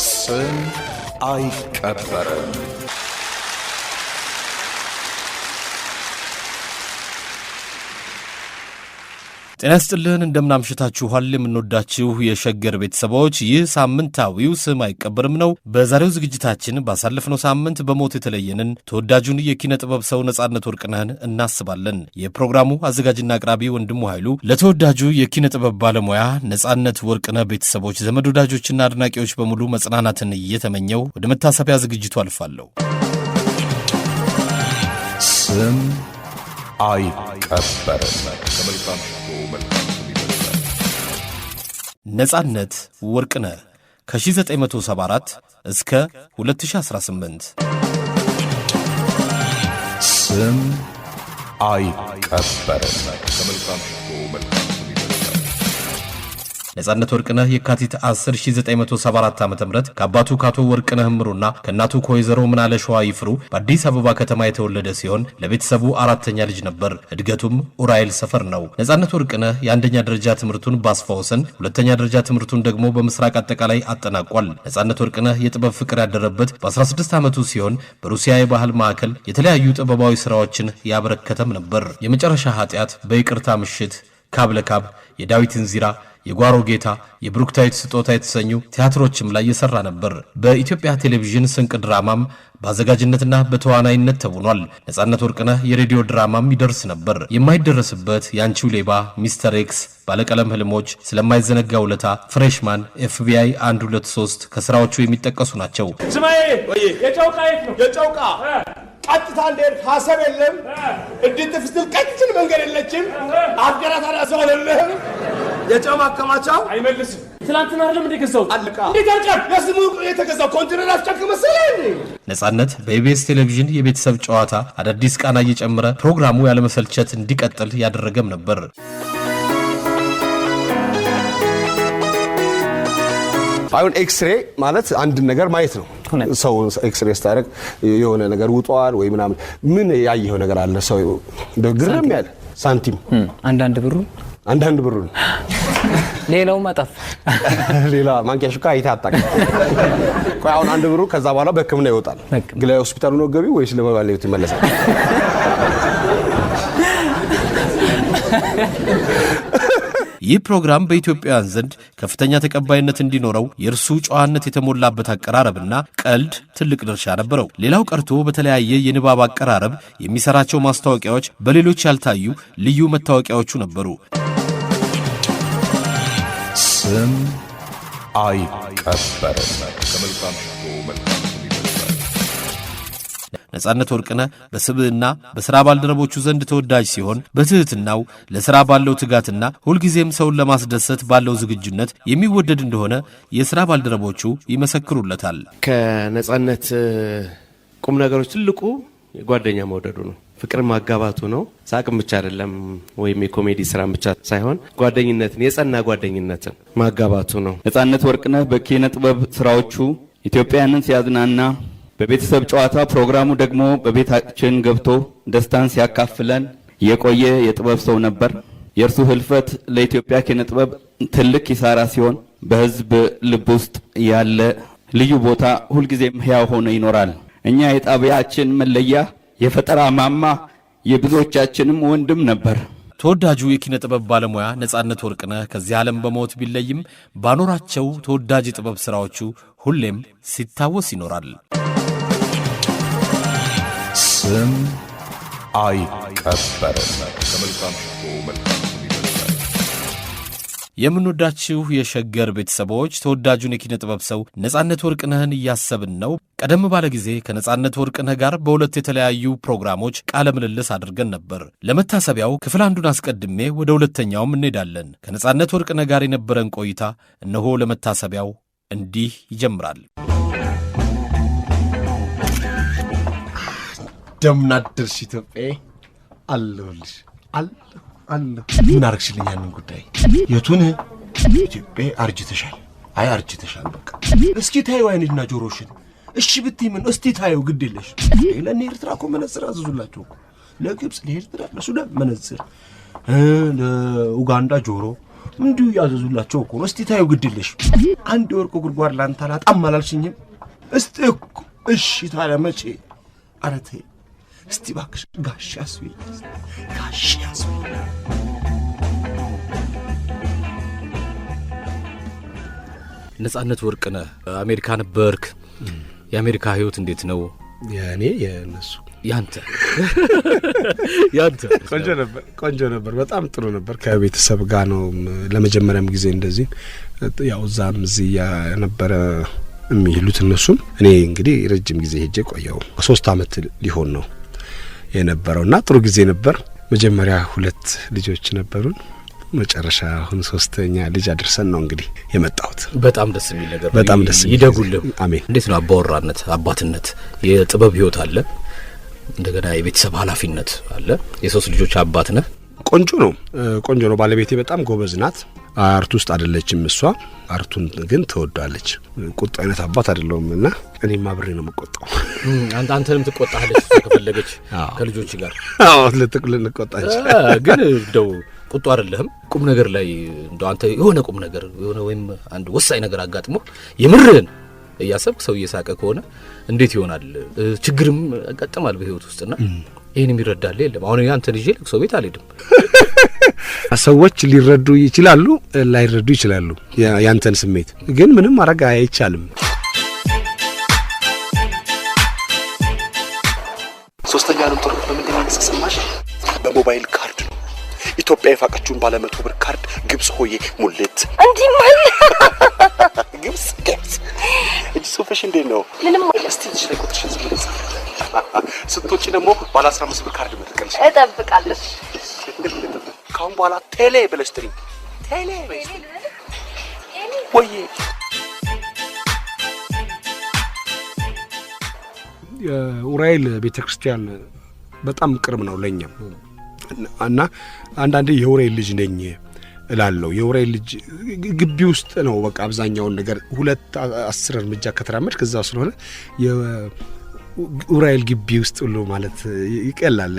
ስም አይቀበርም። ጤና ይስጥልን እንደምናምሽታችኋል የምንወዳችሁ የሸገር ቤተሰቦች ይህ ሳምንታዊው ስም አይቀበርም ነው። በዛሬው ዝግጅታችን ባሳለፍነው ሳምንት በሞት የተለየንን ተወዳጁን የኪነ ጥበብ ሰው ነጻነት ወርቅነህን እናስባለን። የፕሮግራሙ አዘጋጅና አቅራቢ ወንድሙ ኃይሉ ለተወዳጁ የኪነ ጥበብ ባለሙያ ነጻነት ወርቅነህ ቤተሰቦች፣ ዘመድ ወዳጆችና አድናቂዎች በሙሉ መጽናናትን እየተመኘው ወደ መታሰቢያ ዝግጅቱ አልፋለሁ። ስም አይቀበርም። ነጻነት ወርቅነህ ከ1974 እስከ 2018 ስም አይቀበርም። ነጻነት ወርቅነህ የካቲት 10 1974 ዓ.ም ከአባቱ ካቶ ወርቅነህ ምሩና ከእናቱ ከወይዘሮ ምናለሸዋ ይፍሩ በአዲስ አበባ ከተማ የተወለደ ሲሆን ለቤተሰቡ አራተኛ ልጅ ነበር። እድገቱም ኡራኤል ሰፈር ነው። ነጻነት ወርቅነህ የአንደኛ ደረጃ ትምህርቱን በአስፋ ወሰን፣ ሁለተኛ ደረጃ ትምህርቱን ደግሞ በምስራቅ አጠቃላይ አጠናቋል። ነጻነት ወርቅነህ የጥበብ ፍቅር ያደረበት በ16 ዓመቱ ሲሆን በሩሲያ የባህል ማዕከል የተለያዩ ጥበባዊ ስራዎችን ያበረከተም ነበር። የመጨረሻ ኃጢአት፣ በይቅርታ ምሽት፣ ካብ ለካብ፣ የዳዊትን ዚራ፣ የጓሮ ጌታ፣ የብሩክታዊት ስጦታ የተሰኙ ቲያትሮችም ላይ የሰራ ነበር። በኢትዮጵያ ቴሌቪዥን ስንቅ ድራማም በአዘጋጅነትና በተዋናይነት ተውኗል። ነጻነት ወርቅነህ የሬዲዮ ድራማም ይደርስ ነበር። የማይደረስበት ያንቺው ሌባ፣ ሚስተር ኤክስ፣ ባለቀለም ህልሞች፣ ስለማይዘነጋ ውለታ፣ ፍሬሽማን፣ ኤፍቢአይ 1 2 3 ከስራዎቹ የሚጠቀሱ ናቸው። ስማዬ የጨውቃ የት ነው? የጨውቃ ቀጥታ እንዴት ሐሳብ የለም። እንዴት ፍስትል ቀጥታ መንገድ የለችም። አገራት አራሰው አይደለም። የጨው ማከማቻው አይመልስም። ትላንትና አይደለም እንዴ ገዛው? አልቃ እንዴት ያልቃል? ለስሙ የተገዛው ኮንትሮል አስጨክ መሰለኝ። ነጻነት በኢቢኤስ ቴሌቪዥን የቤተሰብ ጨዋታ አዳዲስ ቃና እየጨመረ ፕሮግራሙ ያለመሰልቸት እንዲቀጥል ያደረገም ነበር። አሁን ኤክስሬ ማለት አንድ ነገር ማየት ነው። ሰው ኤክስሬ ስታደርግ የሆነ ነገር ውጧል ወይ ምናምን ምን ያየው ነገር አለ? ሰው ደግረም ያለ ሳንቲም አንዳንድ ብሩ ሌላው ማጣፍ ሌላ ማንኪያ ሹካ አይታጣቅ ቆይ አሁን አንድ ብሩ ከዛ በኋላ በሕክምና ይወጣል። ግላይ ሆስፒታሉ ነው ገቢ ወይስ ለባለቤቱ ይመለሳል? ይህ ፕሮግራም በኢትዮጵያውያን ዘንድ ከፍተኛ ተቀባይነት እንዲኖረው የእርሱ ጨዋነት የተሞላበት አቀራረብና ቀልድ ትልቅ ድርሻ ነበረው። ሌላው ቀርቶ በተለያየ የንባብ አቀራረብ የሚሰራቸው ማስታወቂያዎች በሌሎች ያልታዩ ልዩ መታወቂያዎቹ ነበሩ። ስም አይቀበርም። ነጻነት ወርቅነህ በስብዕና በሥራ ባልደረቦቹ ዘንድ ተወዳጅ ሲሆን በትሕትናው ለሥራ ባለው ትጋትና ሁልጊዜም ሰውን ለማስደሰት ባለው ዝግጁነት የሚወደድ እንደሆነ የሥራ ባልደረቦቹ ይመሰክሩለታል። ከነጻነት ቁም ነገሮች ትልቁ ጓደኛ መውደዱ ነው። ፍቅር ማጋባቱ ነው። ሳቅም ብቻ አይደለም ወይም የኮሜዲ ስራም ብቻ ሳይሆን ጓደኝነትን፣ የጸና ጓደኝነትን ማጋባቱ ነው። ነጻነት ወርቅነህ በኪነ ጥበብ ስራዎቹ ኢትዮጵያውያንን ሲያዝናና በቤተሰብ ጨዋታ ፕሮግራሙ ደግሞ በቤታችን ገብቶ ደስታን ሲያካፍለን የቆየ የጥበብ ሰው ነበር። የእርሱ ህልፈት ለኢትዮጵያ ኪነ ጥበብ ትልቅ ኪሳራ ሲሆን በህዝብ ልብ ውስጥ ያለ ልዩ ቦታ ሁልጊዜም ሕያው ሆኖ ይኖራል። እኛ የጣቢያችን መለያ፣ የፈጠራ ማማ፣ የብዙዎቻችንም ወንድም ነበር። ተወዳጁ የኪነ ጥበብ ባለሙያ ነጻነት ወርቅነህ ከዚህ ዓለም በሞት ቢለይም ባኖራቸው ተወዳጅ የጥበብ ሥራዎቹ ሁሌም ሲታወስ ይኖራል። ስም አይቀበርም። የምንወዳችሁ የሸገር ቤተሰቦች ተወዳጁን የኪነ ጥበብ ሰው ነጻነት ወርቅነህን እያሰብን ነው። ቀደም ባለ ጊዜ ከነጻነት ወርቅነህ ጋር በሁለት የተለያዩ ፕሮግራሞች ቃለ ምልልስ አድርገን ነበር። ለመታሰቢያው ክፍል አንዱን አስቀድሜ ወደ ሁለተኛውም እንሄዳለን። ከነጻነት ወርቅነህ ጋር የነበረን ቆይታ እነሆ ለመታሰቢያው እንዲህ ይጀምራል። ደምናደርሽ ኢትዮጵያ አለሁልሽ አለሁ ምን አርግሽልኝ? ያንን ጉዳይ የቱን? ኢትዮጵያ አርጅተሻል። አይ አርጅተሻል በቃ። እስኪ ታዩ አይንና ጆሮሽን። እሺ ብትይ ምን እስቲ ታዩ ግድ የለሽ። ለኔ ኤርትራ እኮ መነጽር አዘዙላችሁ እኮ ለግብጽ፣ ለኤርትራ፣ ለሱዳን መነጽር፣ ለኡጋንዳ ጆሮ፣ እንዲሁ ያዘዙላቸው እኮ ነው። እስቲ ታዩ ግድልሽ አንድ ወርቅ ጉድጓድ ላንተ አላጣም አላልሽኝም? እስቲ እሺ ታዲያ መቼ? ኧረ ተይ እስቲ እባክሽ ጋሽ ያስብኝ ጋሽ ያስብኝ። ነጻነት ወርቅነህ አሜሪካ ነበርክ። የአሜሪካ ህይወት እንዴት ነው? ያኔ የነሱ ያንተ ቆንጆ ነበር። በጣም ጥሩ ነበር። ከቤተሰብ ጋር ነው ለመጀመሪያም ጊዜ እንደዚህ ያው እዛም እዚህ ያነበረ የሚሉት እነሱም። እኔ እንግዲህ ረጅም ጊዜ ሄጄ ቆየው 3 አመት ሊሆን ነው የነበረውና ጥሩ ጊዜ ነበር። መጀመሪያ 2 ልጆች ነበሩን። መጨረሻ አሁን 3ኛ ልጅ አድርሰን ነው እንግዲህ የመጣሁት። በጣም ደስ የሚል ነገር ነው። በጣም ደስ የሚል ይደጉልህ። አሜን። እንዴት ነው አባወራነት፣ አባትነት? የጥበብ ህይወት አለ፣ እንደገና የቤተሰብ ኃላፊነት አለ። የ3 ልጆች አባት ነህ። ቆንጆ ነው። ባለቤቴ በጣም ጎበዝ ናት። አርት ውስጥ አይደለችም እሷ። አርቱን ግን ትወዳለች። ቁጣ አይነት አባት አይደለሁምና እኔም አብሬ ነው የምቆጣው። አንተንም ትቆጣለች ከፈለገች ከልጆች ጋር። አዎ ለጥቅል እንቆጣች። ግን እንደው ቁጡ አይደለህም። ቁም ነገር ላይ እንደው አንተ የሆነ ቁም ነገር የሆነ ወይም አንድ ወሳኝ ነገር አጋጥሞ የምርህን እያሰብክ ሰው እየሳቀ ከሆነ እንዴት ይሆናል? ችግርም ያጋጥማል በህይወት ውስጥና ይሄን የሚረዳል የለም። አሁን አንተን ይዤ ለቅሶ ቤት አልሄድም። ሰዎች ሊረዱ ይችላሉ፣ ላይረዱ ይችላሉ ያንተን ስሜት። ግን ምንም ማድረግ አይቻልም። 3ኛ ዓለም ጦርነት በምንድን ነው የተሰማሽ? በሞባይል ካርድ ነው። ኢትዮጵያ የፋቀችውን ባለ 100 ብር ካርድ ግብጽ ሆዬ ሙሌት እንዴ ማለት ግብጽ እጅ ሶፈሽ እንዴ ነው? ምንም እስቲ እዚህ ላይ ቁጥርሽን ዝምልጽ። ስትወጪ ደግሞ ባለ 15 ብር ካርድ መጥቀልሽ እጠብቃለሁ። ካሁን በኋላ ቴሌ ብለሽ ጥሪ። ቴሌ ወይ ኡራኤል ቤተክርስቲያን በጣም ቅርብ ነው ለኛ እና አንዳንዴ የኡራኤል ልጅ ነኝ እላለሁ። የኡራኤል ልጅ ግቢ ውስጥ ነው በቃ አብዛኛውን ነገር 2-10 እርምጃ ከተራመድክ ከዛው ስለሆነ ኡራኤል ግቢ ውስጥ ሁሉ ማለት ይቀላል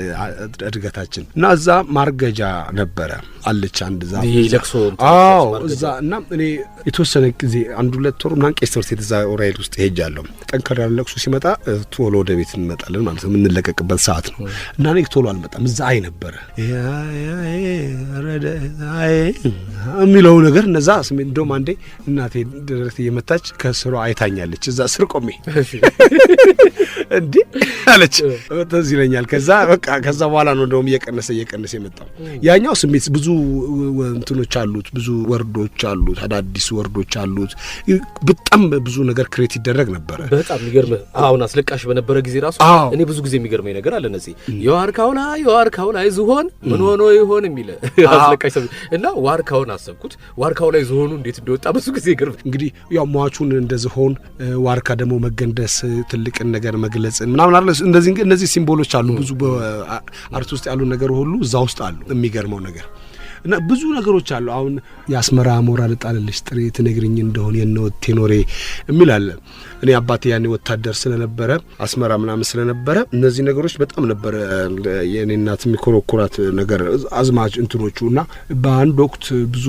እድገታችን። እና እዛ ማርገጃ ነበረ አለች አንድ ዛፍ ለቅሶ እዛ እና እኔ የተወሰነ ጊዜ 1-2 ወር ምናምን ቄስ ትምህርት ቤት እዛ ኡራኤል ውስጥ ሄጃለሁ። ጠንከር ያለ ለቅሶ ሲመጣ ቶሎ ወደ ቤት እንመጣለን ማለት ነው። የምንለቀቅበት ሰዓት ነው እና እኔ ቶሎ አልመጣም። እዛ አይ ነበረ የሚለው ነገር እነዛ ስሜት። እንደውም አንዴ እናቴ ደረት እየመታች ከስሯ አይታኛለች። እዛ ስር ቆሜ እንዴ አለች። ተዚ ይለኛል። ከዛ በቃ ከዛ በኋላ ነው እንደውም እየቀነሰ የመጣው። ያኛው ስሜት ብዙ እንትኖች አሉት፣ ብዙ ወርዶች አሉት፣ አዳዲስ ወርዶች አሉት። በጣም ብዙ ነገር ክሬት ይደረግ ነበር። በጣም የሚገርም አሁን አስለቃሽ በነበረ ጊዜ ራሱ እኔ ብዙ ጊዜ የሚገርመኝ ነገር አለ። ነዚህ የዋርካው ላይ ዝሆን ምን ሆኖ ይሆን የሚል አስለቃሽ እና ዋርካውን አሰብኩት። ዋርካው ላይ ዝሆኑ እንዴት እንደወጣ ብዙ ጊዜ ይገርም። እንግዲህ ያው ሟቹን እንደ ዝሆን፣ ዋርካ ደግሞ መገንደስ፣ ትልቅን ነገር መግለጽ ምናምን አለ። እነዚህ ሲምቦሎች አሉ። ብዙ በአርት ውስጥ ያሉ ነገር ሁሉ እዛ ውስጥ አሉ። የሚገርመው ነገር እና ብዙ ነገሮች አሉ። አሁን የአስመራ ሞራ ልጣልልሽ ጥሬ ትነግሪኝ እንደሆነ የነወት ቴኖሬ የሚል አለ። እኔ አባቴ ያኔ ወታደር ስለነበረ አስመራ ምናምን ስለነበረ እነዚህ ነገሮች በጣም ነበረ የኔ እናት የሚኮረኩራት ነገር አዝማች እንትኖቹ። እና በአንድ ወቅት ብዙ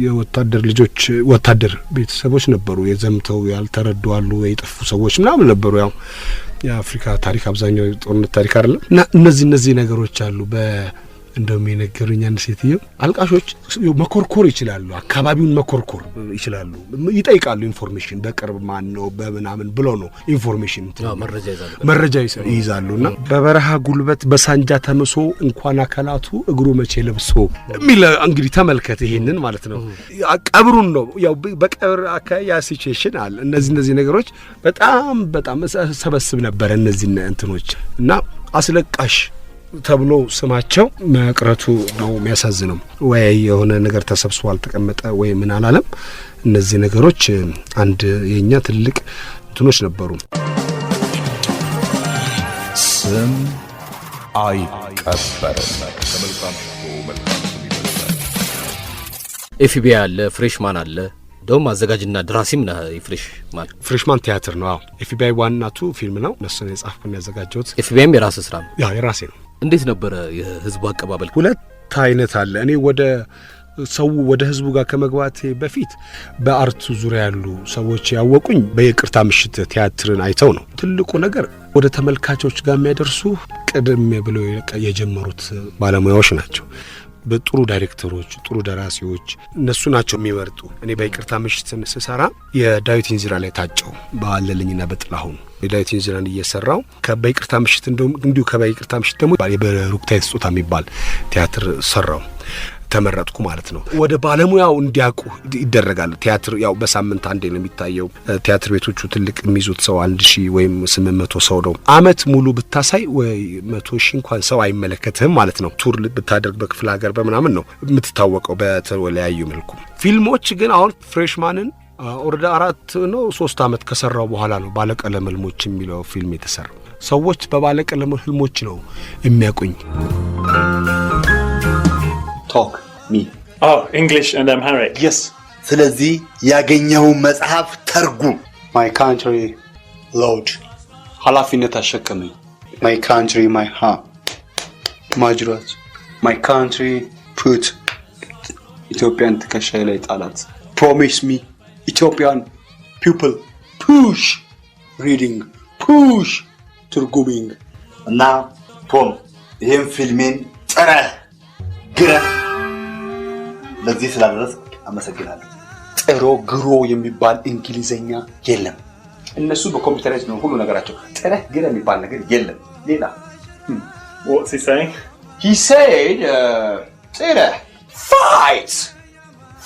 የወታደር ልጆች ወታደር ቤተሰቦች ነበሩ የዘምተው ያልተረዱ አሉ፣ የጠፉ ሰዎች ምናምን ነበሩ። ያው የአፍሪካ ታሪክ አብዛኛው ጦርነት ታሪክ አይደለም። እና እነዚህ ነገሮች አሉ። እንደውም የነገሩኝ አንድ ሴትዮ አልቃሾች መኮርኮር ይችላሉ፣ አካባቢውን መኮርኮር ይችላሉ፣ ይጠይቃሉ ኢንፎርሜሽን በቅርብ ማን ነው በምናምን ብሎ ነው ኢንፎርሜሽን መረጃ ይይዛሉና በበረሃ ጉልበት በሳንጃ ተመሶ እንኳን አካላቱ እግሩ መቼ ለብሶ የሚል እንግዲህ ተመልከት። ይሄንን ማለት ነው ቀብሩን ነው ያው በቀብር አካያ ሲቹዌሽን አለ። እነዚህ ነገሮች በጣም ሰበስብ ነበር እነዚህ እንትኖች እና አስለቃሽ ተብሎ ስማቸው መቅረቱ ነው የሚያሳዝነው። ወይ የሆነ ነገር ተሰብስቦ አልተቀመጠ ወይ ምን አላለም። እነዚህ ነገሮች አንድ የኛ ትልቅ እንትኖች ነበሩ። ስም አይቀበርም። ከመልካም ኤፍቢአይ አለ፣ ፍሬሽማን አለ። ደውም አዘጋጅና ድራሲም ነህ። ፍሬሽማን ቲያትር ነው። ኤፍቢአይ 1-2 ፊልም ነው። እነሱን የጻፍኩና ያዘጋጀሁት። ኤፍቢአይም የራስህ ስራ ነው? ያ የራሴ ነው። እንዴት ነበረ የህዝቡ አቀባበል? 2 አይነት አለ። እኔ ወደ ሰው ወደ ህዝቡ ጋር ከመግባቴ በፊት በአርቱ ዙሪያ ያሉ ሰዎች ያወቁኝ በይቅርታ ምሽት ቲያትርን አይተው ነው። ትልቁ ነገር ወደ ተመልካቾች ጋር የሚያደርሱ ቀደም ብለው የጀመሩት ባለሙያዎች ናቸው። በጥሩ ዳይሬክተሮች፣ ጥሩ ደራሲዎች እነሱ ናቸው የሚመርጡ። እኔ በይቅርታ ምሽትን ስሰራ የዳዊት እንዚራ ላይ ታጨው በአለልኝና በጥላሁን የዳዊት እንዚራን እየሰራው ከበይቅርታ ምሽት እንደውም እንዲሁ ከበይቅርታ ምሽት ደግሞ በሩክታይት ስጦታ የሚባል ቲያትር ሰራው ተመረጥኩ ማለት ነው። ወደ ባለሙያው እንዲያውቁ ይደረጋል። ቲያትር ያው በሳምንት አንዴ ነው የሚታየው። ቲያትር ቤቶቹ ትልቅ የሚይዙት ሰው 1000 ወይም 800 ሰው ነው። አመት ሙሉ ብታሳይ ወይ 100,000 እንኳን ሰው አይመለከትህም ማለት ነው። ቱር ብታደርግ በክፍለ ሀገር በምናምን ነው የምትታወቀው በተለያዩ መልኩ። ፊልሞች ግን አሁን ፍሬሽማንን ወደ 4 ነው 3 አመት ከሰራው በኋላ ነው ባለቀለም ህልሞች የሚለው ፊልም የተሰራው። ሰዎች በባለቀለም ህልሞች ነው የሚያውቁኝ። Talk me. Oh, English and Amharic. Yes. ስለዚህ ያገኘው መጽሐፍ ተርጉም። My country, Lord. ኃላፊነት አሸከመኝ። My country, my heart. ማጅራት. My country, put. ኢትዮጵያን ትከሻዬ ላይ ጣላት። Promise me, Ethiopian people, push. Reading, push. ትርጉሚንግ እና ቶም ይሄን ፊልሜን ጥረህ ግረህ ለዚህ ስላደረስ አመሰግናለሁ። ጥሮ ግሮ የሚባል እንግሊዘኛ የለም። እነሱ በኮምፒውተራይዝ ነው ሁሉ ነገራቸው። ጥረህ ግረህ የሚባል ነገር የለም። ሌላ What's he saying? He said ጥረህ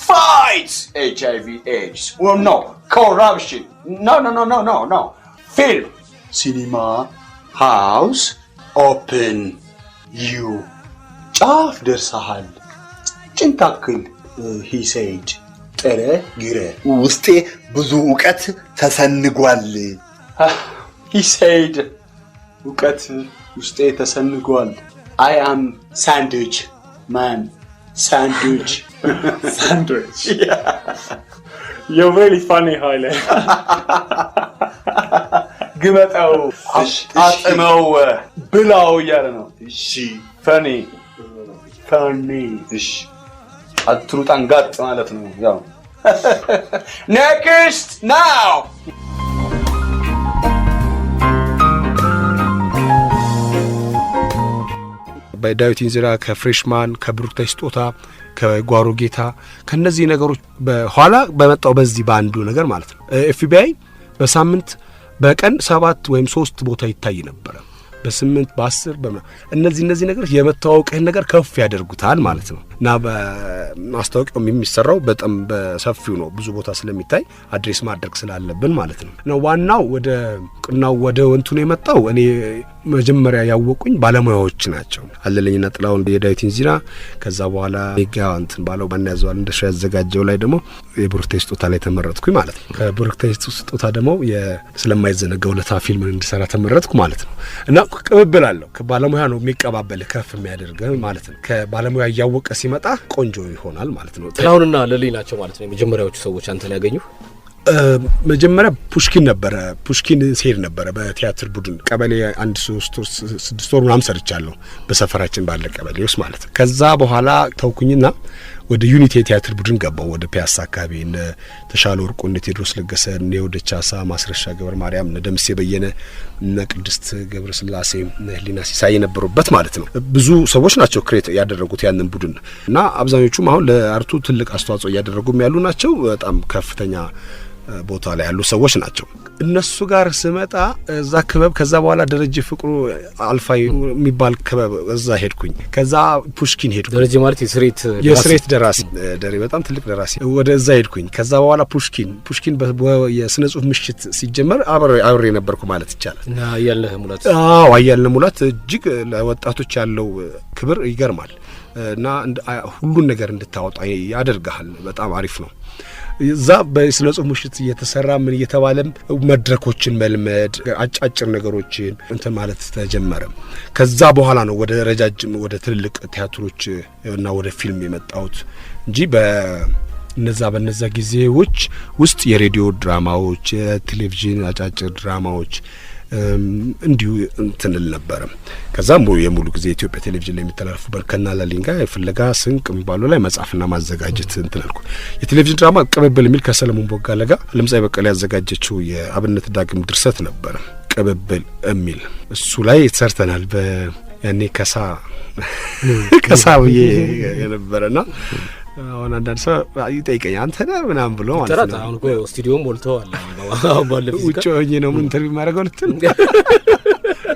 fight HIV AIDS or no corruption no film cinema house open you ጫፍ ደርሰሃል ጭንታክል he said ጥረህ ግረህ ውስጤ ብዙ ዕውቀት ተሰንጓል he said ዕውቀት ውስጤ ተሰንጓል I am sandwich man sandwich Yeah. You're really funny, Haile. ግመጣው አጥመው ብላው እያለ ነው። እሺ funny እሺ አትሩጣን ጋጥ ማለት ነው። ያው next now በዳዊት እንዚራ ከፍሬሽማን ከብሩክታይት ስጦታ ከጓሮ ጌታ ከነዚህ ነገሮች በኋላ በመጣው በዚህ ባንዱ ነገር ማለት ነው ኤፍቢአይ በሳምንት በቀን 7 ወይም 3 ቦታ ይታይ ነበር። በ8 በ10 እነዚህ ነገሮች የመታወቅህን ነገር ከፍ ያደርጉታል ማለት ነው። እና በማስታወቂያው የሚሰራው በጣም በሰፊው ነው። ብዙ ቦታ ስለሚታይ አድሬስ ማድረግ ስላለብን ማለት ነው። እና ዋናው ወደ ቅናው ወደ ወንቱ ነው የመጣው። እኔ መጀመሪያ ያወቁኝ ባለሙያዎች ናቸው። አለልኝና ጥላሁን የዳዊት እንዚራ ከዛ በኋላ ይጋንትን ባለው ባናያዘዋል እንደሻ ያዘጋጀው ላይ ደግሞ የብሩክታይት ስጦታ ላይ ተመረጥኩኝ ማለት ነው። ከብሩክታይት ስጦታ ደግሞ ስለማይዘነጋው ለታ ፊልም እንድሰራ ተመረጥኩ ማለት ነው። እና ቅብብል አለው። ከባለሙያ ነው የሚቀባበል ከፍ የሚያደርግ ማለት ነው። ከባለሙያ ያወቀ ሲመጣ ቆንጆ ይሆናል ማለት ነው። ጥላሁንና ለሊ ናቸው ማለት ነው የመጀመሪያዎቹ ሰዎች አንተን ያገኙ። መጀመሪያ ፑሽኪን ነበረ። ፑሽኪን ሲሄድ ነበረ በቲያትር ቡድን ቀበሌ 1-3-6 ወር ምናምን ሰርቻለሁ በሰፈራችን ባለ ቀበሌ ውስጥ ማለት ነው። ከዛ በኋላ ተውኩኝና ወደ ዩኒቲ ቲያትር ቡድን ገባው። ወደ ፒያሳ አካባቢ እነ ተሻለ ወርቁ፣ እነ ቴዎድሮስ ለገሰ፣ እነ ወደቻሳ፣ ማስረሻ ገብረ ማርያም፣ እነ ደምሴ በየነ፣ እነ ቅድስት ገብረ ስላሴ፣ እነ ህሊና ሲሳይ የነበሩበት ማለት ነው። ብዙ ሰዎች ናቸው ክሬት ያደረጉት ያንን ቡድን እና አብዛኞቹም አሁን ለአርቱ ትልቅ አስተዋጽኦ እያደረጉም ያሉ ናቸው። በጣም ከፍተኛ ቦታ ላይ ያሉ ሰዎች ናቸው። እነሱ ጋር ስመጣ እዛ ክበብ ከዛ በኋላ ደረጀ ፍቅሩ አልፋ የሚባል ክበብ እዛ ሄድኩኝ። ከዛ ፑሽኪን ሄድኩኝ። ደረጀ ማለት የስሬት ደራሲ ደሬ በጣም ትልቅ ደራሲ ወደ እዛ ሄድኩኝ። ከዛ በኋላ ፑሽኪን የስነ ጽሁፍ ምሽት ሲጀመር አብሬ ነበርኩ ማለት ይቻላል። እና አያልነህ ሙላት እጅግ ለወጣቶች ያለው ክብር ይገርማል። እና ሁሉን ነገር እንድታወጣ ያደርጋል። በጣም አሪፍ ነው። እዛ በስነ ጽሁፍ ምሽት እየተሰራ ምን እየተባለም መድረኮችን መልመድ አጫጭር ነገሮችን እንትን ማለት ተጀመረ። ከዛ በኋላ ነው ወደ ረጃጅም ወደ ትልልቅ ቲያትሮች እና ወደ ፊልም የመጣሁት እንጂ በነዛ ጊዜዎች ውስጥ የሬዲዮ ድራማዎች፣ የቴሌቪዥን አጫጭር ድራማዎች እንዲሁ እንትንል ነበር ከዛም የሙሉ ጊዜ ኢትዮጵያ ቴሌቪዥን ላይ የሚተላለፉ በርከና ለሊንጋ ፍለጋ ስንቅ የሚባሉ ላይ መጻፍና ማዘጋጀት እንትናልኩ የቴሌቪዥን ድራማ ቅብብል የሚል ከሰለሞን ቦጋለ ጋር ለምጻይ በቀለ ያዘጋጀችው የአብነት ዳግም ድርሰት ነበር ቅብብል የሚል እሱ ላይ ሰርተናል በያኔ ከሳው የነበረና አሁን አንዳንድ ሰው ይጠይቀኝ አንተ ነህ ምናምን ብሎ ማለት ነው አሁን ስቱዲዮም ሞልተዋል አሁን ባለፈ ውጭ ሆኜ ነው ምን ኢንተርቪው ማድረገው ልትል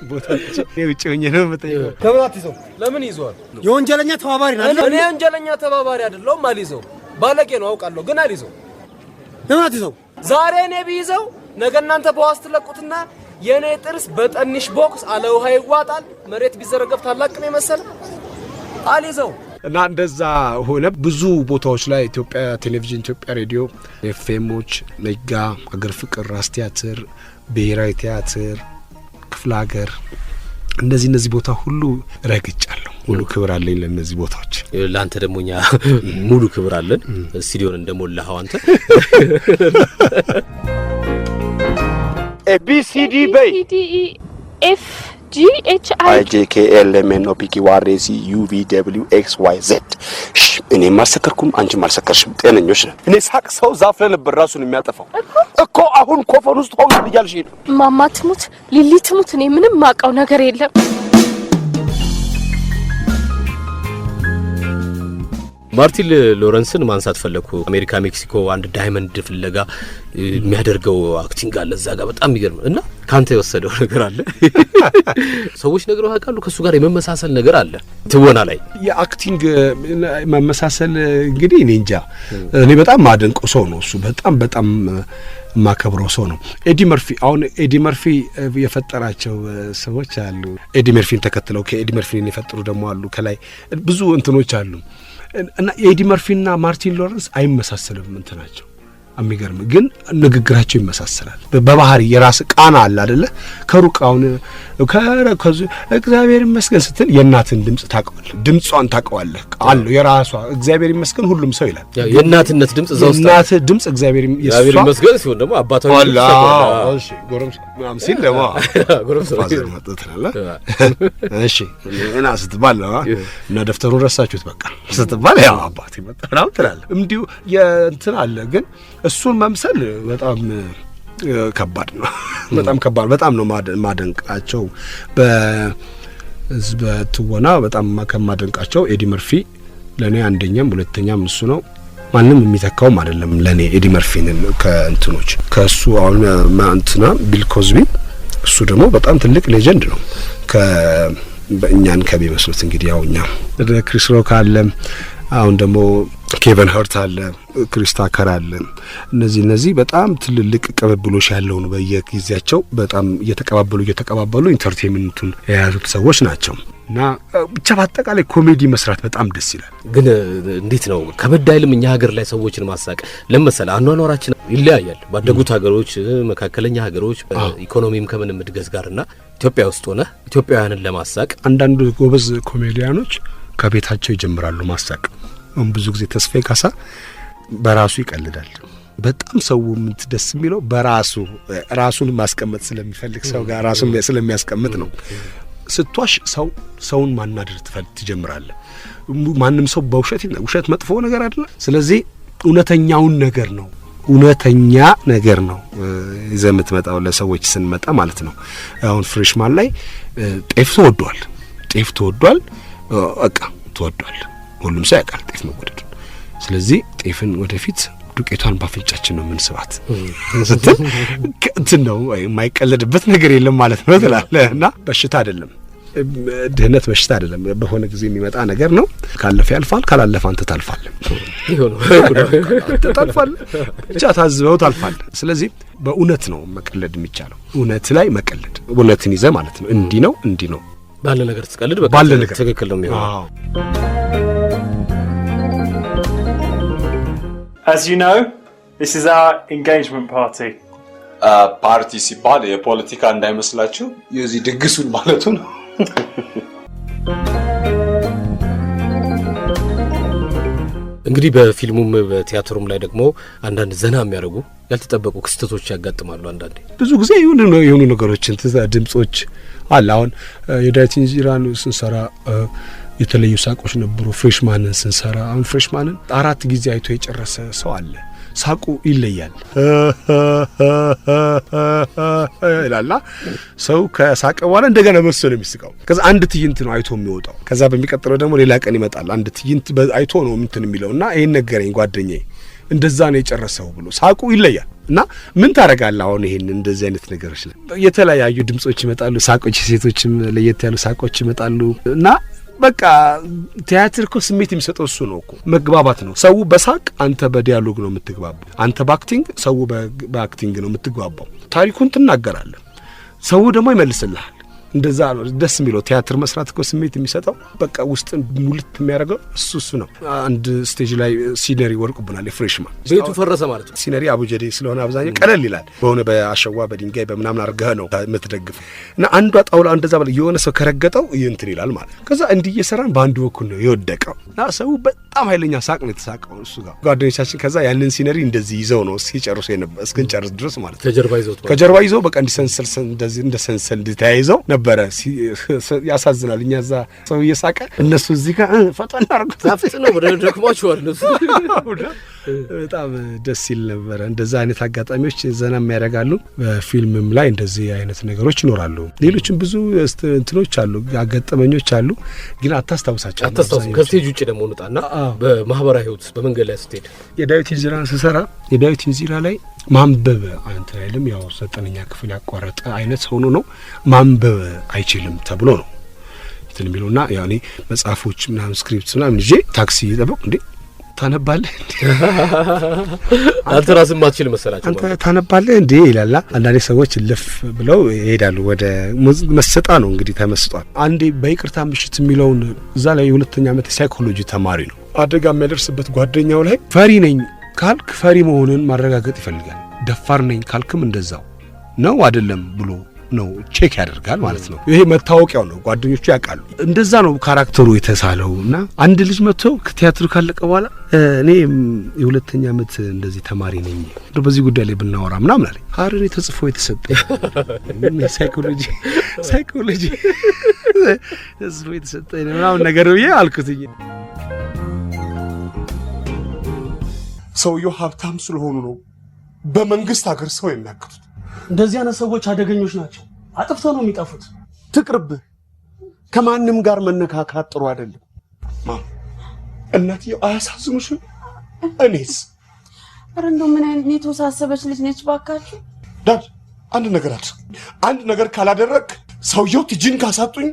ቦታች ውጭ ሆኜ ነው የምጠይቀው ከብራት ይዘው ለምን ይዟል የወንጀለኛ ተባባሪ ነው እኔ ወንጀለኛ ተባባሪ አይደለሁም አልይዘው ባለቄ ነው አውቃለሁ ግን አልይዘው ለምን ይዘው ዛሬ እኔ ቢይዘው ነገ እናንተ በዋስ ትለቁትና የኔ ጥርስ በጠንሽ ቦክስ አለ ውሃ ይዋጣል መሬት ቢዘረገፍ ታላቅ ነው መሰለ አልይዘው እና እንደዛ ሆነ ብዙ ቦታዎች ላይ ኢትዮጵያ ቴሌቪዥን ኢትዮጵያ ሬዲዮ ኤፍኤሞች ነጋ አገር ፍቅር ራስ ቲያትር ብሔራዊ ቲያትር ክፍለ ሀገር እነዚህ ቦታ ሁሉ ረግጫለሁ ሙሉ ክብር አለኝ ለነዚህ ቦታዎች ላንተ ደሞኛ ሙሉ ክብር አለን ስቱዲዮን እንደሞላው አንተ ABCD bay F G H I J K L M N O P Q R S U V W X Y Z እኔ ማሰከርኩም አንቺ ማሰከርሽም ጤነኞች ነን እኔ ሳቅ ሰው ዛፍ ላይ ነበር ራሱን የሚያጠፋው እኮ አሁን ኮፈን ውስጥ ሆኖ ይያልሽ ማማትሙት ሊሊትሙት እኔ ምንም ማቀው ነገር የለም ማርቲን ሎረንስን ማንሳት ፈለኩ አሜሪካ ሜክሲኮ አንድ ዳይመንድ ፍለጋ የሚያደርገው አክቲንግ አለ እዛ ጋር በጣም ይገርም እና ካንተ የወሰደው ነገር አለ ሰዎች ነገሩ ያውቃሉ ከሱ ጋር የመመሳሰል ነገር አለ ትወና ላይ የአክቲንግ መመሳሰል እንግዲህ እኔ እንጃ እኔ በጣም ማደንቀው ሰው ነው እሱ በጣም ማከብረው ሰው ነው ኤዲ መርፊ የፈጠራቸው ሰዎች አሉ ኤዲ መርፊን ተከትለው ከኤዲ መርፊን የፈጠሩ ደግሞ አሉ ከላይ ብዙ እንትኖች አሉ እና ኤዲ መርፊና ማርቲን ሎረንስ አይመሳሰሉም እንትናቸው አሚገርም ግን ንግግራቸው ይመሳሰላል በባህሪ የራስ ቃና አለ አይደለ ከሩቃውን ከረከዙ እግዚአብሔር ይመስገን ስትል የእናትን ድምጽ ታቀዋለህ ድምጿን ታቀዋለህ ቃሉ የራሷ እግዚአብሔር ይመስገን ሁሉም ሰው ይላል የእናትነት ድምጽ ዘውስታ የእናት ድምጽ እግዚአብሔር ይመስገን ሲሆን ደግሞ አባታው እሺ ጎረምስ ምናምን ሲል ደግሞ ጎረምስ መጥተናል እሺ እና ስትባል እና ደፍተሩን ረሳችሁት በቃ ስትባል ያው አባቴ መጣው ትላለህ እንዲሁ የእንትን አለ ግን እሱን መምሰል በጣም ከባድ ነው በጣም ከባድ በጣም ነው ማደንቃቸው በትወና በጣም ከማደንቃቸው ኤዲ መርፊ ለኔ አንደኛም ሁለተኛም እሱ ነው ማንንም የሚተካውም አይደለም ለኔ ኤዲ መርፊን ከእንትኖች ከሱ አሁን ማንትና ቢል ኮዝቢ እሱ ደግሞ በጣም ትልቅ ሌጀንድ ነው በእኛን ከሚመስሉት እንግዲህ ያውኛ ክሪስ ሮክ አለ አሁን ደግሞ ኬቨን ሃርት አለ ክሪስ ታከር አለ እነዚህ በጣም ትልልቅ ቅብብሎሽ ያለው ነው በየጊዜያቸው በጣም እየተቀባበሉ ኢንተርቴይንመንቱን የያዙት ሰዎች ናቸው እና ብቻ በአጠቃላይ ኮሜዲ መስራት በጣም ደስ ይላል ግን እንዴት ነው ከበዳይልም እኛ ሀገር ላይ ሰዎችን ማሳቅ ለምሳሌ አኗኗራችን ይለያያል ባደጉት ሀገሮች መካከለኛ ሀገሮች ኢኮኖሚም ከምንም እድገት ጋርና ኢትዮጵያ ውስጥ ሆነ ኢትዮጵያውያንን ለማሳቅ አንዳንድ ጎበዝ ኮሜዲያኖች ከቤታቸው ይጀምራሉ ማሳቅ ብዙ ጊዜ ተስፋዬ ካሳ በራሱ ይቀልዳል በጣም ሰው ደስ የሚለው ራሱን ማስቀመጥ ስለሚፈልግ ሰው ጋር ራሱን ስለሚያስቀምጥ ነው ስትዋሽ ሰውን ማናደር ትጀምራለህ ማንንም ሰው በውሸት መጥፎ ነገር አይደለም ስለዚህ እውነተኛውን ነገር ነው ይዘምት መጣው ለሰዎች ስንመጣ ማለት ነው አሁን ፍሬሽማን ላይ ጤፍ ተወዷል በቃ ተወዷል ሁሉም ሰው ያውቃል ጤፍ መወደድ ስለዚህ ጤፍን ወደፊት ዱቄቷን ባፍንጫችን ነው ምንስባት ስትል እንትን ነው የማይቀለድበት ነገር የለም ማለት ነው ትላለህና በሽታ አይደለም ድህነት በሽታ አይደለም በሆነ ጊዜ የሚመጣ ነገር ነው ካለፈ ያልፋል ካላለፈ አንተ ታልፋለህ ብቻ ታዝበው ታልፋለህ ስለዚህ በእውነት ነው መቀለድ የሚቻለው እውነት ላይ መቀለድ እውነትን ይዘህ ማለት ነው እንዲህ ነው ባለ ነገር ተቀልድ በቃ ትክክል ነው የሚሆነው As you know, this is our engagement party. ፓርቲ ሲባል የፖለቲካ እንዳይመስላችሁ የዚህ ድግሱን ማለቱ ነው እንግዲህ በፊልሙም በቲያትሩም ላይ ደግሞ አንዳንድ ዘና የሚያደርጉ ያልተጠበቁ ክስተቶች ያጋጥማሉ። አንዳንዴ ብዙ ጊዜ የሆኑ ነገሮችን ድምጾች አለ። አሁን የዳዊት እንዚራን ስንሰራ የተለዩ ሳቆች ነበሩ። ፍሬሽማንን ስንሰራ አሁን ፍሬሽማንን 4 ጊዜ አይቶ የጨረሰ ሰው አለ። ሳቁ ይለያል ይላልና ሰው ከሳቀ በኋላ እንደገና መሰለ ነው የሚስቀው። ከዛ አንድ ትዕይንት ነው አይቶ የሚወጣው። ከዛ በሚቀጥለው ደግሞ ሌላ ቀን ይመጣል አንድ ትዕይንት አይቶ ነው እንትን የሚለውና ይሄን ነገረኝ ጓደኛዬ እንደዛ ነው የጨረሰው ብሎ ሳቁ ይለያል። እና ምን ታረጋለህ አሁን ይሄን እንደዚህ አይነት ነገሮች ላይ የተለያዩ ድምጾች ይመጣሉ። ሳቆች ሴቶችም ለየት ያሉ ሳቆች ይመጣሉ እና በቃ ቲያትር እኮ ስሜት የሚሰጠው እሱ ነው እኮ መግባባት ነው። ሰው በሳቅ አንተ በዲያሎግ ነው የምትግባባው። አንተ በአክቲንግ ሰው በአክቲንግ ነው የምትግባባው። ታሪኩን ትናገራለህ፣ ሰው ደግሞ ይመልስልሃል። እንደዛ ነው ደስ የሚለው ቲያትር መስራት እኮ ስሜት የሚሰጠው በቃ ውስጥ ሙልት የሚያደርገው እሱ ነው። አንድ ስቴጅ ላይ ሲነሪ ወርቁብናል። ፍሬሽማን ቤቱ ፈረሰ ማለት ነው። ሲነሪ አቡጀዴ ስለሆነ አብዛኛው ቀለል ይላል። በሆነ በአሸዋ በድንጋይ በምናምን አርገህ ነው የምትደግፍ እና አንዷ ጣውላ እንደዛ ባለ የሆነ ሰው ከረገጠው እንትን ይላል ማለት ነው። ከዛ እንዲህ እየሰራን በአንድ በኩል ነው የወደቀው እና ሰው በጣም ኃይለኛ ሳቅ ነው የተሳቀው እሱ ጋር ጓደኞቻችን። ከዛ ያንን ሲነሪ እንደዚህ ይዘው ነው ሲጨርሱ የነበረ እስክንጨርስ ድረስ ማለት ነው። ከጀርባ ይዘው በቃ እንዲሰንሰል እንደዚህ እንደ ሰንሰል ተያይዘው ነበረ። ያሳዝናል። እኛ እዛ ሰው እየሳቀ እነሱ እዚህ ጋር ፈጠን አድርገው ዛፍት ነው ወደ ደክሟቸዋል እነሱ። በጣም ደስ ይል ነበረ። እንደዛ አይነት አጋጣሚዎች ዘና የሚያደርጋሉ። በፊልምም ላይ እንደዚህ አይነት ነገሮች ይኖራሉ። ሌሎችም ብዙ እንትኖች አሉ፣ አጋጣሚዎች አሉ፣ ግን አታስታውሳቸው። ከስቴጅ ውጪ ደግሞ እንጣና በማህበራዊ ህይወት በመንገድ ላይ ስትሄድ የዳዊት እንዚራን ስሰራ የዳዊት እንዚራ ላይ ማንበብ አንተ አይልም ያው 9ኛ ክፍል ያቋረጠ አይነት ሆኖ ነው ማንበብ አይችልም ተብሎ ነው እንትን የሚለውና ያው እኔ መጽሐፎች ምናምን ስክሪፕት ምናምን ይዤ ታክሲ እየጠበቅኩ እንዴ ታነባለህ እንዴ አንተ ራስህ ማትችል መሰላችሁ አንተ ታነባለህ እንዴ ይላል። አንዳንድ ሰዎች ልፍ ብለው ይሄዳሉ ወደ መስጣ ነው እንግዲህ ተመስጧል። አንዴ በይቅርታ ምሽት የሚለውን እዛ ላይ የ2ኛ ዓመት ሳይኮሎጂ ተማሪ ነው አደጋ የሚያደርስበት ጓደኛው ላይ ፈሪ ነኝ ካልክ ፈሪ መሆንን ማረጋገጥ ይፈልጋል። ደፋር ነኝ ካልክም እንደዛው ነው አይደለም ብሎ ነው ቼክ ያደርጋል ማለት ነው። ይሄ መታወቂያው ነው፣ ጓደኞቹ ያውቃሉ። እንደዛ ነው ካራክተሩ የተሳለውና አንድ ልጅ መጥቶ ከቲያትሩ ካለቀ በኋላ እኔ የ2ኛ ዓመት እንደዚህ ተማሪ ነኝ በዚህ ጉዳይ ላይ ብናወራ ምናምን አለኝ። አረኔ ተጽፎ የተሰጠኝ ሳይኮሎጂ ተጽፎ የተሰጠኝ ምናምን ነገር ብዬ አልኩትኝ። ሰውየው ሀብታም ስለሆኑ ነው በመንግስት ሀገር ሰው የሚያክቱት። እንደዚህ አይነት ሰዎች አደገኞች ናቸው። አጥፍተው ነው የሚጠፉት። ትቅርብህ። ከማንም ጋር መነካካት ጥሩ አይደለም። እናትየው አያሳዝኑሽም? እኔስ ኧረ እንደው ምን አይነት የተወሳሰበች ልጅ ነች ባካችሁ። ዳድ አንድ ነገር አድርግ። አንድ ነገር ካላደረግ ሰውየው ትጅን ካሳጡኝ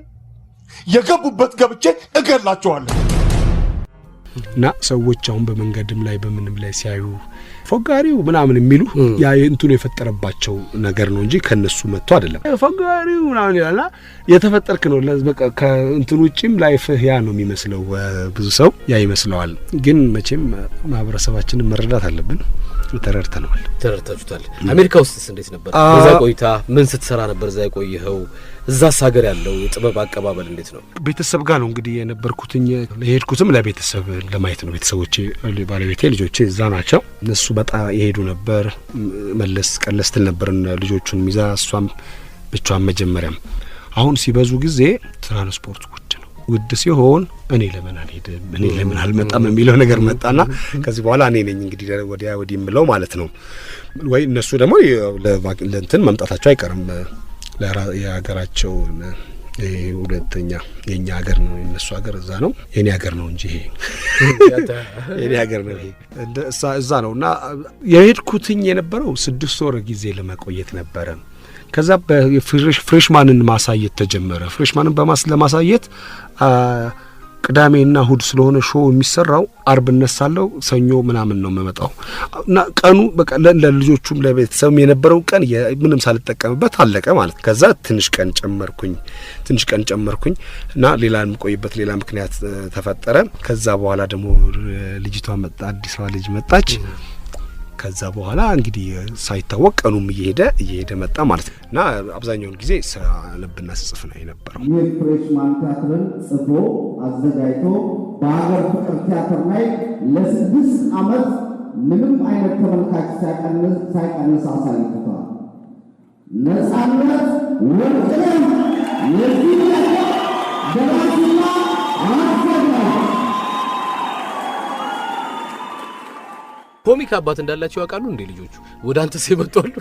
የገቡበት ገብቼ እገላቸዋለሁ። እና ሰዎች አሁን በመንገድም ላይ በምንም ላይ ሲያዩ ፎጋሪው ምናምን የሚሉ ያ እንትኑ የፈጠረባቸው ነገር ነው እንጂ ከነሱ መጥቶ አይደለም። ፎጋሪው ምናምን ይላልና የተፈጠርክ ነው። በቃ ከእንትኑ ውጪም ላይፍህ ያ ነው የሚመስለው። ብዙ ሰው ያ ይመስለዋል። ግን መቼም ማህበረሰባችንን መረዳት አለብን። ተረድታችሁታል። አሜሪካ ውስጥስ እንዴት ነበር በዛ ቆይታ? ምን ስትሰራ ነበር እዛ የቆየኸው? እዛስ ሀገር ያለው የጥበብ አቀባበል እንዴት ነው? ቤተሰብ ጋር ነው እንግዲህ የነበርኩትኝ። የሄድኩትም ለቤተሰብ ለማየት ነው። ቤተሰቦቼ፣ ባለቤቴ፣ ልጆቼ እዛ ናቸው። እነሱ በጣም ይሄዱ ነበር። መለስ ቀለስ ትል ነበር ልጆቹን ይዛ፣ እሷም ብቻዋን መጀመሪያም። አሁን ሲበዙ ጊዜ ትራንስፖርት ውድ ሲሆን እኔ ለምን አልሄድም እኔ ለምን አልመጣም የሚለው ነገር መጣና ከዚህ በኋላ እኔ ነኝ እንግዲህ ወዲያ ወዲህ የምለው ማለት ነው። ወይ እነሱ ደግሞ ለእንትን መምጣታቸው አይቀርም ለሀገራቸው። ሁለተኛ የኛ ሀገር ነው የነሱ ሀገር እዛ ነው፣ የኔ ሀገር ነው እንጂ ይሄ የኔ ሀገር ነው ይሄ እዛ ነውና የሄድኩትኝ የነበረው 6 ወር ጊዜ ለመቆየት ነበረ። ከዛ በፍሬሽማንን ማሳየት ተጀመረ። ፍሬሽማንን ለማሳየት ቅዳሜና እሁድ ስለሆነ ሾው የሚሰራው አርብ እነሳለሁ፣ ሰኞ ምናምን ነው የምመጣው እና ቀኑ በቃ ለልጆቹም ለቤተሰብም የነበረው ቀን ምንም ሳልጠቀምበት አለቀ ማለት። ከዛ ትንሽ ቀን ጨመርኩኝ እና ሌላ የምቆይበት ሌላ ምክንያት ተፈጠረ። ከዛ በኋላ ደግሞ ልጅቷ መጣ፣ አዲሷ ልጅ መጣች። ከዛ በኋላ እንግዲህ ሳይታወቅ ቀኑም እየሄደ መጣ ማለት ነው እና አብዛኛውን ጊዜ ሳነብና ስጽፍ ነው የነበረው። የፍሬሽማን ቲያትርን ጽፎ አዘጋጅቶ በሀገር ፍቅር ቲያትር ላይ ለ6 ዓመት ምንም አይነት ተመልካች ሳይቀንስ አሳይቷል። ነፃነት ወርቅነህ የዚህ ደራሲና አዘጋጅ። ኮሚክ አባት እንዳላቸው ያውቃሉ እንዴ ልጆቹ? ወደ አንተ ሲመጣሉ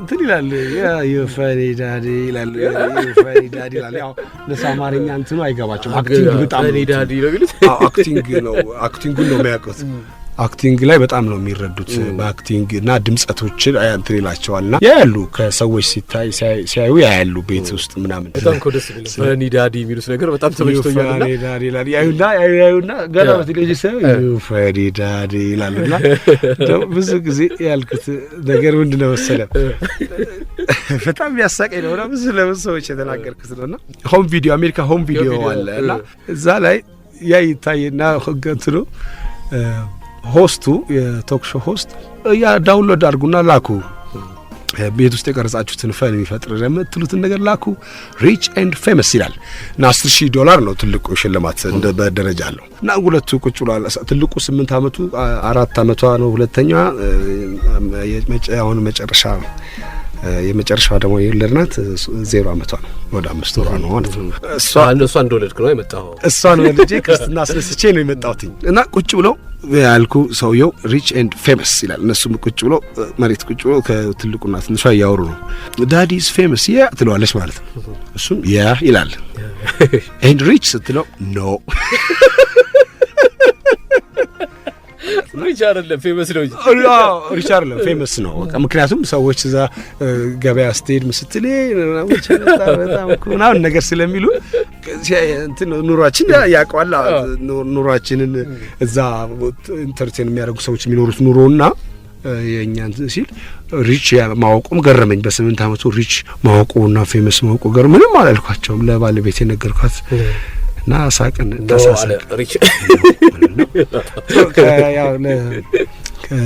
እንትን ይላል የፈሪ ዳዲ ይላል የፈሪ ዳዲ ይላል። ያው ለሳማርኛ እንትኑ አይገባቸውም። አክቲንግ በጣም ፈሪ ዳዲ ነው የሚሉት። አክቲንጉን ነው የሚያውቁት። አክቲንግ ላይ በጣም ነው የሚረዱት። በአክቲንግ እና ድምጸቶችን እንትን ይላቸዋልና ያያሉ። ከሰዎች ሲያዩ ያያሉ ቤት ውስጥ ምናምን። በጣም ኮደስ ይላል። ፈኒ ዳዲ የሚሉት ነገር በጣም ተመችቶኛል። ፈኒ ዳዲ ይላል። ያዩና ገና በቴሌቪዥን ሲያዩ ፈኒ ዳዲ ይላልና ብዙ ጊዜ ያልኩት ነገር ምንድነው መሰለህ በጣም ያሳቀኝ ነውና ብዙ ለሰዎች የተናገርኩት ነውና ሆም ቪዲዮ አሜሪካ ሆም ቪዲዮ አለና እዛ ላይ ያይታየና እንትኑ ሆስቱ የቶክ ሾው ሆስት ያ ዳውንሎድ አድርጉና ላኩ ቤት ውስጥ የቀረጻችሁትን ፈን የሚፈጥር የምትሉትን ነገር ላኩ ሪች ኤንድ ፌመስ ይላል እና $10,000 ነው ትልቁ ሽልማት እንደ በደረጃ አለው እና ሁለቱ ቁጭ ብሏል። ትልቁ 8 አመቱ 4 አመቷ ነው። ሁለተኛዋ የመጨረሻው ደግሞ የወለድናት 0 አመቷ ነው። ወደ 5 ወሯ ነው ማለት ነው። እሷ እንደወለድክ ነው የመጣው? እሷን ወልጄ ክርስትና አስነስቼ ነው የመጣሁት እና ቁጭ ብለው ያልኩ ሰውየው ሪች ኤንድ ፌመስ ይላል። እነሱም ቁጭ ብለው መሬት ቁጭ ብለው ከትልቁና ትንሿ እያወሩ ነው። ዳዲ ኢዝ ፌመስ ያ ትለዋለች ማለት ነው። እሱም ያ ይላል። ኤንድ ሪች ስትለው ኖ ሪቻርድ ፌመስ ነው። ሪቻርድ ፌመስ ነው። ምክንያቱም ሰዎች እዛ ገበያ ስትሄድ ምስትሌ በጣም ምናምን ነገር ስለሚሉ እንትን ኑሯችን ያውቀዋል። ኑሯችንን እዛ ኢንተርቴን የሚያደርጉ ሰዎች የሚኖሩት ኑሮና የኛን ሲል ሪች ማወቁም ገረመኝ። በ8 አመቱ ሪች ማወቁና ፌመስ ማወቁ ገረመኝ። ምንም አላልኳቸውም። ለባለቤቴ ነገርኳት እና ሳቅን ተሳሳቅ ሪች ያው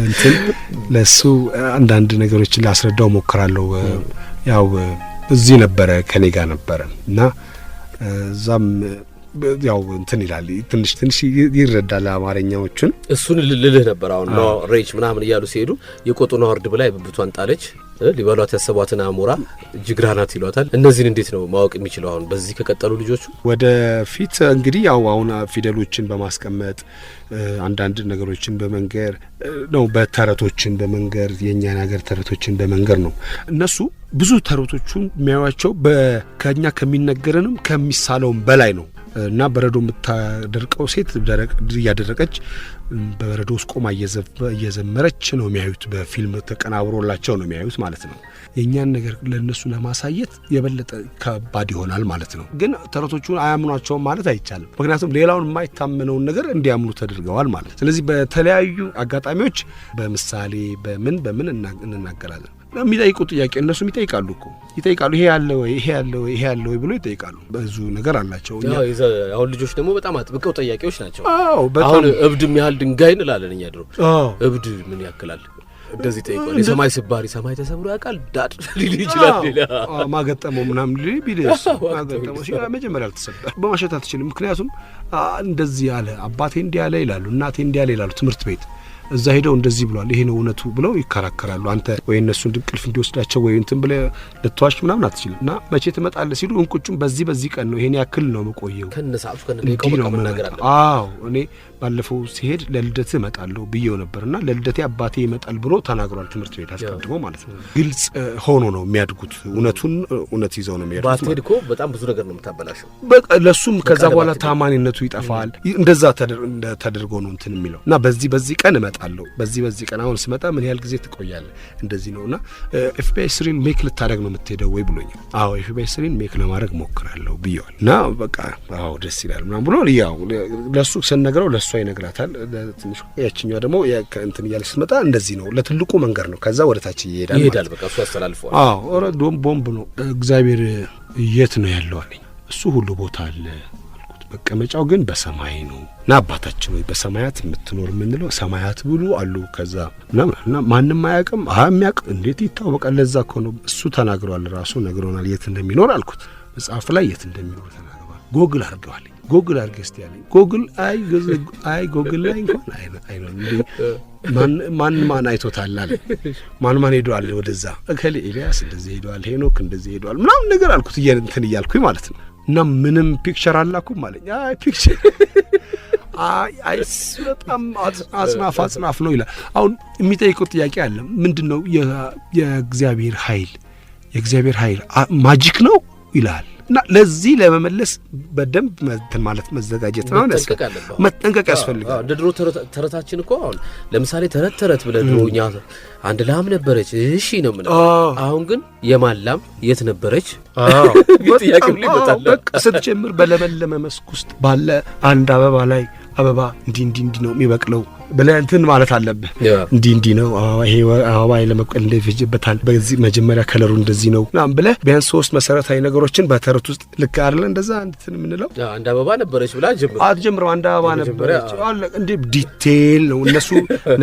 እንትን ለሱ አንዳንድ ነገሮችን ላስረዳው ሞክራለሁ። ያው እዚህ ነበረ ከኔ ጋር ነበረ እና እዛም ያው እንትን ይላል ትንሽ ይረዳል አማርኛዎችን። እሱን ልልህ ነበር አሁን ነው ሬች ምናምን እያሉ ሲሄዱ የቆጡና ወርድ ብላ በብቷን ጣለች ሊበሏት ያሰቧትን አሞራ ጅግራናት ይሏታል። እነዚህን እንዴት ነው ማወቅ የሚችለው? አሁን በዚህ ከቀጠሉ ልጆቹ ወደ ፊት እንግዲህ ያው አሁን ፊደሎችን በማስቀመጥ አንዳንድ ነገሮችን በመንገር ነው፣ በተረቶችን በመንገር የኛን ሀገር ተረቶችን በመንገር ነው። እነሱ ብዙ ተረቶቹን የሚያዩዋቸው ከኛ ከሚነገረንም ከሚሳለውም በላይ ነው እና በረዶ የምታደርቀው ሴት እያደረቀች በበረዶ ውስጥ ቆማ እየዘመረች ነው የሚያዩት። በፊልም ተቀናብሮላቸው ነው የሚያዩት ማለት ነው። የኛን ነገር ለነሱ ለማሳየት የበለጠ ከባድ ይሆናል ማለት ነው። ግን ተረቶቹን አያምኗቸውም ማለት አይቻልም። ምክንያቱም ሌላውን የማይታመነውን ነገር እንዲያምኑ ተደርገዋል ማለት። ስለዚህ በተለያዩ አጋጣሚዎች በምሳሌ በምን እንናገራለን። የሚጠይቁ ጥያቄ እነሱ ይጠይቃሉ እኮ ይጠይቃሉ። ይሄ ያለ ወይ ብሎ ይጠይቃሉ። ብዙ ነገር አላቸው። አሁን ልጆች ደግሞ በጣም አጥብቀው ጠያቂዎች ናቸው። አሁን እብድም ያህል ድንጋይ እንላለን እኛ ድሮ። እብድ ምን ያክላል እንደዚህ ጠይቋል። የሰማይ ስባሪ ሰማይ ተሰብሮ ያውቃል ዳድ ሊል ይችላል። ማገጠመው ምናምን ቢልስ ማገጠመው ሲል መጀመሪያ አልተሰበር በማሸት አትችልም። ምክንያቱም እንደዚህ ያለ አባቴ እንዲህ ያለ ይላሉ፣ እናቴ እንዲህ ያለ ይላሉ። ትምህርት ቤት እዛ ሄደው እንደዚህ ብሏል ይሄ ነው እውነቱ ብለው ይከራከራሉ። አንተ ወይ እነሱን ድንቅልፍ እንዲወስዳቸው ወይ እንትን ብለህ ልትዋሽ ምናምን አትችልም። እና መቼ ትመጣለህ ሲሉ እንቁጩም በዚህ ቀን ነው ይሄን ያክል ነው መቆየው ከነሳፍ ከነደቂቃው መናገር አለ። እኔ ባለፈው ሲሄድ ለልደት እመጣለሁ ብዬው ነበርና ለልደቴ አባቴ ይመጣል ብሎ ተናግሯል። ትምህርት ቤት አስቀድሞ ማለት ነው። ግልጽ ሆኖ ነው የሚያድጉት። እውነት ይዘው ነው የሚያድጉት። ባትሄድ እኮ በጣም ብዙ ነገር ነው የምታበላሸው። በቃ ለሱም ከዛ በኋላ ታማኝነቱ ይጠፋል። እንደዛ ተደርጎ ነው እንትን የሚለው እና በዚህ ቀን እመጣለሁ በዚህ ቀን አሁን ስመጣ ምን ያህል ጊዜ ትቆያለህ እንደዚህ ነውና ኤፍቢአይ 3 ሜክ ልታደርግ ነው የምትሄደው ወይ ብሎኛል። አዎ ኤፍቢአይ 3 ሜክ ለማድረግ ሞክራለሁ ብየዋል። እና በቃ አዎ ደስ ይላል ምናምን ብሎ ያው ለሱ ስንነግረው ለሷ ይነግራታል። ትንሽ ያቺኛው ደግሞ እንትን እያለች ስትመጣ እንደዚህ ነው ለትልቁ መንገር ነው። ከዛ ወደ ታች ይሄዳል። በቃ እሱ አስተላልፈዋል። አዎ ኦሬ ቦምብ ነው። እግዚአብሔር የት ነው ያለው አለኝ። እሱ ሁሉ ቦታ አለ አልኩት። መቀመጫው ግን በሰማይ ነው። እና አባታችን ወይ በሰማያት የምትኖር የምንለው ሰማያት ብሉ አሉ። ከዛ እና ማንም አያውቅም። የሚያውቅ እንዴት ይታወቃል? ለዛ እኮ ነው እሱ ተናግሯል። ራሱ ነግሮናል የት እንደሚኖር አልኩት። መጽሐፍ ላይ የት እንደሚኖር ተናግሯል። ጎግል አድርገዋል። ጎግል አድርገህ እስቲ ያለኝ ጎግል አይ ጎግል ላይ እንኳን አይኖር እንዴ ማን አይቶታል አለ ማን ሄዷል ወደዛ እከሌ ኤልያስ እንደዚህ ሄዷል ሄኖክ እንደዚህ ሄዷል ምናምን ነገር አልኩት እንትን እያልኩኝ ማለት ነው እና ምንም ፒክቸር አላኩም ማለት አይ ፒክቸር አይ በጣም አጽናፍ ነው ይላል አሁን የሚጠይቀው ጥያቄ አለ ምንድነው የእግዚአብሔር ኃይል ማጂክ ነው ይላል እና ለዚህ ለመመለስ በደንብ ማለት መዘጋጀት ነው መጠንቀቅ ያስፈልጋል እንደ ድሮ ተረታችን እኮ አሁን ለምሳሌ ተረት ብለ ድሮኛ አንድ ላም ነበረች እሺ ነው ምን አሁን ግን የማላም የት ነበረች ጥያቄው ሊመጣል በቃ ስትጀምር በለመለመ መስክ ውስጥ ባለ አንድ አበባ ላይ አበባ እንዲ ነው የሚበቅለው በለንትን ማለት አለብህ እንዲ ነው ይሄ አበባ ለመብቀል እንደፈጀበታል በዚህ መጀመሪያ ከለሩ እንደዚህ ነው ናም ብለ ቢያንስ 3 መሰረታዊ ነገሮችን በተረት ውስጥ ልክ አይደል እንደዛ እንትን ምንለው አንድ አበባ ነበረች ብላ አትጀምረው አንድ አበባ ነበረች አለ እንዴ ዲቴል ነው እነሱ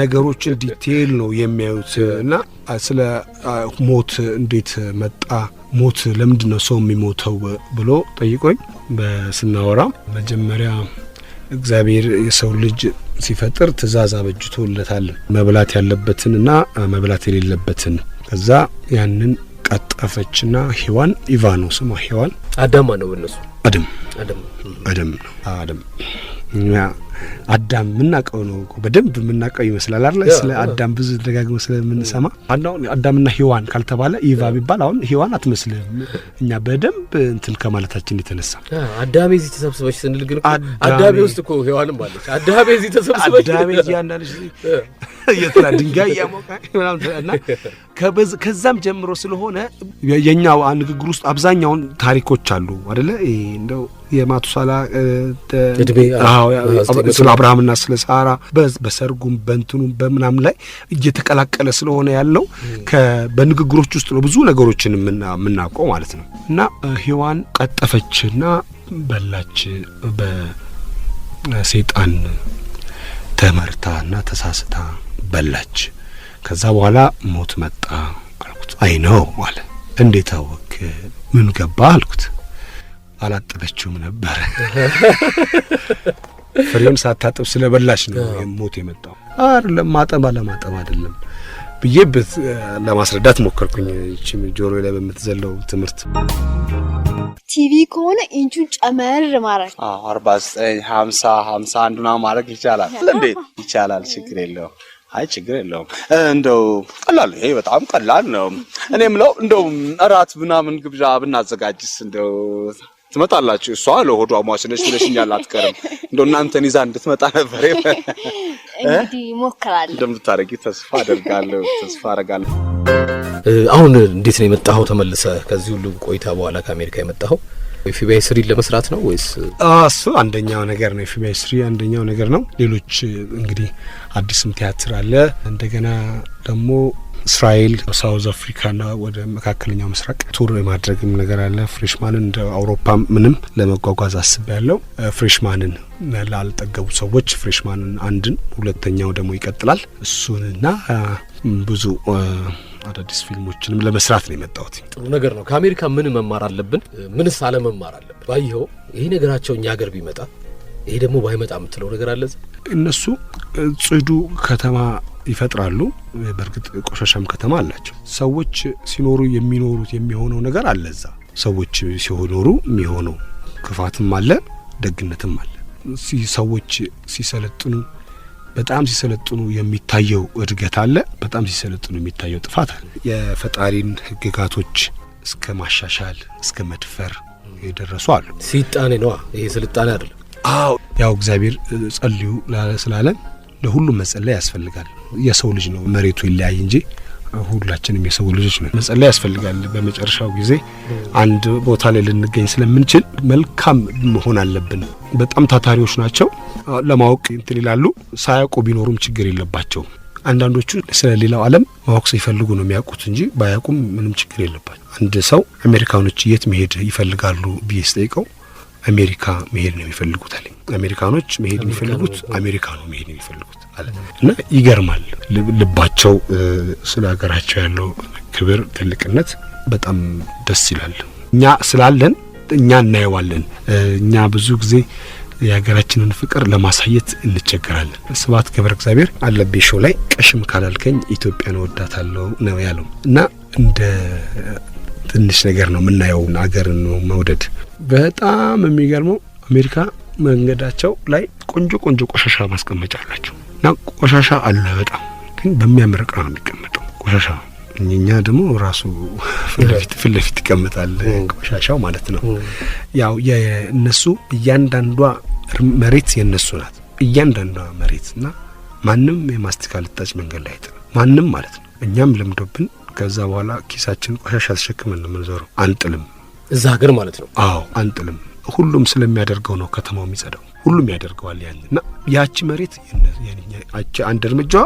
ነገሮችን ዲቴል ነው የሚያዩት እና ስለ ሞት እንዴት መጣ ሞት ለምንድን ነው ሰው የሚሞተው ብሎ ጠይቆኝ በስናወራ መጀመሪያ እግዚአብሔር የሰው ልጅ ሲፈጥር ትእዛዝ አበጅቶለታል መብላት ያለበትንና መብላት የሌለበትን ከዛ ያንን ቀጠፈችና ሔዋን ኢቫኖ ስሟ ሔዋን አዳም ነው እነሱ አዳም አዳም ምናቀው ነው በደንብ ምናቀው ይመስላል አይደል ስለ አዳም ብዙ ደጋግመን ስለምንሰማ አዳምና ሔዋን ካልተባለ ኢቫ ቢባል አሁን ሔዋን አትመስልም እኛ በደንብ እንትን ከማለታችን የተነሳ አዳም እዚህ ተሰብስበሽ ስንል ግን አዳም ውስጥ እኮ ሔዋንም አለች አዳም እዚህ ተሰብስበሽ አዳም ያንዳንድ የትላ ድንጋይ ያሞቃ እና ከዛም ጀምሮ ስለሆነ የኛው ንግግር ውስጥ አብዛኛውን ታሪኮች አሉ አይደለ እንደው የማቱሳላ ስለ አብርሃምና ስለ ሳራ በሰርጉም በእንትኑም በመናም ላይ እየተቀላቀለ ስለሆነ ያለው በንግግሮች ውስጥ ነው ብዙ ነገሮችን ምናቆ ማለት ነው እና ሔዋን ቀጠፈችና በላች በሰይጣን ተመርታና ተሳስታ በላች ከዛ በኋላ ሞት መጣ አልኩት አይ ነው አለ እንዴት አወቅ ምን ገባ አልኩት አላጠበችውም ነበር ፍሬውን ሳታጠብ ስለበላሽ ነው ሞት የመጣው አይደለም ማጠብ አይደለም ብዬበት ለማስረዳት ሞከርኩኝ እቺም ጆሮ ላይ በመተዘለው ትምህርት ቲቪ ከሆነ ኢንቹን ጨመር ማረግ 49 50 51 ና ማረግ ይቻላል እንዴ ይቻላል ችግር የለው አይ ችግር የለውም እንደው ቀላል ይሄ በጣም ቀላል ነው እኔም ነው እንደው እራት ምናምን ግብዣ ብናዘጋጅስ እንደው ትመጣላችሁ እሷ ለሆዷ ማሽነሽ ብለሽኛል አትቀርም እንደው እናንተን ይዛ እንድትመጣ ነበር እንግዲህ ሞክራለሁ እንደምታረጊ ተስፋ አደርጋለሁ አሁን እንዴት ነው የመጣኸው ተመልሰ ከዚህ ሁሉ ቆይታ በኋላ ከአሜሪካ የመጣኸው ኤፍቢአይ 3 ለመስራት ነው ወይስ እሱ አንደኛው ነገር ነው ኤፍቢአይ 3 አንደኛው ነገር ነው ሌሎች እንግዲህ አዲስም ቲያትር አለ እንደገና ደግሞ እስራኤል ሳውዝ አፍሪካና ወደ መካከለኛው ምስራቅ ቱር የማድረግም ነገር አለ ፍሬሽማንን እንደ አውሮፓ ምንም ለመጓጓዝ አስቤያለሁ ፍሬሽማንን ላልጠገቡ ሰዎች ፍሬሽማንን አንድን ሁለተኛው ደግሞ ይቀጥላል እሱንና ብዙ አዳዲስ ፊልሞችንም ለመስራት ነው የመጣሁት ጥሩ ነገር ነው ከአሜሪካ ምን መማር አለብን ምንስ አለ መማር አለብን ባይኸው ይሄ ነገራቸው እኛ ሀገር ቢመጣ ይሄ ደግሞ ባይመጣ የምትለው ነገር አለ እነሱ ጽዱ ከተማ ይፈጥራሉ በርግጥ ቆሻሻም ከተማ አላቸው ሰዎች ሲኖሩ የሚሆነው ነገር አለዛ ሰዎች ሲኖሩ የሚሆነው ክፋትም አለ ደግነትም አለ ሰዎች በጣም ሲሰለጥኑ የሚታየው እድገት አለ በጣም ሲሰለጥኑ የሚታየው ጥፋት አለ የፈጣሪን ህግጋቶች እስከ ማሻሻል እስከ መድፈር የደረሱ አሉ ሲጣኔ ነው ይሄ ስልጣኔ አይደለም ያው እግዚአብሔር ጸልዩ ስላለን ለሁሉም መጸለይ ያስፈልጋል የሰው ልጅ ነው መሬቱ ይለያይ እንጂ ሁላችንም የሰው ልጆች ነን መጸለይ ያስፈልጋል በመጨረሻው ጊዜ አንድ ቦታ ላይ ልንገኝ ስለምንችል መልካም መሆን አለብን በጣም ታታሪዎች ናቸው ለማወቅ እንትን ይላሉ ሳያውቁ ቢኖሩም ችግር የለባቸው አንዳንዶቹ ስለሌላው ዓለም ማወቅ ሲፈልጉ ነው የሚያውቁት እንጂ ባያውቁም ምንም ችግር የለባቸው አንድ ሰው አሜሪካኖች የት መሄድ ይፈልጋሉ ቢስ ጠይቀው አሜሪካ መሄድ ነው የሚፈልጉት አለ አሜሪካኖች መሄድ የሚፈልጉት አሜሪካ ነው መሄድ የሚፈልጉት አለ እና ይገርማል ልባቸው ስለ ሀገራቸው ያለው ክብር ትልቅነት በጣም ደስ ይላል እኛ ስላለን እኛ እናየዋለን እኛ ብዙ ጊዜ የሀገራችንን ፍቅር ለማሳየት እንቸገራለን። ስብሐት ገብረ እግዚአብሔር አለብኝ ሾው ላይ ቀሽም ካላልከኝ ኢትዮጵያን ወዳታለሁ ነው ያለው እና እንደ ትንሽ ነገር ነው የምናየው ሀገርን ነው መውደድ። በጣም የሚገርመው አሜሪካ መንገዳቸው ላይ ቆንጆ ቆንጆ ቆሻሻ ማስቀመጫ አላቸው እና ቆሻሻ አለ በጣም ግን በሚያምር ዕቃ ነው የሚቀመጠው ቆሻሻ። እኛ ደግሞ ራሱ ፊት ለፊት ይቀመጣል ቆሻሻው ማለት ነው። ያው የነሱ እያንዳንዷ መሬት የነሱ ናት እያንዳንዷ መሬት እና ማንም የማስቲካ ልጣጭ መንገድ ላይ አይጥልም ማንም ማለት ነው። እኛም ለምዶብን ከዛ በኋላ ኪሳችን ቆሻሻ ተሸክመን ነው የምንዞረው። አንጥልም እዛ ሀገር ማለት ነው። አዎ አንጥልም። ሁሉም ስለሚያደርገው ነው ከተማው የሚጸዳው። ሁሉም ያደርገዋል ያን እና ያቺ መሬት ያቺ አንድ እርምጃዋ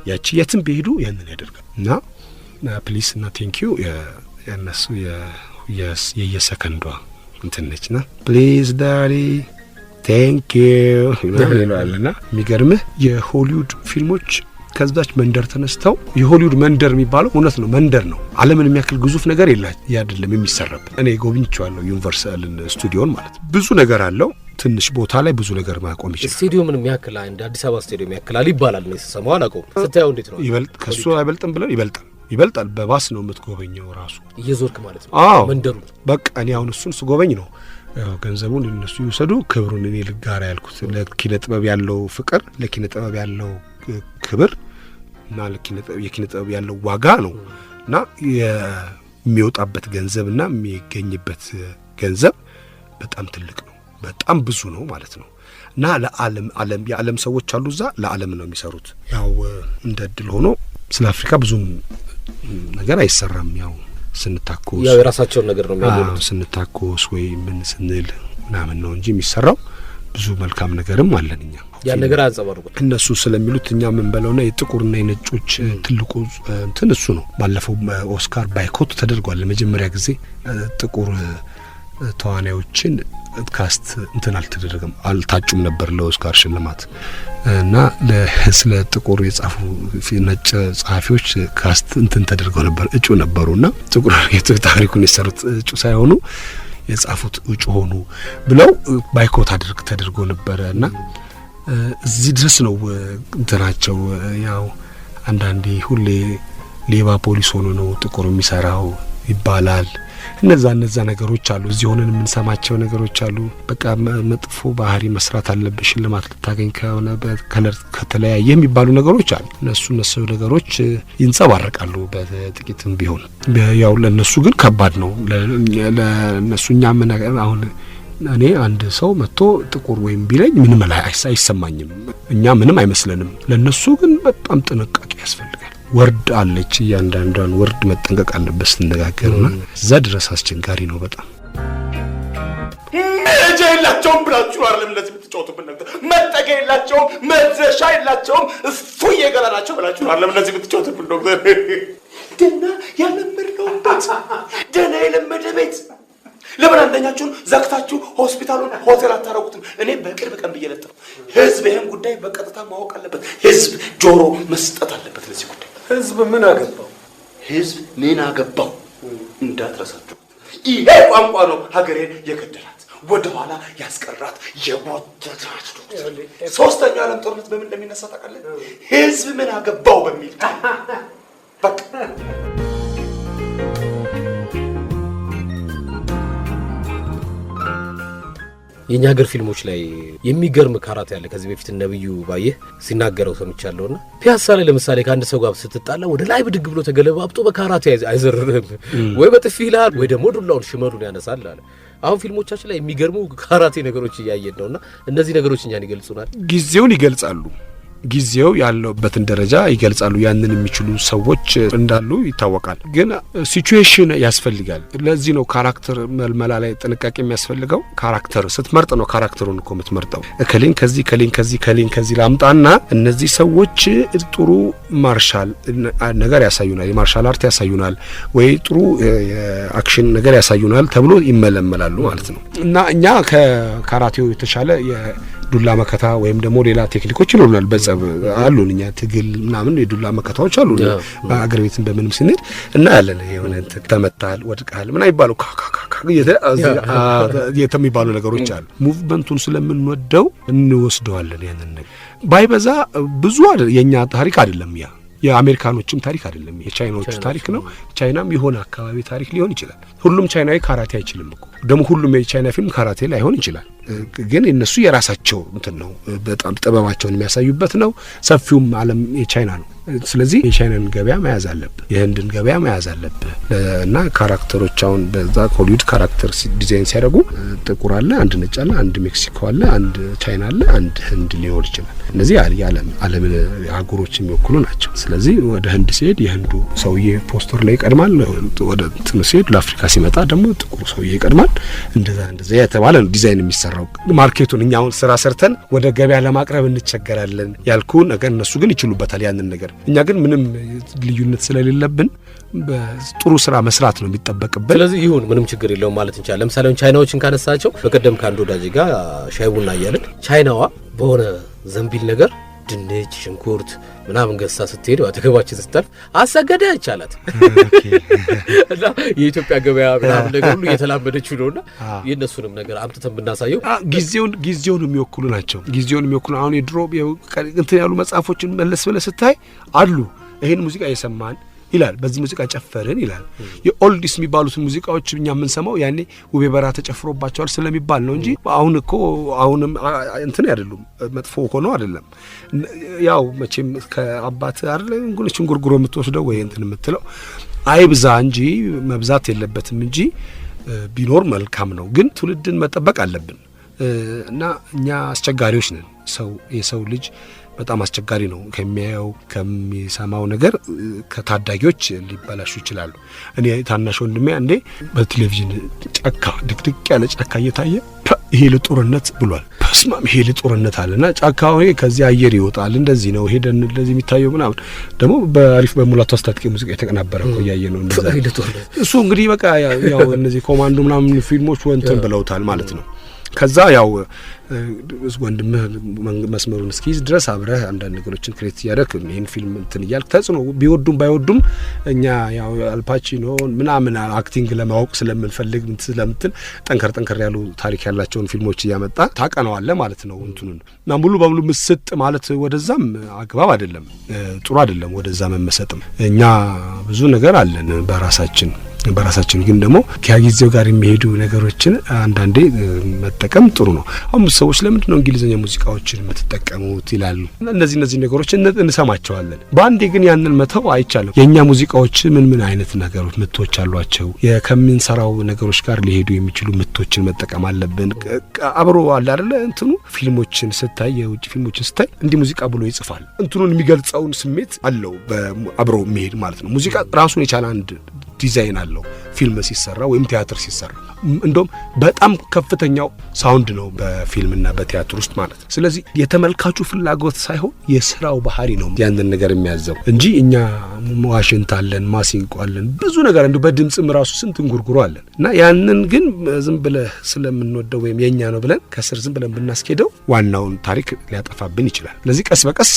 ያቺ የትም ቢሄዱ ያንን ያደርጋል እና ፕሊስ እና ቴንኪዩ የነሱ የየሰከንዷ እንትን ነችና ፕሊዝ ዳዲ ቴንኪዩ ይላልና የሚገርምህ የሆሊውድ ፊልሞች ከዛች መንደር ተነስተው የሆሊውድ መንደር የሚባለው እውነት ነው መንደር ነው። ዓለምን የሚያክል ግዙፍ ነገር አይደለም የሚሰራበት። እኔ ጎብኝቼዋለሁ ዩኒቨርሳልን ስቱዲዮን ማለት ብዙ ነገር አለው። ትንሽ ቦታ ላይ ብዙ ነገር ማቆም ይችላል። ስቱዲዮምን የሚያክል እንደ አዲስ አበባ ስቱዲዮ የሚያክል ይባላል ነው የሰማው። አላውቀውም። ስታየው እንዴት ነው? ይበልጥ ከሱ አይበልጥም ብለን ይበልጣል። በባስ ነው የምትጎበኘው ራሱ እየዞርክ ማለት ነው መንደሩ። በቃ እኔ አሁን እሱን ስጎበኝ ነው ገንዘቡን እነሱ ይወሰዱ ክብሩን እኔ ልጋራ ያልኩት ለኪነ ጥበብ ያለው ፍቅር ለኪነ ጥበብ ያለው ክብር እና የኪነ ጥበብ ያለው ዋጋ ነው እና የሚወጣበት ገንዘብና የሚገኝበት ገንዘብ በጣም ትልቅ ነው በጣም ብዙ ነው ማለት ነው። እና የዓለም ሰዎች አሉ እዛ ለዓለም ነው የሚሰሩት። ያው እንደ እድል ሆኖ ስለ አፍሪካ ብዙም ነገር አይሰራም። ያው ስንታኮስ ያው የራሳቸውን ነገር ነው የሚያደርጉት ስንታኮስ ወይ ምን ስንል ምናምን ነው እንጂ የሚሰራው ብዙ መልካም ነገርም አለን እኛ ያን ነገር አንጸባርቁት እነሱ ስለሚሉት እኛ ምን በለውና የጥቁርና የነጮች ትልቁ እንትን እሱ ነው። ባለፈው ኦስካር ባይኮት ተደርጓል ለመጀመሪያ ጊዜ ጥቁር ተዋናዮችን ካስት እንትን አልተደረገም አልታጩም ነበር ለኦስካር ሽልማት እና ስለ ጥቁር የጻፉ ነጭ ጸሐፊዎች ካስት እንትን ተደርገው ነበር እጩ ነበሩና ጥቁር ታሪኩን የሰሩት እጩ ሳይሆኑ የጻፉት እጩ ሆኑ ብለው ባይኮት ተደርጎ ነበርና እዚህ ድረስ ነው እንትናቸው። ያው አንዳንዴ ሁሌ ሌባ ፖሊስ ሆኖ ነው ጥቁር የሚሰራው ይባላል። እነዛ ነገሮች አሉ እዚህ ሆነን የምንሰማቸው ነገሮች አሉ። በቃ መጥፎ ባህሪ መስራት አለብሽ ሽልማት ልታገኝ ከሆነ በከለር ከተለያየ የሚባሉ ነገሮች አሉ። እነሱ ነገሮች ይንጸባረቃሉ በጥቂትም ቢሆን። ያው ለነሱ ግን ከባድ ነው ለነሱ። እኛ ምን አሁን እኔ አንድ ሰው መጥቶ ጥቁር ወይም ቢለኝ ምንም አይሰማኝም እኛ ምንም አይመስለንም። ለነሱ ግን በጣም ጥንቃቄ ያስፈልጋል። ወርድ አለች እያንዳንዷን ወርድ መጠንቀቅ አለበት ስንነጋገርና እዛ ድረስ አስቸጋሪ ነው በጣም። እጄ የላቸውም ብላችሁ አይደለም እንደዚህ የምትጫወቱብን ነገር መጠገ የላቸውም መድረሻ የላቸውም እፉ የገላናቸው ብላችሁ አይደለም እንደዚህ የምትጫወቱብን ዶክተር። ደህና ያለመድነው ቤት ደህና የለመደ ቤት ለምን አንደኛችሁን ዘግታችሁ ሆስፒታሉን ሆቴል አታረጉትም? እኔ በቅርብ ቀን ብየለጥም ህዝብ ይሄን ጉዳይ በቀጥታ ማወቅ አለበት። ህዝብ ጆሮ መስጠት አለበት ለዚህ ጉዳይ። ህዝብ ምን አገባው? ህዝብ ምን አገባው እንዳትረሳችሁ። ይሄ ቋንቋ ነው ሀገሬን የገደላት ወደ ኋላ ያስቀራት የሞተታት። ሶስተኛው ዓለም ጦርነት በምን እንደሚነሳ ታውቃለህ? ህዝብ ምን አገባው በሚል በቃ የኛ ሀገር ፊልሞች ላይ የሚገርም ካራቴ ያለ ከዚህ በፊት ነብዩ ባየህ ሲናገረው ሰምቻለሁና ፒያሳ ላይ ለምሳሌ ከአንድ ሰው ጋር ስትጣላ ወደ ላይ ብድግ ብሎ ተገለባብጦ በካራቴ አይዘርርህም ወይ በጥፊ ይልሃል ወይ ደግሞ ዱላውን ሽመሉን ያነሳል አለ። አሁን ፊልሞቻችን ላይ የሚገርሙ ካራቴ ነገሮች እያየን ነውና እነዚህ ነገሮች እኛን ይገልጹናል። ጊዜውን ይገልጻሉ። ጊዜው ያለበትን ደረጃ ይገልጻሉ። ያንን የሚችሉ ሰዎች እንዳሉ ይታወቃል። ግን ሲቹዌሽን ያስፈልጋል። ለዚህ ነው ካራክተር መልመላ ላይ ጥንቃቄ የሚያስፈልገው። ካራክተር ስትመርጥ ነው ካራክተሩን እኮ የምትመርጠው። ከሌን ከዚህ ላምጣና እነዚህ ሰዎች ጥሩ ማርሻል ነገር ያሳዩናል፣ የማርሻል አርት ያሳዩናል ወይ ጥሩ የአክሽን ነገር ያሳዩናል ተብሎ ይመለመላሉ ማለት ነው። እና እኛ ከካራቴው የተሻለ ዱላ መከታ ወይም ደግሞ ሌላ ቴክኒኮች ይኖሩናል። በጸብ አሉን እኛ ትግል ምናምን የዱላ መከታዎች አሉ። በአገር ቤትም በምንም ስንሄድ እና ያለን የሆነ ተመታል ወድቃል ምን አይባሉ ካካካ የተሚባሉ ነገሮች አሉ። ሙቭመንቱን ስለምንወደው እንወስደዋለን። ያንን ነገር ባይበዛ ብዙ የኛ ታሪክ አይደለም ያ የአሜሪካኖችም ታሪክ አይደለም፣ የቻይናዎቹ ታሪክ ነው። ቻይናም የሆነ አካባቢ ታሪክ ሊሆን ይችላል። ሁሉም ቻይናዊ ካራቴ አይችልም እኮ ደግሞ ሁሉም የቻይና ፊልም ካራቴ ላይሆን ይችላል። ግን እነሱ የራሳቸው እንትን ነው፣ በጣም ጥበባቸውን የሚያሳዩበት ነው። ሰፊውም ዓለም የቻይና ነው። ስለዚህ የቻይናን ገበያ መያዝ አለብህ፣ የህንድን ገበያ መያዝ አለብህ እና ካራክተሮች አሁን በዛ ሆሊውድ ካራክተር ዲዛይን ሲያደርጉ ጥቁር አለ፣ አንድ ነጭ አለ፣ አንድ ሜክሲኮ አለ፣ አንድ ቻይና አለ፣ አንድ ህንድ ሊሆን ይችላል። እነዚህ ዓለምን አህጉሮች የሚወክሉ ናቸው። ስለዚህ ወደ ህንድ ሲሄድ የህንዱ ሰውዬ ፖስተር ላይ ይቀድማል፣ ወደ እንትን ሲሄድ ለአፍሪካ ሲመጣ ደግሞ ጥቁሩ ሰውዬ ይቀድማል። እንደዛ የተባለ ነው ዲዛይን የሚሰራው። ማርኬቱን እኛ አሁን ስራ ሰርተን ወደ ገበያ ለማቅረብ እንቸገራለን ያልኩ ነገር እነሱ ግን ይችሉበታል ያንን ነገር። እኛ ግን ምንም ልዩነት ስለሌለብን በጥሩ ስራ መስራት ነው የሚጠበቅብን። ስለዚህ ይሁን ምንም ችግር የለውም ማለት እንችላለን። ለምሳሌ ቻይናዎችን ካነሳቸው በቀደም ከአንድ ወዳጅ ጋር ሻይ ቡና እያልን ቻይናዋ በሆነ ዘንቢል ነገር ድንች፣ ሽንኩርት ምናምን ገዝታ ስትሄድ አጠገባችን ስታልፍ አሰገደ ይቻላት እና የኢትዮጵያ ገበያ ምናምን ነገር ሁሉ እየተላመደችው ነውና የእነሱንም ነገር አምጥተን ብናሳየው ጊዜውን የሚወክሉ ናቸው። ጊዜውን የሚወክሉ አሁን የድሮ እንትን ያሉ መጽሐፎችን መለስ ብለህ ስታይ አሉ። ይሄን ሙዚቃ የሰማን ይላል፣ በዚህ ሙዚቃ ጨፈርን ይላል። የኦልዲስ የሚባሉትን ሙዚቃዎች እኛ የምንሰማው ያኔ ውቤ በራ ተጨፍሮባቸዋል ስለሚባል ነው እንጂ አሁንም እንትን አይደሉም፣ መጥፎ ሆነው አይደለም። ያው መቼም ከአባት አይደል እንጉልችን ጉርጉሮ የምትወስደው ወይ እንትን የምትለው አይብዛ እንጂ መብዛት የለበትም እንጂ ቢኖር መልካም ነው። ግን ትውልድን መጠበቅ አለብን እና እኛ አስቸጋሪዎች ነን። የሰው ልጅ በጣም አስቸጋሪ ነው። ከሚያየው ከሚሰማው ነገር ከታዳጊዎች ሊበላሹ ይችላሉ። እኔ ታናሽ ወንድሜ አንዴ በቴሌቪዥን ጫካ ድቅድቅ ያለ ጫካ እየታየ ይሄ ለጦርነት ብሏል። በስማም ይሄ ለጦርነት አለና ጫካው ከዚህ አየር ይወጣል እንደዚህ ነው ሄደን እንደዚህ የሚታየው ምናምን ደግሞ በአሪፍ በሙላቱ አስታጥቄ ሙዚቃ የተቀናበረ ነው ያየ ነው እንደዛ። እሱ እንግዲህ በቃ ያው እነዚህ ኮማንዶ ምናምን ፊልሞች ወንተን ብለውታል ማለት ነው። ከዛ ያው ወንድምህ መስመሩን እስኪይዝ ድረስ አብረህ አንዳንድ ነገሮችን ክሬት እያደረክ ይህን ፊልም እንትን እያልክ ተጽዕኖ ቢወዱም ባይወዱም እኛ ያው አልፓቺኖ ምናምን አክቲንግ ለማወቅ ስለምንፈልግ ስለምትል ጠንከር ያሉ ታሪክ ያላቸውን ፊልሞች እያመጣ ታቀነዋለህ ማለት ነው እንትኑን እና ሙሉ በሙሉ ምስጥ ማለት ወደዛም አግባብ አይደለም፣ ጥሩ አይደለም ወደዛ መመሰጥም። እኛ ብዙ ነገር አለን በራሳችን ግን ደግሞ ከጊዜው ጋር የሚሄዱ ነገሮችን አንዳንዴ መጠቀም ጥሩ ነው። አሁን ሰዎች ለምንድን ነው እንግሊዘኛ ሙዚቃዎችን የምትጠቀሙት ይላሉ። እነዚህ ነገሮች እንሰማቸዋለን። በአንዴ ግን ያንን መተው አይቻልም። የእኛ ሙዚቃዎች ምን አይነት ነገሮች ምቶች አሏቸው፣ ከምንሰራው ነገሮች ጋር ሊሄዱ የሚችሉ ምቶችን መጠቀም አለብን። አብሮ አለ አይደለ እንትኑ ፊልሞችን ስታይ የውጭ ፊልሞችን ስታይ እንዲህ ሙዚቃ ብሎ ይጽፋል። እንትኑን የሚገልጸውን ስሜት አለው አብሮ የሚሄድ ማለት ነው። ሙዚቃ ራሱን የቻለ አንድ ዲዛይን አለው ፊልም ሲሰራ ወይም ቲያትር ሲሰራ። እንደውም በጣም ከፍተኛው ሳውንድ ነው በፊልምና በቲያትር ውስጥ ማለት ነው። ስለዚህ የተመልካቹ ፍላጎት ሳይሆን የስራው ባህሪ ነው ያንን ነገር የሚያዘው እንጂ እኛ ዋሽንት አለን፣ ማሲንቆ አለን፣ ብዙ ነገር እንደው በድምጽም ራሱ ስንት እንጉርጉሮ አለን እና ያንን ግን ዝም ብለህ ስለምንወደው ወይም የኛ ነው ብለን ከስር ዝም ብለን ብናስኬደው ዋናውን ታሪክ ሊያጠፋብን ይችላል። ስለዚህ ቀስ በቀስ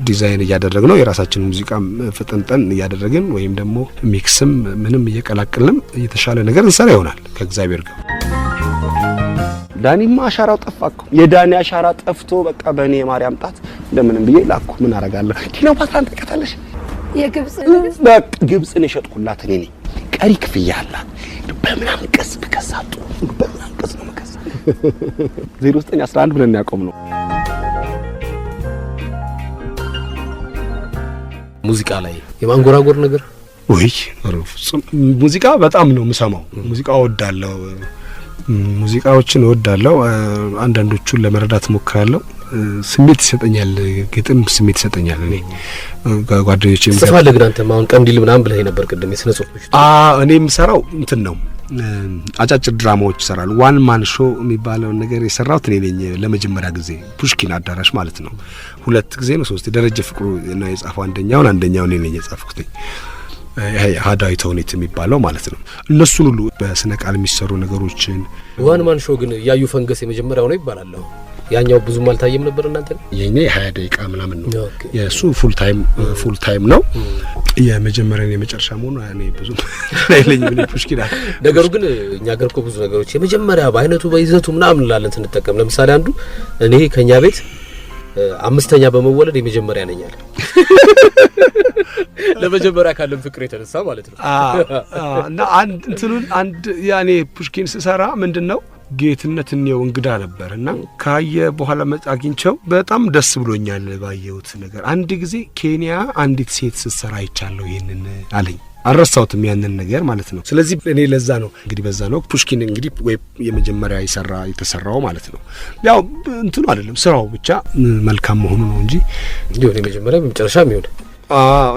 ዲዛይን እያደረግነው የራሳችንን ሙዚቃ ፍጥንጠን እያደረግን ወይም ደግሞ ሚክስም ምንም እየቀላቀልንም የተሻለ ነገር እንሰራ ይሆናል ከእግዚአብሔር ጋር። ዳኒማ አሻራው ጠፋኩ። የዳኒ አሻራ ጠፍቶ በቃ በእኔ ማርያም ጣት እንደምንም ብዬ ላኩ። ምን አረጋለሁ? ክሊዮፓትራን ተከታለሽ የግብጽ በቃ ግብጽን የሸጥኩላት እኔ ነኝ። ቀሪ ክፍያ አላት። በምናምን ቀስ በከሳጡ በምናምን ቀስ ነው መከሳ 0911 ብለን ያቆም ነው። ሙዚቃ ላይ የማንጎራጎር ነገር ወይ ሙዚቃ በጣም ነው የምሰማው። ሙዚቃ እወዳለሁ፣ ሙዚቃዎችን እወዳለሁ። አንዳንዶቹን ለመረዳት ሞክራለሁ። ስሜት ይሰጠኛል፣ ግጥም ስሜት ይሰጠኛል። እኔ ጓደኞቼ ጽፋለህ ግን አንተ አሁን ቀንዲል ምናምን ብለህ ነበር ቅድም የስነ ጽሁፎች። እኔ የምሰራው እንትን ነው አጫጭር ድራማዎች ይሰራሉ። ዋን ማን ሾ የሚባለውን ነገር የሰራሁት እኔ ነኝ ለመጀመሪያ ጊዜ ፑሽኪን አዳራሽ ማለት ነው። 2 ጊዜ ነው 3 ደረጀ ፍቅሩ እና የጻፈው አንደኛውን እኔ ነኝ የጻፍኩት። ሀዳዊ ተውኔት የሚባለው ማለት ነው። እነሱን ሁሉ በስነ ቃል የሚሰሩ ነገሮችን ዋን ማን ሾው ግን ያዩ ፈንገስ የመጀመሪያው ነው ይባላል። ያኛው ብዙም አልታየም ነበር እናንተ? የኔ 20 ደቂቃ ምናምን ነው። የሱ ፉል ታይም ነው። የመጀመሪያ የመጨረሻ መሆኑ እኔ ብዙም አይለኝም። ምን ፑሽኪን ነገሩ ግን እኛ ገር እኮ ብዙ ነገሮች የመጀመሪያ በአይነቱ በይዘቱ ምናምን ላለን እንጠቀም። ለምሳሌ አንዱ እኔ ከኛ ቤት 5ኛ በመወለድ የመጀመሪያ ነኝ አለ። ለመጀመሪያ ካለም ፍቅር የተነሳ ማለት ነው። እና አንድ ያኔ ፑሽኪን ሲሰራ ምንድነው ጌትነት ነው እንግዳ ነበርና ካየ በኋላ አግኝቸው በጣም ደስ ብሎኛል ባየሁት ነገር። አንድ ጊዜ ኬንያ አንዲት ሴት ስትሰራ አይቻለሁ ይሄንን አለኝ። አልረሳሁትም ያንን ነገር ማለት ነው። ስለዚህ እኔ ለዛ ነው እንግዲህ በዛ ነው ፑሽኪን እንግዲህ ወይ የመጀመሪያ የተሰራው ማለት ነው። ያው እንትኑ አይደለም ስራው ብቻ መልካም መሆኑ ነው እንጂ ይሁን የመጀመሪያ በመጨረሻም ይሁን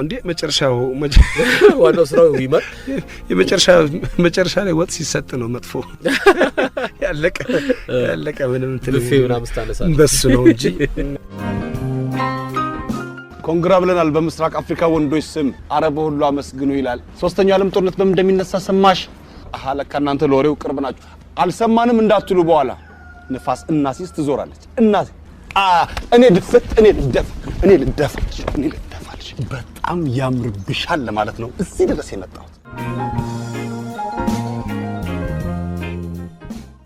እንዴ መጨረሻው ዋናው ስራው ይመር መጨረሻ ላይ ወጥ ሲሰጥ ነው መጥፎ ያለቀ ምንም ትልፌውና መስታነሳ በሱ ነው እንጂ ኮንግራ ብለናል በምስራቅ አፍሪካ ወንዶች ስም አረብ ሁሉ አመስግኑ ይላል። ሶስተኛው ዓለም ጦርነት በምን እንደሚነሳ ሰማሽ? ለካ እናንተ ለወሬው ቅርብ ናችሁ። አልሰማንም እንዳትሉ በኋላ ንፋስ እናሲስ ትዞራለች። እናሲ እኔ ልደፋልሽ በጣም ያምርብሻል ለማለት ነው እዚህ ድረስ የመጣሁት።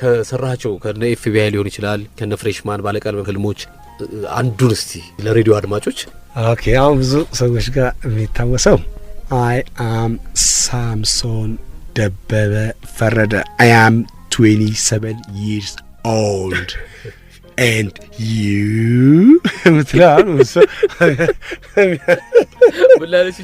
ከሰራቸው ከነ ኤፍቢአይ ሊሆን ይችላል ከነ ፍሬሽማን ባለቀለም ህልሞች አንዱን እስቲ ለሬዲዮ አድማጮች። ኦኬ አሁን ብዙ ሰዎች ጋር የሚታወሰው I am Samson ደበበ ፈረደ I am 27 years old and you ምትላል ብላለሽ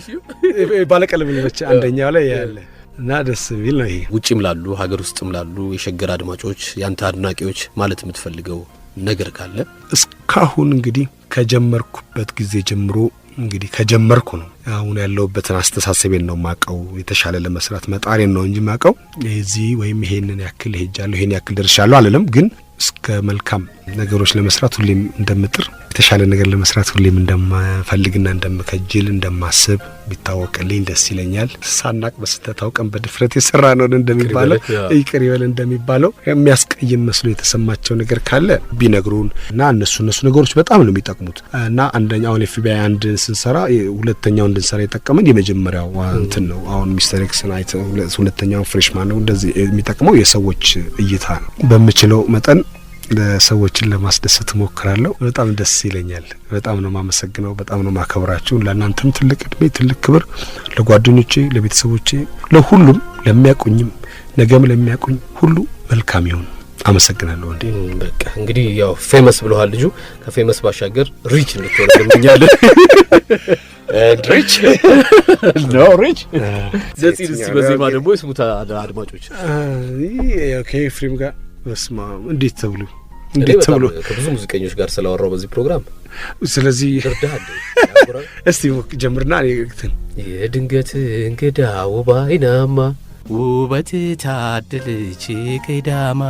ባለቀለም ህልሞች አንደኛው ላይ ያለ እና ደስ ቢል ነው። ይሄ ውጪም ላሉ ሀገር ውስጥም ላሉ የሸገር አድማጮች ያንተ አድናቂዎች ማለት የምትፈልገው ነገር ካለ? እስካሁን እንግዲህ ከጀመርኩበት ጊዜ ጀምሮ እንግዲህ ከጀመርኩ ነው አሁን ያለውበትን አስተሳሰቤን ነው ማቀው የተሻለ ለመስራት መጣሬን ነው እንጂ ማቀው እዚህ ወይም ይሄንን ያክል ሄጃለሁ ይሄን ያክል ደርሻለሁ አይደለም። ግን እስከ መልካም ነገሮች ለመስራት ሁሌም እንደምጥር የተሻለ ነገር ለመስራት ሁሌም እንደማፈልግና እንደምከጅል እንደማስብ ቢታወቅልኝ ደስ ይለኛል። ሳናቅ በስተት አውቀን በድፍረት የሰራ ነው እንደሚባለው ይቅር ይበል እንደሚባለው የሚያስቀይም መስሎ የተሰማቸው ነገር ካለ ቢነግሩን እና እነሱ ነገሮች በጣም ነው የሚጠቅሙት። እና አንደኛው ኤፍቢአይ አንድ ስንሰራ ሁለተኛው እንድንሰራ የጠቀመን የመጀመሪያው እንትን ነው። አሁን ሚስተር ኤክስ ናይት ሁለተኛው ፍሬሽማን ነው። እንደዚህ የሚጠቅመው የሰዎች እይታ ነው። በምችለው መጠን ለሰዎችን ለማስደሰት ሞክራለሁ። በጣም ደስ ይለኛል። በጣም ነው ማመሰግነው። በጣም ነው ማከብራችሁ። ለእናንተም ትልቅ እድሜ ትልቅ ክብር፣ ለጓደኞቼ ለቤተሰቦቼ ለሁሉም ለሚያቆኝም ነገም ለሚያቆኝ ሁሉ መልካም ይሁን። አመሰግናለሁ። እንዴ በቃ እንግዲህ ያው ፌመስ ብለዋል ልጁ። ከፌመስ ባሻገር ሪች እንድትሆን እንመኛለን። ሪች ዘጺ በዜማ ደግሞ ይስሙታ አድማጮች። ኦኬ ፍሬም ጋር በስማ እንዴት ተብሎ ከብዙ ሙዚቀኞች ጋር ስለወራው በዚህ ፕሮግራም ስለዚህ ይርዳል። እስቲ ጀምርና እንትን የድንገት እንግዳ ወባይናማ ውበት ታደለች ከዳማ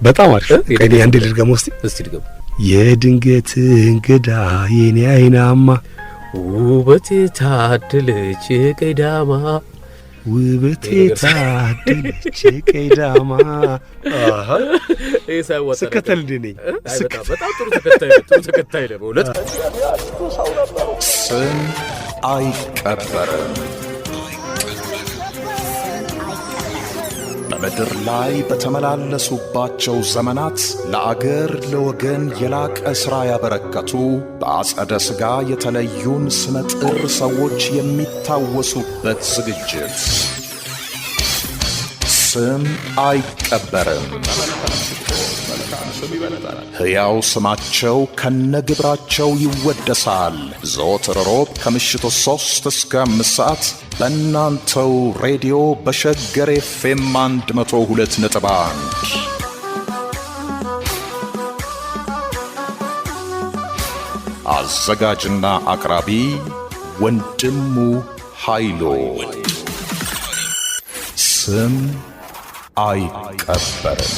በጣም አሪፍ ከኔ አንዴ ልድገም እስቲ ድገም። የድንገት እንግዳ የኔ አይናማ ውበት ታደለች ከዳማ ውበት ታደለች ከዳማ ስከተል ነኝ። በጣም ጥሩ ተከታይ ነው በእውነት። ስም አይቀበርም። በምድር ላይ በተመላለሱባቸው ዘመናት ለአገር ለወገን የላቀ ሥራ ያበረከቱ በአጸደ ሥጋ የተለዩን ስመጥር ሰዎች የሚታወሱበት ዝግጅት ስም አይቀበርም። ሕያው ስማቸው ከነግብራቸው ይወደሳል። ዘወትር ሮብ ከምሽቱ 3 እስከ 5 ሰዓት በእናንተው ሬዲዮ በሸገር ኤፍኤም 102.1 አዘጋጅና አቅራቢ ወንድሙ ኃይሎ። ስም አይቀበርም።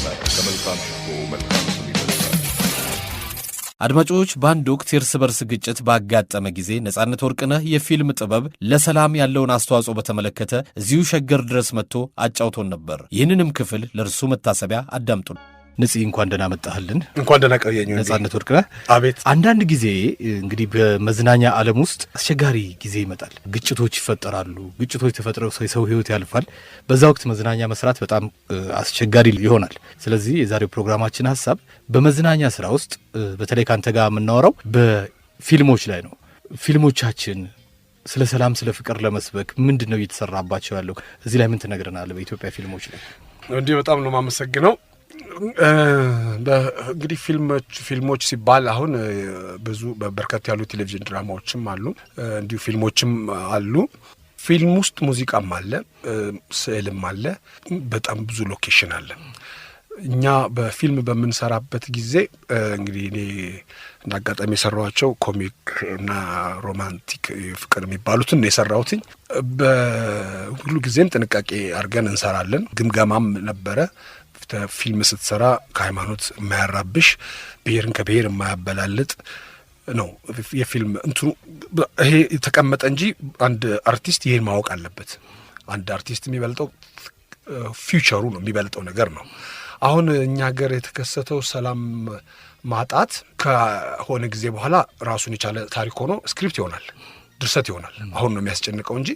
አድማጮች በአንድ ወቅት የእርስ በርስ ግጭት ባጋጠመ ጊዜ ነጻነት ወርቅነህ የፊልም ጥበብ ለሰላም ያለውን አስተዋጽኦ በተመለከተ እዚሁ ሸገር ድረስ መጥቶ አጫውቶን ነበር። ይህንንም ክፍል ለእርሱ መታሰቢያ አዳምጡን። ንጽ እንኳን ደህና መጣህልን። እንኳን ደህና ቆየኝ። ነጻነት ወርቅነህ። አቤት። አንዳንድ ጊዜ እንግዲህ በመዝናኛ ዓለም ውስጥ አስቸጋሪ ጊዜ ይመጣል። ግጭቶች ይፈጠራሉ። ግጭቶች ተፈጥረው ሰው ህይወት ያልፋል። በዛ ወቅት መዝናኛ መስራት በጣም አስቸጋሪ ይሆናል። ስለዚህ የዛሬው ፕሮግራማችን ሀሳብ በመዝናኛ ስራ ውስጥ በተለይ ካንተ ጋር የምናወራው በፊልሞች ላይ ነው። ፊልሞቻችን ስለ ሰላም ስለ ፍቅር ለመስበክ ምንድነው እየተሰራባቸው ያለው? እዚህ ላይ ምን ትነግረናለህ? በኢትዮጵያ ፊልሞች ላይ እንዴ በጣም ነው የማመሰግነው። እንግዲህ ፊልሞች ሲባል አሁን ብዙ በርከት ያሉ ቴሌቪዥን ድራማዎችም አሉ፣ እንዲሁ ፊልሞችም አሉ። ፊልም ውስጥ ሙዚቃም አለ፣ ስዕልም አለ፣ በጣም ብዙ ሎኬሽን አለ። እኛ በፊልም በምንሰራበት ጊዜ እንግዲህ እኔ እንዳጋጣሚ የሰራኋቸው ኮሚክ እና ሮማንቲክ ፍቅር የሚባሉትን ነው የሰራሁትኝ። በሁሉ ጊዜም ጥንቃቄ አድርገን እንሰራለን። ግምገማም ነበረ። ፊልም ስትሰራ ከሃይማኖት የማያራብሽ ብሔርን ከብሔር የማያበላልጥ ነው የፊልም እንትኑ። ይሄ የተቀመጠ እንጂ አንድ አርቲስት ይሄን ማወቅ አለበት። አንድ አርቲስት የሚበልጠው ፊውቸሩ ነው፣ የሚበልጠው ነገር ነው። አሁን እኛ ሀገር የተከሰተው ሰላም ማጣት ከሆነ ጊዜ በኋላ ራሱን የቻለ ታሪክ ሆኖ ስክሪፕት ይሆናል፣ ድርሰት ይሆናል። አሁን ነው የሚያስጨንቀው እንጂ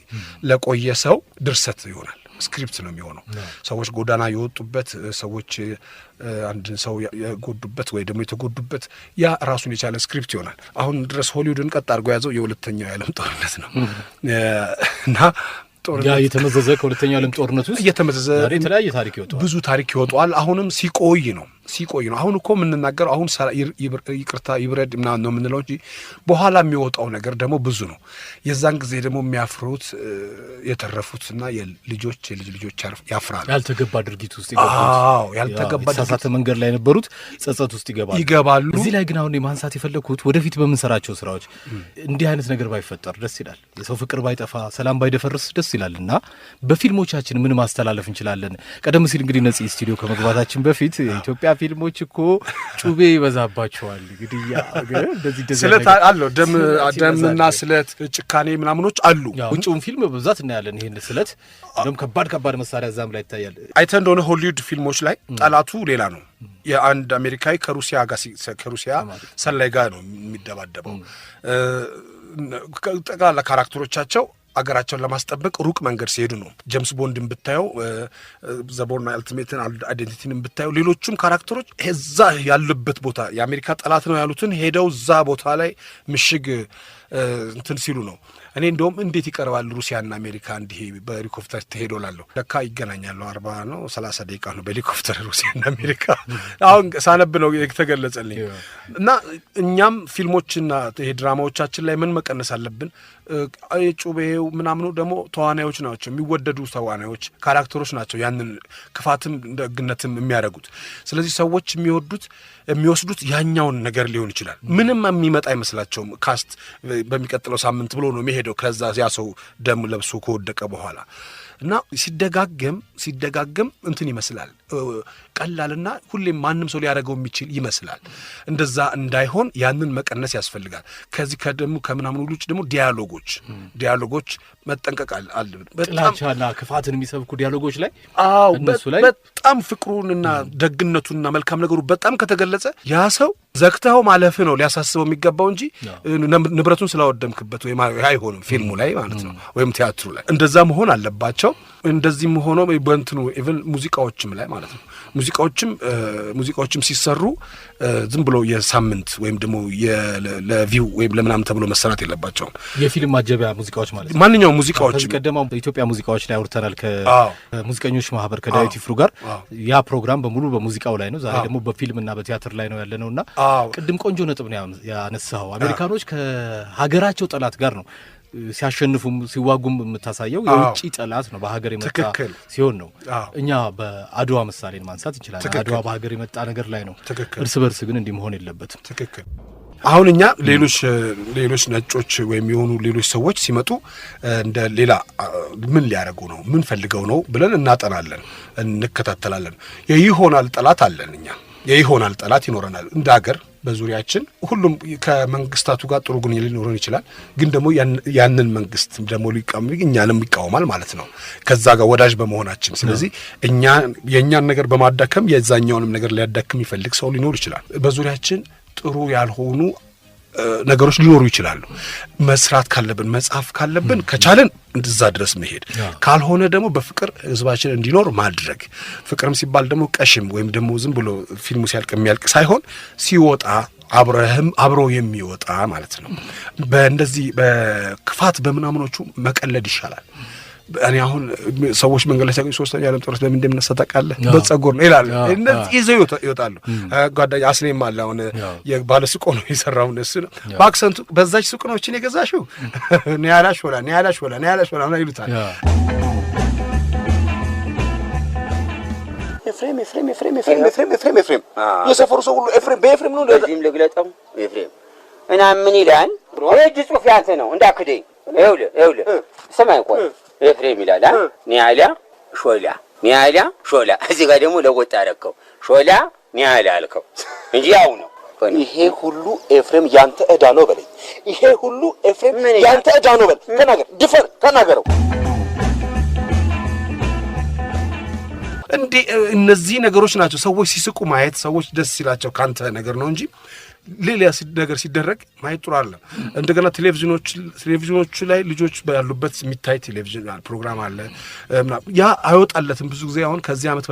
ለቆየ ሰው ድርሰት ይሆናል፣ ስክሪፕት ነው የሚሆነው። ሰዎች ጎዳና የወጡበት፣ ሰዎች አንድን ሰው የጎዱበት ወይ ደግሞ የተጎዱበት፣ ያ ራሱን የቻለ ስክሪፕት ይሆናል። አሁን ድረስ ሆሊውድን ቀጥ አድርጎ ያዘው የሁለተኛው የዓለም ጦርነት ነው እና ያ የተመዘዘ ከሁለተኛው ዓለም ጦርነት ውስጥ እየተመዘዘ የተለያየ ታሪክ ይወጣል፣ ብዙ ታሪክ ይወጣል። አሁንም ሲቆይ ነው። አሁን እኮ የምንናገረው አሁን ይቅርታ ይብረድ ምናምን ነው የምንለው እንጂ በኋላ የሚወጣው ነገር ደግሞ ብዙ ነው። የዛን ጊዜ ደግሞ የሚያፍሩት የተረፉትና የልጅ ልጆች ያፍራሉ። ያልተገባ ድርጊት ውስጥ ይገባሉ። ያልተገባ ተሳሳተ መንገድ ላይ የነበሩት ጸጸት ውስጥ ይገባሉ። እዚህ ላይ ግን አሁን የማንሳት የፈለኩት ወደፊት በምንሰራቸው ስራዎች እንዲህ አይነት ነገር ባይፈጠር ደስ ይላል። የሰው ፍቅር ባይጠፋ፣ ሰላም ባይደፈርስ ደስ ይላልና በፊልሞቻችን ምን ማስተላለፍ እንችላለን? ቀደም ሲል እንግዲህ ነጽ ስቱዲዮ ከመግባታችን በፊት የኢትዮጵያ ፊልሞች እኮ ጩቤ ይበዛባቸዋል። እንግዲህ እንደዚህ ስለት አለው፣ ደምና ስለት፣ ጭካኔ ምናምኖች አሉ። ውጭውን ፊልም በብዛት እናያለን። ይሄን ስለት እንደውም ከባድ መሳሪያ እዛም ላይ ይታያል። አይተህ እንደሆነ ሆሊውድ ፊልሞች ላይ ጠላቱ ሌላ ነው። የአንድ አሜሪካዊ ከሩሲያ ሰላይ ጋር ነው የሚደባደበው። ጠቅላላ ካራክተሮቻቸው አገራቸውን ለማስጠበቅ ሩቅ መንገድ ሲሄዱ ነው። ጄምስ ቦንድን ብታየው፣ ዘ ቦርን አልቲሜትን አይዴንቲቲን ብታየው፣ ሌሎቹም ካራክተሮች እዛ ያሉበት ቦታ የአሜሪካ ጠላት ነው ያሉትን ሄደው እዛ ቦታ ላይ ምሽግ እንትን ሲሉ ነው። እኔ እንደውም እንዴት ይቀርባል ሩሲያና አሜሪካ እንዲህ በሄሊኮፕተር ተሄዶላለሁ። ለካ ይገናኛሉ። 40 ነው 30 ደቂቃ ነው በሄሊኮፕተር ሩሲያና አሜሪካ። አሁን ሳነብ ነው የተገለጸልኝ። እና እኛም ፊልሞችና ድራማዎቻችን ላይ ምን መቀነስ አለብን? ጩቤው ምናምኑ ደግሞ ተዋናዮች ናቸው፣ የሚወደዱ ተዋናዮች ካራክተሮች ናቸው ያንን ክፋትም ደግነትም የሚያደርጉት። ስለዚህ ሰዎች የሚወስዱት ያኛውን ነገር ሊሆን ይችላል። ምንም የሚመጣ አይመስላቸውም። ካስት በሚቀጥለው ሳምንት ብሎ ነው የሚሄደው ከዛ ያ ሰው ደም ለብሶ ከወደቀ በኋላ እና ሲደጋገም እንትን ይመስላል ቀላልና ሁሌም ማንም ሰው ሊያደርገው የሚችል ይመስላል። እንደዛ እንዳይሆን ያንን መቀነስ ያስፈልጋል። ከዚህ ከደሙ ከምናምን ውጭ ደግሞ ዲያሎጎች መጠንቀቅ አለብን። ጥላቻና ክፋትን የሚሰብኩ ዲያሎጎች ላይ እነሱ ላይ በጣም ፍቅሩንና ደግነቱንና መልካም ነገሩ በጣም ከተገለጸ ያ ሰው ዘግተው ማለፍ ነው ሊያሳስበው የሚገባው እንጂ ንብረቱን ስላወደምክበት ወይ አይሆንም። ፊልሙ ላይ ማለት ነው ወይም ቲያትሩ ላይ እንደዛ መሆን አለባቸው። እንደዚህም ሆኖ በእንትኑ ኢቭን ሙዚቃዎችም ላይ ማለት ነው ሙዚቃዎችም ሲሰሩ ዝም ብሎ የሳምንት ወይም ደግሞ ለቪው ወይም ለምናምን ተብሎ መሰራት የለባቸውም። የፊልም ማጀቢያ ሙዚቃዎች ማለት ነው። ማንኛውም ሙዚቃዎች ቀደማው በኢትዮጵያ ሙዚቃዎች ላይ አውርተናል ከሙዚቀኞች ማህበር ከዳዊት ይፍሩ ጋር። ያ ፕሮግራም በሙሉ በሙዚቃው ላይ ነው። ዛሬ ደግሞ በፊልምና በቲያትር ላይ ነው ያለነውና ቅድም ቆንጆ ነጥብ ነው ያነሳው። አሜሪካኖች ከሀገራቸው ጠላት ጋር ነው ሲያሸንፉም ሲዋጉም የምታሳየው የውጭ ጠላት ነው በሀገር የመጣ ሲሆን ነው። እኛ በአድዋ ምሳሌን ማንሳት እንችላለን። አድዋ በሀገር የመጣ ነገር ላይ ነው። እርስ በርስ ግን እንዲህ መሆን የለበትም። አሁን እኛ ሌሎች ነጮች ወይም የሆኑ ሌሎች ሰዎች ሲመጡ እንደ ሌላ ምን ሊያደርጉ ነው ምን ፈልገው ነው ብለን እናጠናለን፣ እንከታተላለን። ይሆናል ጠላት አለን እኛ የይሆናል ጠላት ይኖረናል እንደ ሀገር በዙሪያችን ሁሉም ከመንግስታቱ ጋር ጥሩ ግንኙነት ሊኖረን ይችላል ግን ደግሞ ያንን መንግስት ደግሞ እኛንም ይቃወማል ማለት ነው ከዛ ጋር ወዳጅ በመሆናችን ስለዚህ የኛን ነገር በማዳከም የዛኛውንም ነገር ሊያዳክም ይፈልግ ሰው ሊኖር ይችላል በዙሪያችን ጥሩ ያልሆኑ ነገሮች ሊኖሩ ይችላሉ መስራት ካለብን መጻፍ ካለብን ከቻለን እንደዛ ድረስ መሄድ ካልሆነ ደግሞ በፍቅር ህዝባችን እንዲኖር ማድረግ ፍቅርም ሲባል ደግሞ ቀሽም ወይም ደግሞ ዝም ብሎ ፊልሙ ሲያልቅ የሚያልቅ ሳይሆን ሲወጣ አብሮ የሚወጣ ማለት ነው በእንደዚህ በክፋት በመናምኖቹ መቀለድ ይሻላል እኔ አሁን ሰዎች መንገድ ላይ ሲያገኙ ሶስተኛ ዓለም ጦርነት በምን እንደምነሳ ታውቃለህ በጸጉር ነው ይላሉ እነዚህ ይዘው ይወጣሉ ጓደኛ አስኔም አለ አሁን የባለ ሱቅ ነው የሰራው እነሱ ነው በአክሰንቱ በዛች ሱቅ ነው እቺን የገዛሽው ኒያላ ሾላ ነው ይሉታል ኤፍሬም የሰፈሩ ሰው ሁሉ ኤፍሬም በኤፍሬም ነው ለዚህም ለግለጠው ኤፍሬም እና ምን ይላል እጅ ጽሑፍ ያንተ ነው እንዳክደኝ ይኸውልህ ሰማይ ቆይ ኤፍሬም ይላል ኒያላ ሾላ እዚህ ጋር ደግሞ ለወጣ አደረከው ሾላ ኒያላ አልከው እንጂ ያው ነው ይሄ ሁሉ ኤፍሬም ያንተ ዕዳ ነው በለኝ ይሄ ሁሉ ኤፍሬም ያንተ ዕዳ ነው በል ተናገረው እንዴ እነዚህ ነገሮች ናቸው ሰዎች ሲስቁ ማየት ሰዎች ደስ ሲላቸው ካንተ ነገር ነው እንጂ ሌላ ነገር ሲደረግ ማየት ጥሩ አይደለም እንደገና ቴሌቪዥኖቹ ላይ ልጆች ያሉበት የሚታይ ቴሌቪዥን ፕሮግራም አለ ያ አይወጣለትም ብዙ ጊዜ አሁን ከዚህ አመት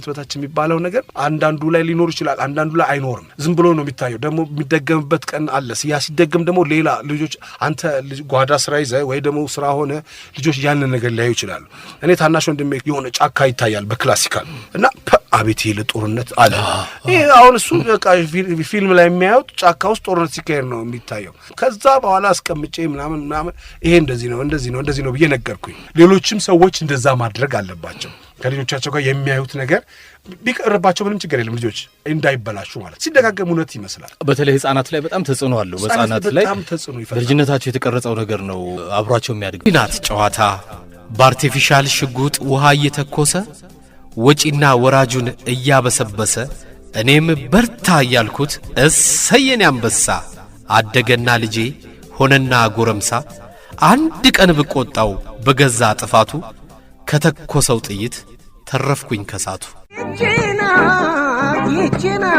በታች የሚባለው ነገር አንዳንዱ ላይ ሊኖር ይችላል አንዳንዱ ላይ አይኖርም ዝም ብሎ ነው የሚታየው ደግሞ የሚደገምበት ቀን አለ ያ ሲደገም ደግሞ ሌላ ልጆች አንተ ጓዳ ስራ ይዘህ ወይ ደግሞ ስራ ሆነ ልጆች ያንን ነገር ሊያዩ ይችላሉ እኔ ታናሽ ወንድሜ የሆነ ጫካ ይታያል በክላሲካል እና አቤት ይሄ ጦርነት አለ ይሄ አሁን እሱ በቃ ፊልም ላይ የሚያዩት ጫካ ውስጥ ጦርነት ሲካሄድ ነው የሚታየው ከዛ በኋላ አስቀምጬ ምናምን ይሄ እንደዚህ ነው ብዬ ነገርኩኝ ሌሎችም ሰዎች እንደዛ ማድረግ አለባቸው ከልጆቻቸው ጋር የሚያዩት ነገር ቢቀርባቸው ምንም ችግር የለም ልጆች እንዳይበላሹ ማለት ሲደጋገም እውነት ይመስላል በተለይ ህፃናት ላይ በጣም ተጽዕኖ አለው በህፃናት ላይ በልጅነታቸው የተቀረጸው ነገር ነው አብሯቸው የሚያድግ ናት ጨዋታ በአርቲፊሻል ሽጉጥ ውሃ እየተኮሰ ወጪና ወራጁን እያበሰበሰ እኔም በርታ እያልኩት እሰየን አንበሳ አደገና ልጄ ሆነና ጎረምሳ አንድ ቀን ብቆጣው በገዛ ጥፋቱ ከተኮሰው ጥይት ተረፍኩኝ ከሳቱ ይቺና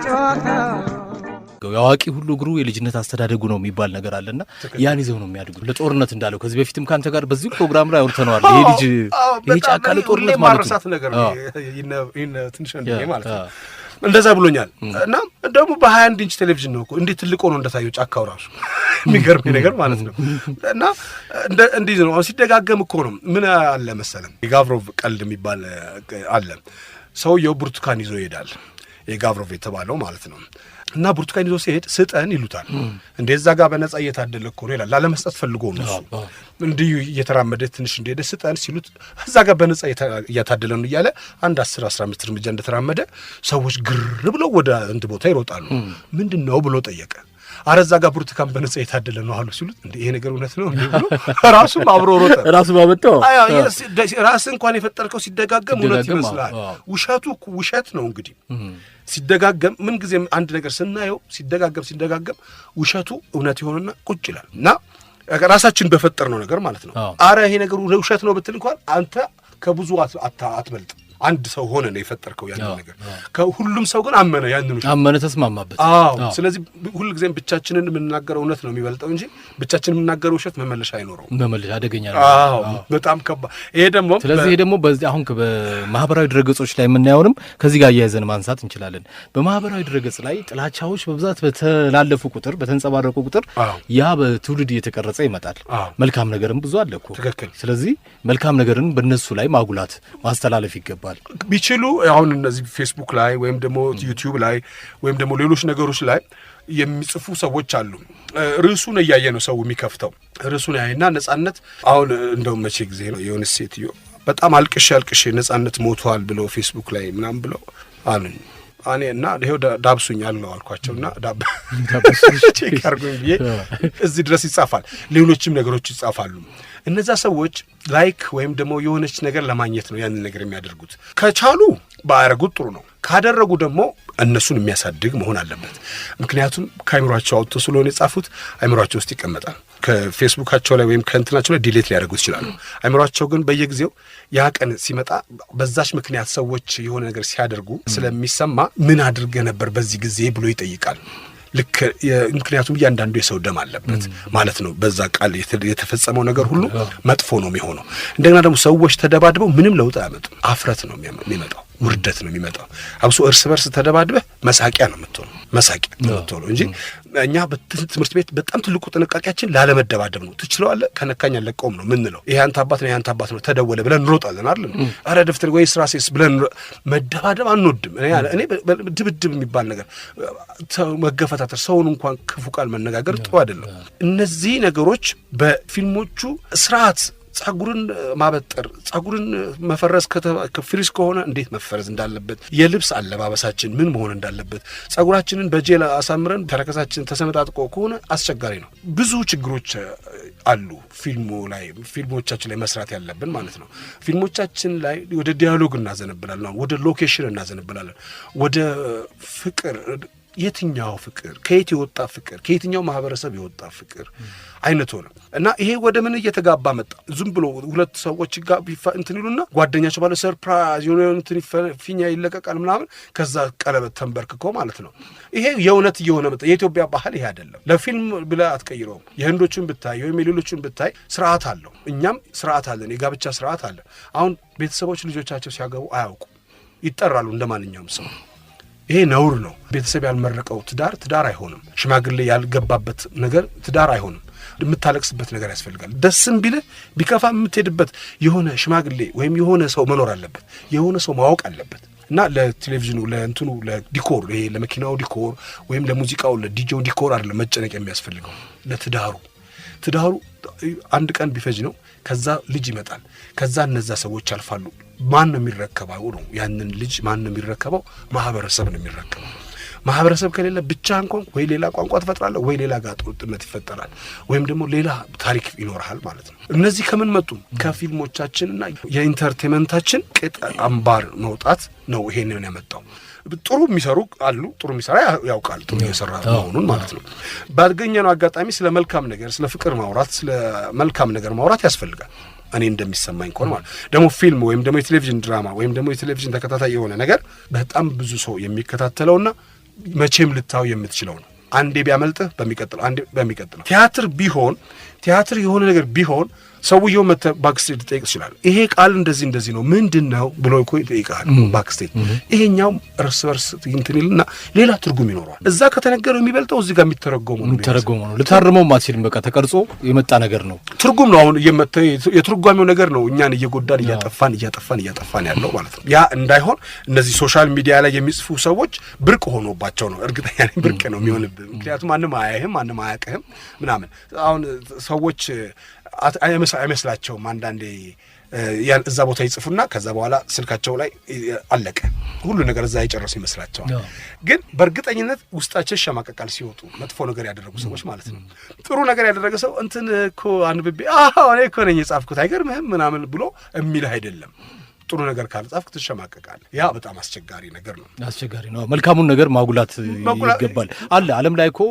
ጨዋታ ያዋቂ ሁሉ እግሩ የልጅነት አስተዳደጉ ነው የሚባል ነገር አለና ያን ይዘው ነው የሚያድጉ ለጦርነት እንዳለው ከዚህ በፊትም ካንተ ጋር በዚህ ፕሮግራም ላይ አውርተናል ይሄ ልጅ ይሄ ጫካ ለጦርነት ማለት ነው ነገር ትንሽ እንደዚህ ማለት ነው እንደዛ ብሎኛል እና ደግሞ በ21 ኢንች ቴሌቪዥን ነው እኮ እንዴ ትልቅ ሆኖ እንደታየው ጫካው ራሱ የሚገርም ነገር ማለት ነው እና እንዴ ነው ሲደጋገም እኮ ነው ምን አለ መሰለም የጋቭሮቭ ቀልድ የሚባል አለ ሰውየው ብርቱካን ይዞ ይሄዳል የጋቭሮቭ የተባለው ማለት ነው እና ብርቱካን ይዞ ሲሄድ ስጠን ይሉታል እንደዛ ጋር በነጻ እየታደለ እኮ ነው ይላል ላለመስጠት ፈልጎ ነው እንዲህ እየተራመደ ትንሽ እንደሄደ ስጠን ሲሉት እዛ ጋር በነጻ እየታደለ ነው እያለ አንድ 10-15 እርምጃ እንደተራመደ ሰዎች ግር ብለው ወደ አንድ ቦታ ይሮጣሉ ምንድነው ብሎ ጠየቀ አረዛ ጋር ብርቱካን በነጻ እየታደለ ነው አሉ ሲሉት እንዴ ይሄ ነገር እውነት ነው እንዴ ብሎ ራሱም አብሮ ሮጠ ራሱ ባመጣው ራስ እንኳን የፈጠርከው ሲደጋገም እውነት ይመስላል ውሸቱ ውሸት ነው እንግዲህ ሲደጋገም ምን ጊዜም አንድ ነገር ስናየው ሲደጋገም ውሸቱ እውነት ይሆንና ቁጭ ይላል እና ራሳችን በፈጠርነው ነገር ማለት ነው አረ ይሄ ነገር ውሸት ነው ብትል እንኳን አንተ ከብዙ አትበልጥ አንድ ሰው ሆነ ነው የፈጠርከው ያን ነገር ከሁሉም ሰው ግን አመነ ተስማማበት ስለዚህ ሁሉ ጊዜም ብቻችንን የምንናገረው እውነት ነው የሚበልጠው እንጂ ብቻችንን የምንናገረው ውሸት መመለሻ አይኖረው መመለሻ አደገኛ ነው በጣም ከባድ ይሄ ደግሞ በዚህ አሁን በማህበራዊ ድረገጾች ላይ የምናየውንም ከዚህ ጋር ያያይዘን ማንሳት እንችላለን በማህበራዊ ድረገጽ ላይ ጥላቻዎች በብዛት በተላለፉ ቁጥር በተንጸባረቁ ቁጥር ያ በትውልድ እየተቀረጸ ይመጣል መልካም ነገርም ብዙ አለ እኮ ስለዚህ መልካም ነገርን በእነሱ ላይ ማጉላት ማስተላለፍ ይገባል ቢችሉ አሁን እነዚህ ፌስቡክ ላይ ወይም ደግሞ ዩቲዩብ ላይ ወይም ደግሞ ሌሎች ነገሮች ላይ የሚጽፉ ሰዎች አሉ ርዕሱን እያየ ነው ሰው የሚከፍተው ርዕሱን ያይና ነጻነት አሁን እንደው መቼ ጊዜ ነው የሆነ ሴትዮ በጣም አልቅሽ ነጻነት ሞቷል ብለው ፌስቡክ ላይ ምናምን ብለው አሉኝ እኔና ይሄው ዳብሱኝ አለው አልኳቸውና ዳብሱኝ ቼክ አድርጉኝ ብዬ እዚህ ድረስ ይጻፋል። ሌሎችም ነገሮች ይጻፋሉ። እነዛ ሰዎች ላይክ ወይም ደግሞ የሆነች ነገር ለማግኘት ነው ያንን ነገር የሚያደርጉት። ከቻሉ ባያረጉት ጥሩ ነው። ካደረጉ ደግሞ እነሱን የሚያሳድግ መሆን አለበት። ምክንያቱም ከአይምሯቸው አውጥቶ ስለሆነ የጻፉት አይምሯቸው ውስጥ ይቀመጣል። ከፌስቡካቸው ላይ ወይም ከእንትናቸው ላይ ዲሌት ሊያደርጉት ይችላሉ። አይምሯቸው ግን በየጊዜው ያ ቀን ሲመጣ በዛች ምክንያት ሰዎች የሆነ ነገር ሲያደርጉ ስለሚሰማ ምን አድርገ ነበር በዚህ ጊዜ ብሎ ይጠይቃል። ልክ ምክንያቱም እያንዳንዱ የሰው ደም አለበት ማለት ነው። በዛ ቃል የተፈጸመው ነገር ሁሉ መጥፎ ነው የሚሆነው። እንደገና ደግሞ ሰዎች ተደባድበው ምንም ለውጥ አያመጡም። አፍረት ነው የሚመጣው፣ ውርደት ነው የሚመጣው። አብሶ እርስ በርስ ተደባድበህ መሳቂያ ነው የምትሆነው፣ መሳቂያ ነው የምትሆነው እንጂ እኛ በትምህርት ቤት በጣም ትልቁ ጥንቃቄያችን ላለመደባደብ ነው። ትችለዋለህ ከነካኝ አለቀውም ነው ምንለው። ይሄ አንተ አባት ነው ያንተ አባት ነው ተደወለ ብለን እንሮጣለን አይደል? አረ ደፍተር ወይ ስራሴስ ብለን መደባደብ አንወድም። እኔ ድብድብ የሚባል ነገር መገፈታተር፣ ሰውን እንኳን ክፉ ቃል መነጋገር ጥሩ አይደለም። እነዚህ ነገሮች በፊልሞቹ ስርዓት ጸጉርን ማበጠር፣ ጸጉርን መፈረዝ ከፍሪስ ከሆነ እንዴት መፈረዝ እንዳለበት፣ የልብስ አለባበሳችን ምን መሆን እንዳለበት፣ ጸጉራችንን በጄል አሳምረን ተረከዛችን ተሰነጣጥቆ ከሆነ አስቸጋሪ ነው። ብዙ ችግሮች አሉ ፊልሞቻችን ላይ መስራት ያለብን ማለት ነው። ፊልሞቻችን ላይ ወደ ዲያሎግ እናዘነብላለን፣ ወደ ሎኬሽን እናዘነብላለን፣ ወደ ፍቅር የትኛው ፍቅር ከየት የወጣ ፍቅር ከየትኛው ማህበረሰብ የወጣ ፍቅር አይነት ሆነ እና ይሄ ወደ ምን እየተጋባ መጣ። ዝም ብሎ ሁለት ሰዎች ጋር እንትን ይሉና ጓደኛቸው ባለ ሰርፕራይዝ የሆነ እንትን ፊኛ ይለቀቃል ምናምን፣ ከዛ ቀለበት ተንበርክኮ ማለት ነው። ይሄ የእውነት እየሆነ መጣ። የኢትዮጵያ ባህል ይሄ አይደለም። ለፊልም ብለህ አትቀይረውም። የህንዶችን ብታይ ወይም የሌሎችን ብታይ ስርዓት አለው። እኛም ስርዓት አለን፣ የጋብቻ ስርዓት አለ። አሁን ቤተሰቦች ልጆቻቸው ሲያገቡ አያውቁ፣ ይጠራሉ እንደ ማንኛውም ሰው። ይሄ ነውር ነው። ቤተሰብ ያልመረቀው ትዳር አይሆንም። ሽማግሌ ያልገባበት ነገር ትዳር አይሆንም። የምታለቅስበት ነገር ያስፈልጋል። ደስም ቢልህ ቢከፋ የምትሄድበት የሆነ ሽማግሌ ወይም የሆነ ሰው መኖር አለበት። የሆነ ሰው ማወቅ አለበት። እና ለቴሌቪዥኑ ለእንትኑ ለዲኮር ይሄ ለመኪናው ዲኮር ወይም ለሙዚቃው ለዲጄው ዲኮር አይደለም መጨነቅ የሚያስፈልገው። ለትዳሩ አንድ ቀን ቢፈጅ ነው። ከዛ ልጅ ይመጣል። ከዛ እነዛ ሰዎች ያልፋሉ። ማን ነው የሚረከበው ነው? ያንን ልጅ ማን ነው የሚረከበው? ማህበረሰብ ነው የሚረከበው። ማህበረሰብ ከሌለ ብቻ እንኳን ወይ ሌላ ቋንቋ ትፈጥራለህ፣ ወይ ሌላ ጋጥ ወጥነት ይፈጠራል፣ ወይም ደግሞ ሌላ ታሪክ ይኖርሃል ማለት ነው። እነዚህ ከምን መጡ? ከፊልሞቻችንና የኢንተርቴንመንታችን ቅጥ አምባር መውጣት ነው ይሄንን ያመጣው። ጥሩ የሚሰሩ አሉ፣ ጥሩ የሚሰራ ያውቃል ጥሩ እየሰራ መሆኑን ማለት ነው። ባገኘነው አጋጣሚ ስለ መልካም ነገር፣ ስለ ፍቅር ማውራት፣ ስለ መልካም ነገር ማውራት ያስፈልጋል። እኔ እንደሚሰማኝ ከሆነ ማለት ደግሞ ፊልም ወይም ደግሞ የቴሌቪዥን ድራማ ወይም ደግሞ የቴሌቪዥን ተከታታይ የሆነ ነገር በጣም ብዙ ሰው የሚከታተለውና መቼም ልታው የምትችለው ነው። አንዴ ቢያመልጥህ በሚቀጥለው ቲያትር የሆነ ነገር ቢሆን ሰውየው ባክስቴጅ ሊጠይቅ ይችላል። ይሄ ቃል እንደዚህ ነው ምንድነው ብሎ እኮ ይጠይቃል ባክስቴጅ። ይሄኛው እርስ በርስ እንትን ይልና ሌላ ትርጉም ይኖረዋል። እዛ ከተነገረው የሚበልጠው እዚህ ጋር የሚተረጎመው ነው። ልታርመው ማትችልም። በቃ ተቀርጾ የመጣ ነገር ነው። ትርጉም ነው። አሁን የትርጓሜው ነገር ነው እኛን እየጎዳን እያጠፋን ያለው ማለት ነው። ያ እንዳይሆን እነዚህ ሶሻል ሚዲያ ላይ የሚጽፉ ሰዎች ብርቅ ሆኖባቸው ነው። እርግጠኛ ነኝ ብርቅ ነው የሚሆንብህ። ምክንያቱም ማንም አያይህም፣ ማንም አያውቅህም ምናምን። አሁን ሰዎች አይመስላቸውም። አንዳንዴ እዛ ቦታ ይጽፉና ከዛ በኋላ ስልካቸው ላይ አለቀ ሁሉ ነገር እዛ የጨረሱ ይመስላቸዋል። ግን በእርግጠኝነት ውስጣቸው ይሸማቀቃል ሲወጡ መጥፎ ነገር ያደረጉ ሰዎች ማለት ነው። ጥሩ ነገር ያደረገ ሰው እንትን እኮ አንብቤ እኔ እኮ ነኝ የጻፍኩት አይገርምህም ምናምን ብሎ የሚልህ አይደለም። ጥሩ ነገር ካልጻፍክ ትሸማቀቃለህ። ያ በጣም አስቸጋሪ ነገር ነው። አስቸጋሪ ነው። መልካሙን ነገር ማጉላት ይገባል። ዓለም ላይ እኮ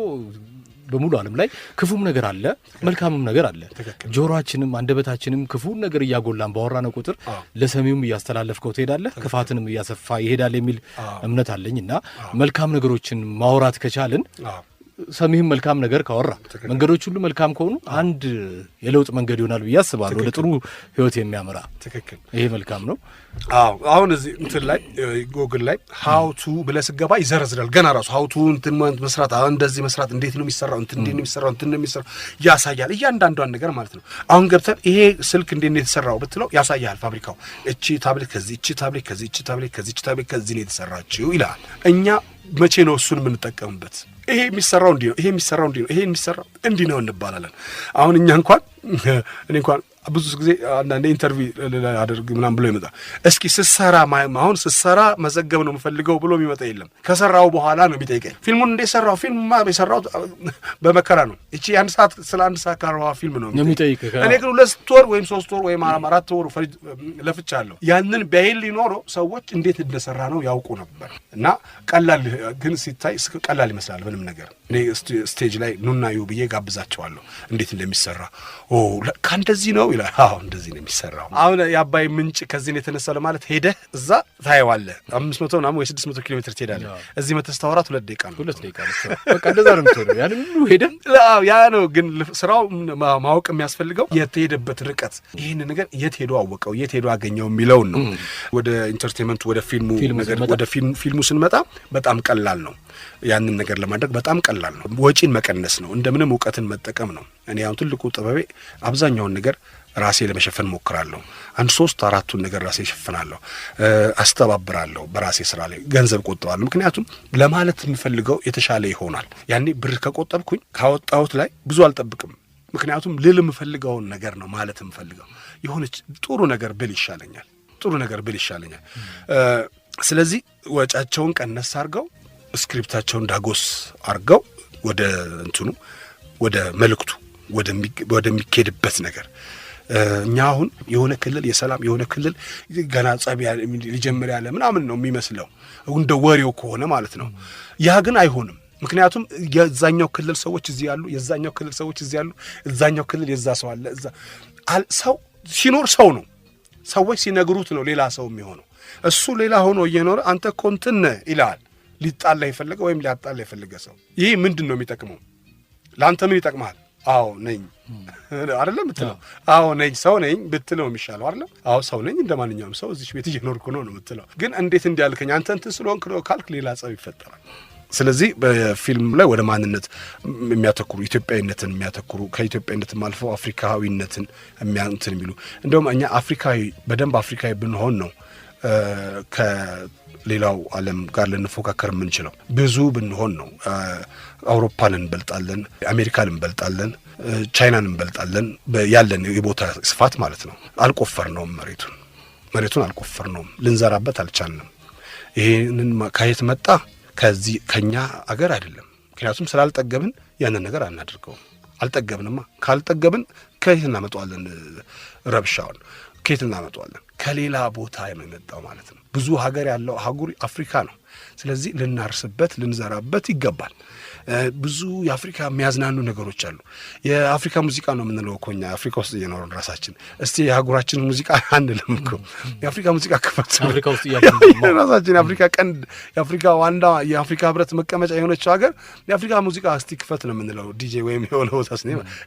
በሙሉ ዓለም ላይ ክፉም ነገር አለ፣ መልካምም ነገር አለ። ጆሮአችንም አንደበታችንም ክፉን ነገር እያጎላን ባወራነው ቁጥር ለሰሚውም እያስተላለፍከው ትሄዳለህ፣ ክፋትንም እያሰፋ ይሄዳል የሚል እምነት አለኝ እና መልካም ነገሮችን ማውራት ከቻልን ሰሚህም መልካም ነገር ካወራ መንገዶች ሁሉ መልካም ከሆኑ አንድ የለውጥ መንገድ ይሆናል ብዬ አስባለሁ፣ ወደ ጥሩ ህይወት የሚያመራ። ትክክል። ይሄ መልካም ነው። አሁን እዚህ እንትን ላይ ጎግል ላይ ሃው ቱ ብለህ ስገባ ይዘረዝራል። ገና ራሱ ሃው ቱ እንትን መስራት እንደዚህ መስራት እንዴት ነው የሚሰራው እንትን ነው የሚሰራው ያሳያል፣ እያንዳንዷን ነገር ማለት ነው። አሁን ገብተን ይሄ ስልክ እንዴት ነው የተሰራው ብትለው ያሳያል። ፋብሪካው እቺ ታብሌት ከዚህ እቺ ታብሌት ከዚህ እቺ ታብሌት ከዚህ እቺ ታብሌት ከዚህ ነው የተሰራችው ይላል። እኛ መቼ ነው እሱን የምንጠቀምበት? ይሄ የሚሰራው እንዲህ ነው፣ ይሄ የሚሰራው እንዲህ ነው፣ ይሄ የሚሰራው እንዲህ ነው እንባላለን። አሁን እኔ እንኳን ብዙ ጊዜ አንዳንዴ ኢንተርቪው አድርግ ምናምን ብሎ ይመጣ እስኪ ስሰራ አሁን ስሰራ መዘገብ ነው የምፈልገው ብሎ የሚመጣ የለም። ከሰራው በኋላ ነው የሚጠይቀኝ ፊልሙን እንዴት ሰራው። ፊልሙማ የሰራው በመከራ ነው። እቺ አንድ ሰዓት ስለ አንድ ሰዓት ካራዋ ፊልም ነው የሚጠይቅ። እኔ ግን 2 ወር ወይም 3 ወር ወይም 4 ወር ለፍቻለሁ። ያንን ቢያይል ሊኖር ሰዎች እንዴት እንደሰራ ነው ያውቁ ነበር። እና ቀላል ግን ሲታይ ቀላል ይመስላል ምንም ነገር። እኔ ስቴጅ ላይ ኑና ዩ ብዬ ጋብዛቸዋለሁ እንዴት እንደሚሰራ። ከእንደዚህ ነው ይላል። አዎ እንደዚህ ነው የሚሰራው። አሁን የአባይ ምንጭ ከዚህ ነው የተነሳው ለማለት ሄደህ እዛ ታየዋለህ። 500 ምናምን ወይ 600 ኪሎ ሜትር ትሄዳለህ። እዚህ መተስተዋራት 2 ደቂቃ ነው። 2 ደቂቃ ነው። በቃ እንደዛ ነው የምትሄደው። ያን ሁሉ ሄደህ ያ ነው። ግን ስራው ማወቅ የሚያስፈልገው የተሄደበት ርቀት፣ ይህን ነገር የት ሄዶ አወቀው፣ የት ሄዶ አገኘው የሚለውን ነው። ወደ ኢንተርቴንመንት ወደ ፊልሙ ነገር ወደ ፊልሙ ስንመጣ በጣም ቀላል ነው። ያንን ነገር ለማድረግ በጣም ቀላል ነው። ወጪን መቀነስ ነው። እንደምንም እውቀትን መጠቀም ነው። እኔ አሁን ትልቁ ጥበቤ አብዛኛውን ነገር ራሴ ለመሸፈን ሞክራለሁ። 3-4ቱን ነገር ራሴ እሸፍናለሁ፣ አስተባብራለሁ። በራሴ ስራ ላይ ገንዘብ ቆጥባለሁ። ምክንያቱም ለማለት የምፈልገው የተሻለ ይሆናል። ያኔ ብር ከቆጠብኩኝ ካወጣሁት ላይ ብዙ አልጠብቅም። ምክንያቱም ልል የምፈልገውን ነገር ነው ማለት የምፈልገው። የሆነች ጥሩ ነገር ብል ይሻለኛል፣ ጥሩ ነገር ብል ይሻለኛል። ስለዚህ ወጫቸውን ቀነስ አድርገው ስክሪፕታቸውን ዳጎስ አድርገው ወደ እንትኑ ወደ መልእክቱ ወደሚኬድበት ነገር እኛ አሁን የሆነ ክልል የሰላም የሆነ ክልል ገና ጸብ ሊጀምር ያለ ምናምን ነው የሚመስለው እንደ ወሬው ከሆነ ማለት ነው። ያ ግን አይሆንም። ምክንያቱም የዛኛው ክልል ሰዎች እዚህ ያሉ፣ የዛኛው ክልል ሰዎች እዚህ ያሉ፣ እዛኛው ክልል የዛ ሰው አለ። እዛ ሰው ሲኖር ሰው ነው። ሰዎች ሲነግሩት ነው ሌላ ሰው የሚሆነው። እሱ ሌላ ሆኖ እየኖረ አንተ እኮ እንትን ነህ ይልሃል። ሊጣላ የፈለገ ወይም ሊያጣላ የፈለገ ሰው ይህ ምንድን ነው የሚጠቅመው? ለአንተ ምን ይጠቅማል? አዎ ነኝ አይደለም ብትለው፣ አዎ ነኝ ሰው ነኝ ብትለው የሚሻለው አይደለም። አዎ ሰው ነኝ እንደ ማንኛውም ሰው እዚህ ቤት እየኖርኩ ነው የምትለው። ግን እንዴት እንዲያልከኝ አንተ እንትን ስለሆንክ ነው ካልክ ሌላ ጸብ ይፈጠራል። ስለዚህ በፊልም ላይ ወደ ማንነት የሚያተኩሩ ኢትዮጵያዊነትን የሚያተኩሩ ከኢትዮጵያዊነትም አልፈው አፍሪካዊነትን እንትን የሚሉ እንደውም እኛ አፍሪካዊ በደንብ አፍሪካዊ ብንሆን ነው ከሌላው ዓለም ጋር ልንፎካከር የምንችለው። ብዙ ብንሆን ነው አውሮፓን እንበልጣለን፣ አሜሪካን እንበልጣለን፣ ቻይናን እንበልጣለን። ያለን የቦታ ስፋት ማለት ነው። አልቆፈርነውም፣ መሬቱን አልቆፈርነውም፣ ልንዘራበት አልቻልንም። ይሄንን ከየት መጣ? ከዚህ ከኛ አገር አይደለም። ምክንያቱም ስላልጠገብን ያንን ነገር አናደርገውም። አልጠገብንማ። ካልጠገብን ከየት እናመጣዋለን? ረብሻውን ከየት እናመጣዋለን? ከሌላ ቦታ ነው የመጣው ማለት ነው። ብዙ ሀገር ያለው አህጉር አፍሪካ ነው። ስለዚህ ልናርስበት ልንዘራበት ይገባል። ብዙ የአፍሪካ የሚያዝናኑ ነገሮች አሉ። የአፍሪካ ሙዚቃ ነው የምንለው እኮ እኛ አፍሪካ ውስጥ እየኖርን ራሳችን። እስቲ የአህጉራችን ሙዚቃ አንልም እኮ የአፍሪካ ሙዚቃ ክፈት አፍሪካ ውስጥ ራሳችን የአፍሪካ ቀንድ የአፍሪካ ዋንዳ የአፍሪካ ህብረት መቀመጫ የሆነችው ሀገር የአፍሪካ ሙዚቃ እስቲ ክፈት ነው የምንለው። ዲጄ ወይም የሆነ ቦታ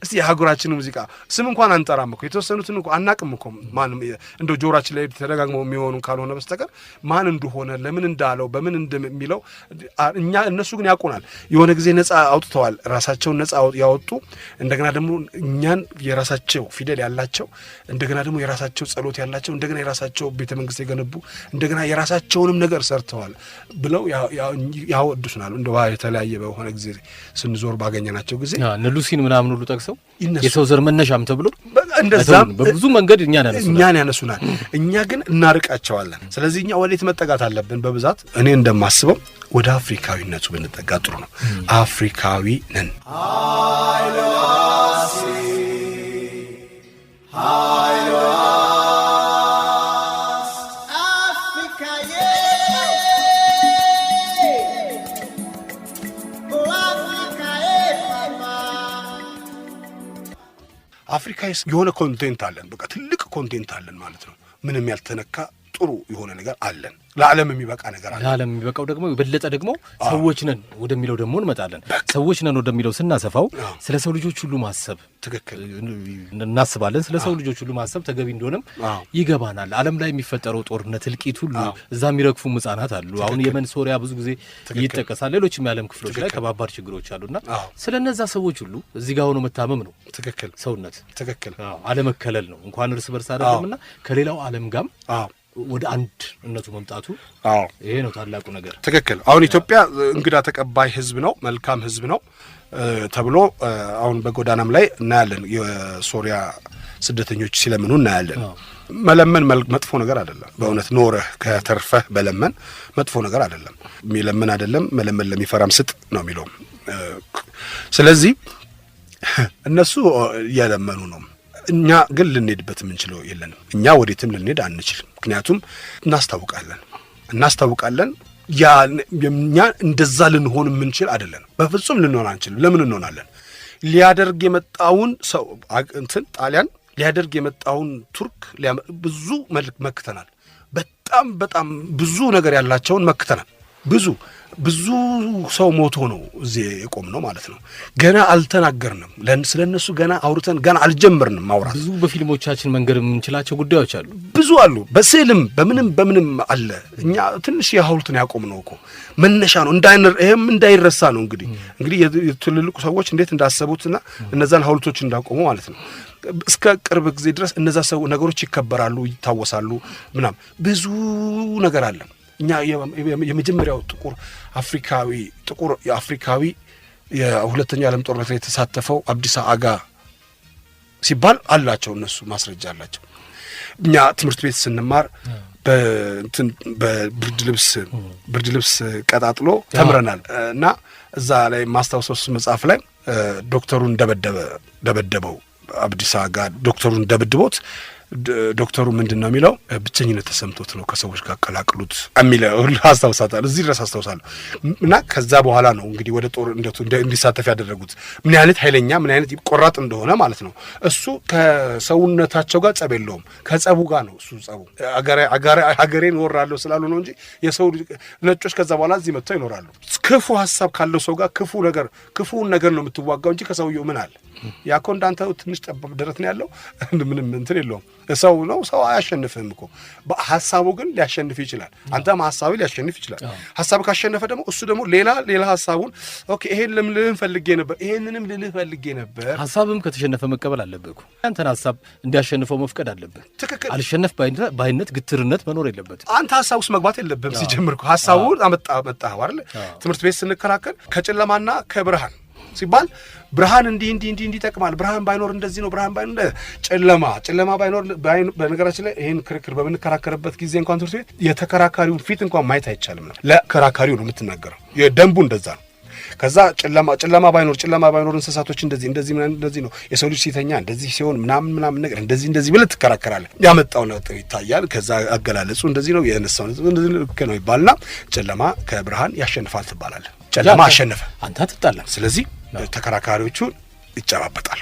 እስቲ የአህጉራችን ሙዚቃ ስም እንኳን አንጠራም እኮ የተወሰኑትን እንኳን አናቅም እኮ ማንም እንደው ጆሮአችን ላይ ተደጋግመው የሚሆኑ ካልሆነ በስተቀር ማን እንደሆነ ለምን እንዳለው በምን እንደሚለው እኛ እነሱ ግን ያውቁናል። የሆነ ጊዜ ነጻ አውጥተዋል። ራሳቸውን ነጻ ያወጡ እንደገና ደግሞ እኛን የራሳቸው ፊደል ያላቸው እንደገና ደግሞ የራሳቸው ጸሎት ያላቸው እንደገና የራሳቸው ቤተ መንግስት የገነቡ እንደገና የራሳቸውንም ነገር ሰርተዋል ብለው ያወድሱናል። እንደው የተለያየ በሆነ ጊዜ ስንዞር ባገኘናቸው ጊዜ እነ ሉሲን ምናምን ሁሉ ጠቅሰው የሰው ዘር መነሻም ተብሎ እንደዛም በብዙ መንገድ እኛን ያነሱናል። እኛ ግን እናርቃቸዋለን። ስለዚህ እኛ ወዴት መጠጋት አለብን? በብዛት እኔ እንደማስበው ወደ አፍሪካዊነቱ ብንጠጋ ጥሩ ነው። አፍሪካዊ ነን። አፍሪካ የሆነ ኮንቴንት አለን። በቃ ትልቅ ኮንቴንት አለን ማለት ነው። ምንም ያልተነካ ጥሩ የሆነ ነገር አለን። ለዓለም የሚበቃ ነገር አለ። ለዓለም የሚበቃው ደግሞ የበለጠ ደግሞ ሰዎች ነን ወደሚለው ደግሞ እንመጣለን። ሰዎች ነን ወደሚለው ስናሰፋው ስለ ሰው ልጆች ሁሉ ማሰብ ትክክል እናስባለን። ስለ ሰው ልጆች ሁሉ ማሰብ ተገቢ እንደሆነም ይገባናል። ዓለም ላይ የሚፈጠረው ጦርነት፣ እልቂት ሁሉ እዛ የሚረግፉ ሕፃናት አሉ። አሁን የመን፣ ሶሪያ ብዙ ጊዜ ይጠቀሳል። ሌሎችም የዓለም ክፍሎች ላይ ከባባድ ችግሮች አሉና ስለ እነዛ ሰዎች ሁሉ እዚህ ጋር ሆኖ መታመም ነው ትክክል ሰውነት ትክክል አለመከለል ነው። እንኳን እርስ በርስ አይደለምና ከሌላው ዓለም ጋር ወደ አንድነቱ መምጣቱ ይሄ ነው ታላቁ ነገር። ትክክል። አሁን ኢትዮጵያ እንግዳ ተቀባይ ህዝብ ነው፣ መልካም ህዝብ ነው ተብሎ አሁን በጎዳናም ላይ እናያለን። የሶሪያ ስደተኞች ሲለምኑ እናያለን። መለመን መጥፎ ነገር አይደለም። በእውነት ኖረህ ከተርፈህ በለመን መጥፎ ነገር አይደለም። የሚለምን አይደለም መለመን ለሚፈራም ስጥ ነው የሚለው። ስለዚህ እነሱ እየለመኑ ነው። እኛ ግን ልንሄድበት የምንችለው የለንም። እኛ ወዴትም ልንሄድ አንችልም። ምክንያቱም እናስታውቃለን እኛ እንደዛ ልንሆን የምንችል አይደለም። በፍጹም ልንሆን አንችልም። ለምን እንሆናለን? ሊያደርግ የመጣውን ሰው ጣሊያን ሊያደርግ የመጣውን ቱርክ ብዙ መክተናል። በጣም ብዙ ነገር ያላቸውን መክተናል። ብዙ ሰው ሞቶ ነው እዚህ የቆም ነው ማለት ነው። ገና አልተናገርንም። ስለነሱ ገና አውርተን ገና አልጀመርንም ማውራት። ብዙ በፊልሞቻችን መንገድ የምንችላቸው ጉዳዮች አሉ፣ ብዙ አሉ። በስዕልም በምንም አለ። እኛ ትንሽ የሐውልቱን ያቆም ነው እኮ መነሻ ነው። ይሄም እንዳይረሳ ነው። እንግዲህ የትልልቁ ሰዎች እንዴት እንዳሰቡትና እነዛን ሐውልቶች እንዳቆሙ ማለት ነው። እስከ ቅርብ ጊዜ ድረስ እነዛ ነገሮች ይከበራሉ፣ ይታወሳሉ ምናምን። ብዙ ነገር አለ። እኛ የመጀመሪያው ጥቁር የአፍሪካዊ የሁለተኛው ዓለም ጦርነት ላይ የተሳተፈው አብዲሳ አጋ ሲባል አላቸው፣ እነሱ ማስረጃ አላቸው። እኛ ትምህርት ቤት ስንማር በብርድ ልብስ ቀጣጥሎ ተምረናል እና እዛ ላይ ማስታወሰው መጽሐፍ ላይ ዶክተሩን ደበደበው አብዲሳ አጋ ዶክተሩን ደብድቦት ዶክተሩ ምንድነው የሚለው? ብቸኝነት ተሰምቶት ነው ከሰዎች ጋር ቀላቅሉት የሚለው አስታውሳለሁ። እዚህ ድረስ አስታውሳለሁ። እና ከዛ በኋላ ነው እንግዲህ ወደ ጦር እንዲሳተፍ ያደረጉት። ምን አይነት ኃይለኛ ምን አይነት ቆራጥ እንደሆነ ማለት ነው። እሱ ከሰውነታቸው ጋር ጸብ የለውም፣ ከጸቡ ጋር ነው እሱ ጸቡ። ሀገሬን ወራለሁ ስላሉ ነው እንጂ የሰው ነጮች ከዛ በኋላ እዚህ መጥተው ይኖራሉ። ክፉ ሀሳብ ካለው ሰው ጋር ክፉውን ነገር ነው የምትዋጋው እንጂ ከሰውየው ምን አለ? ያኮ እንዳንተ ትንሽ ጠባብ ደረት ነው ያለው፣ ምንም እንትን የለውም። ሰው ነው፣ ሰው አያሸንፍህም እኮ። ሀሳቡ ግን ሊያሸንፍ ይችላል። አንተም ሀሳቡ ሊያሸንፍ ይችላል። ሀሳቡ ካሸነፈ ደግሞ እሱ ደግሞ ሌላ ሀሳቡን ኦኬ፣ ይሄን ልልህ ፈልጌ ነበር፣ ይሄንንም ልልህ ፈልጌ ነበር። ሀሳብም ከተሸነፈ መቀበል አለብህ እኮ። አንተን ሀሳብ እንዲያሸንፈው መፍቀድ አለብህ። ትክክል። አልሸነፍ ባይነት ግትርነት መኖር የለበትም። አንተ ሀሳብ ውስጥ መግባት የለብህም። ሲጀምር እኮ ሀሳቡን አመጣህ አይደል? ትምህርት ቤት ስንከራከር ከጨለማና ከብርሃን ሲባል ብርሃን እንዲህ ይጠቅማል፣ ብርሃን ባይኖር እንደዚህ ነው፣ ብርሃን ባይኖር ጨለማ ባይኖር። በነገራችን ላይ ይሄን ክርክር በምንከራከርበት ጊዜ እንኳን ትምህርት ቤት የተከራካሪውን ፊት እንኳን ማየት አይቻልም ነው። ለከራካሪው ነው የምትናገረው። የደንቡ እንደዛ ነው። ከዛ ጨለማ ባይኖር እንስሳቶች እንደዚህ ነው፣ የሰው ልጅ ሲተኛ እንደዚህ ሲሆን ምናምን ነገር እንደዚህ ብለህ ትከራከራለህ። ያመጣው ነው ይታያል። ከዛ አገላለጹ እንደዚህ ነው፣ የነሳው እንደዚህ ነው ይባልና ጨለማ ከብርሃን ያሸንፋል ትባላለህ። ጨለማ አሸነፈ፣ አንተ አትጣላም። ስለዚህ ተከራካሪዎቹ ይጨባበጣሉ።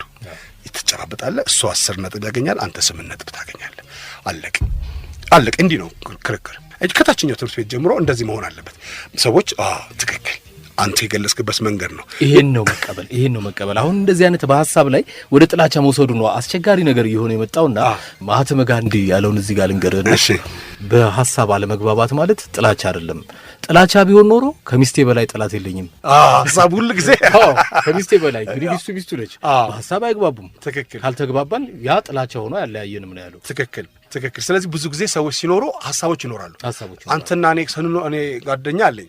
ትጨባበጣለህ፣ እሱ 10 ነጥብ ያገኛል፣ አንተ 8 ነጥብ ታገኛለህ። አለቅ። እንዲህ ነው ክርክር። ከታችኛው ትምህርት ቤት ጀምሮ እንደዚህ መሆን አለበት። ሰዎች ትክክል አንተ የገለጽክበት መንገድ ነው። ይሄን ነው መቀበል። አሁን እንደዚህ አይነት በሐሳብ ላይ ወደ ጥላቻ መውሰዱ ነው አስቸጋሪ ነገር እየሆነ የመጣውና ማህተመ ጋንዲ ያለውን እዚህ ጋር ልንገርህ። እሺ፣ በሐሳብ አለመግባባት ማለት ጥላቻ አይደለም። ጥላቻ ቢሆን ኖሮ ከሚስቴ በላይ ጠላት የለኝም። ሐሳብ ሁሉ ጊዜ ከሚስቴ በላይ እንግዲህ ሚስቱ ነች። በሐሳብ አይግባቡም። ትክክል። ካልተግባባን ያ ጥላቻ ሆኖ ያለያየንም ነው ያለው። ትክክል። ስለዚህ ብዙ ጊዜ ሰዎች ሲኖሩ ሐሳቦች ይኖራሉ። አንተና እኔ ጓደኛ አለኝ፣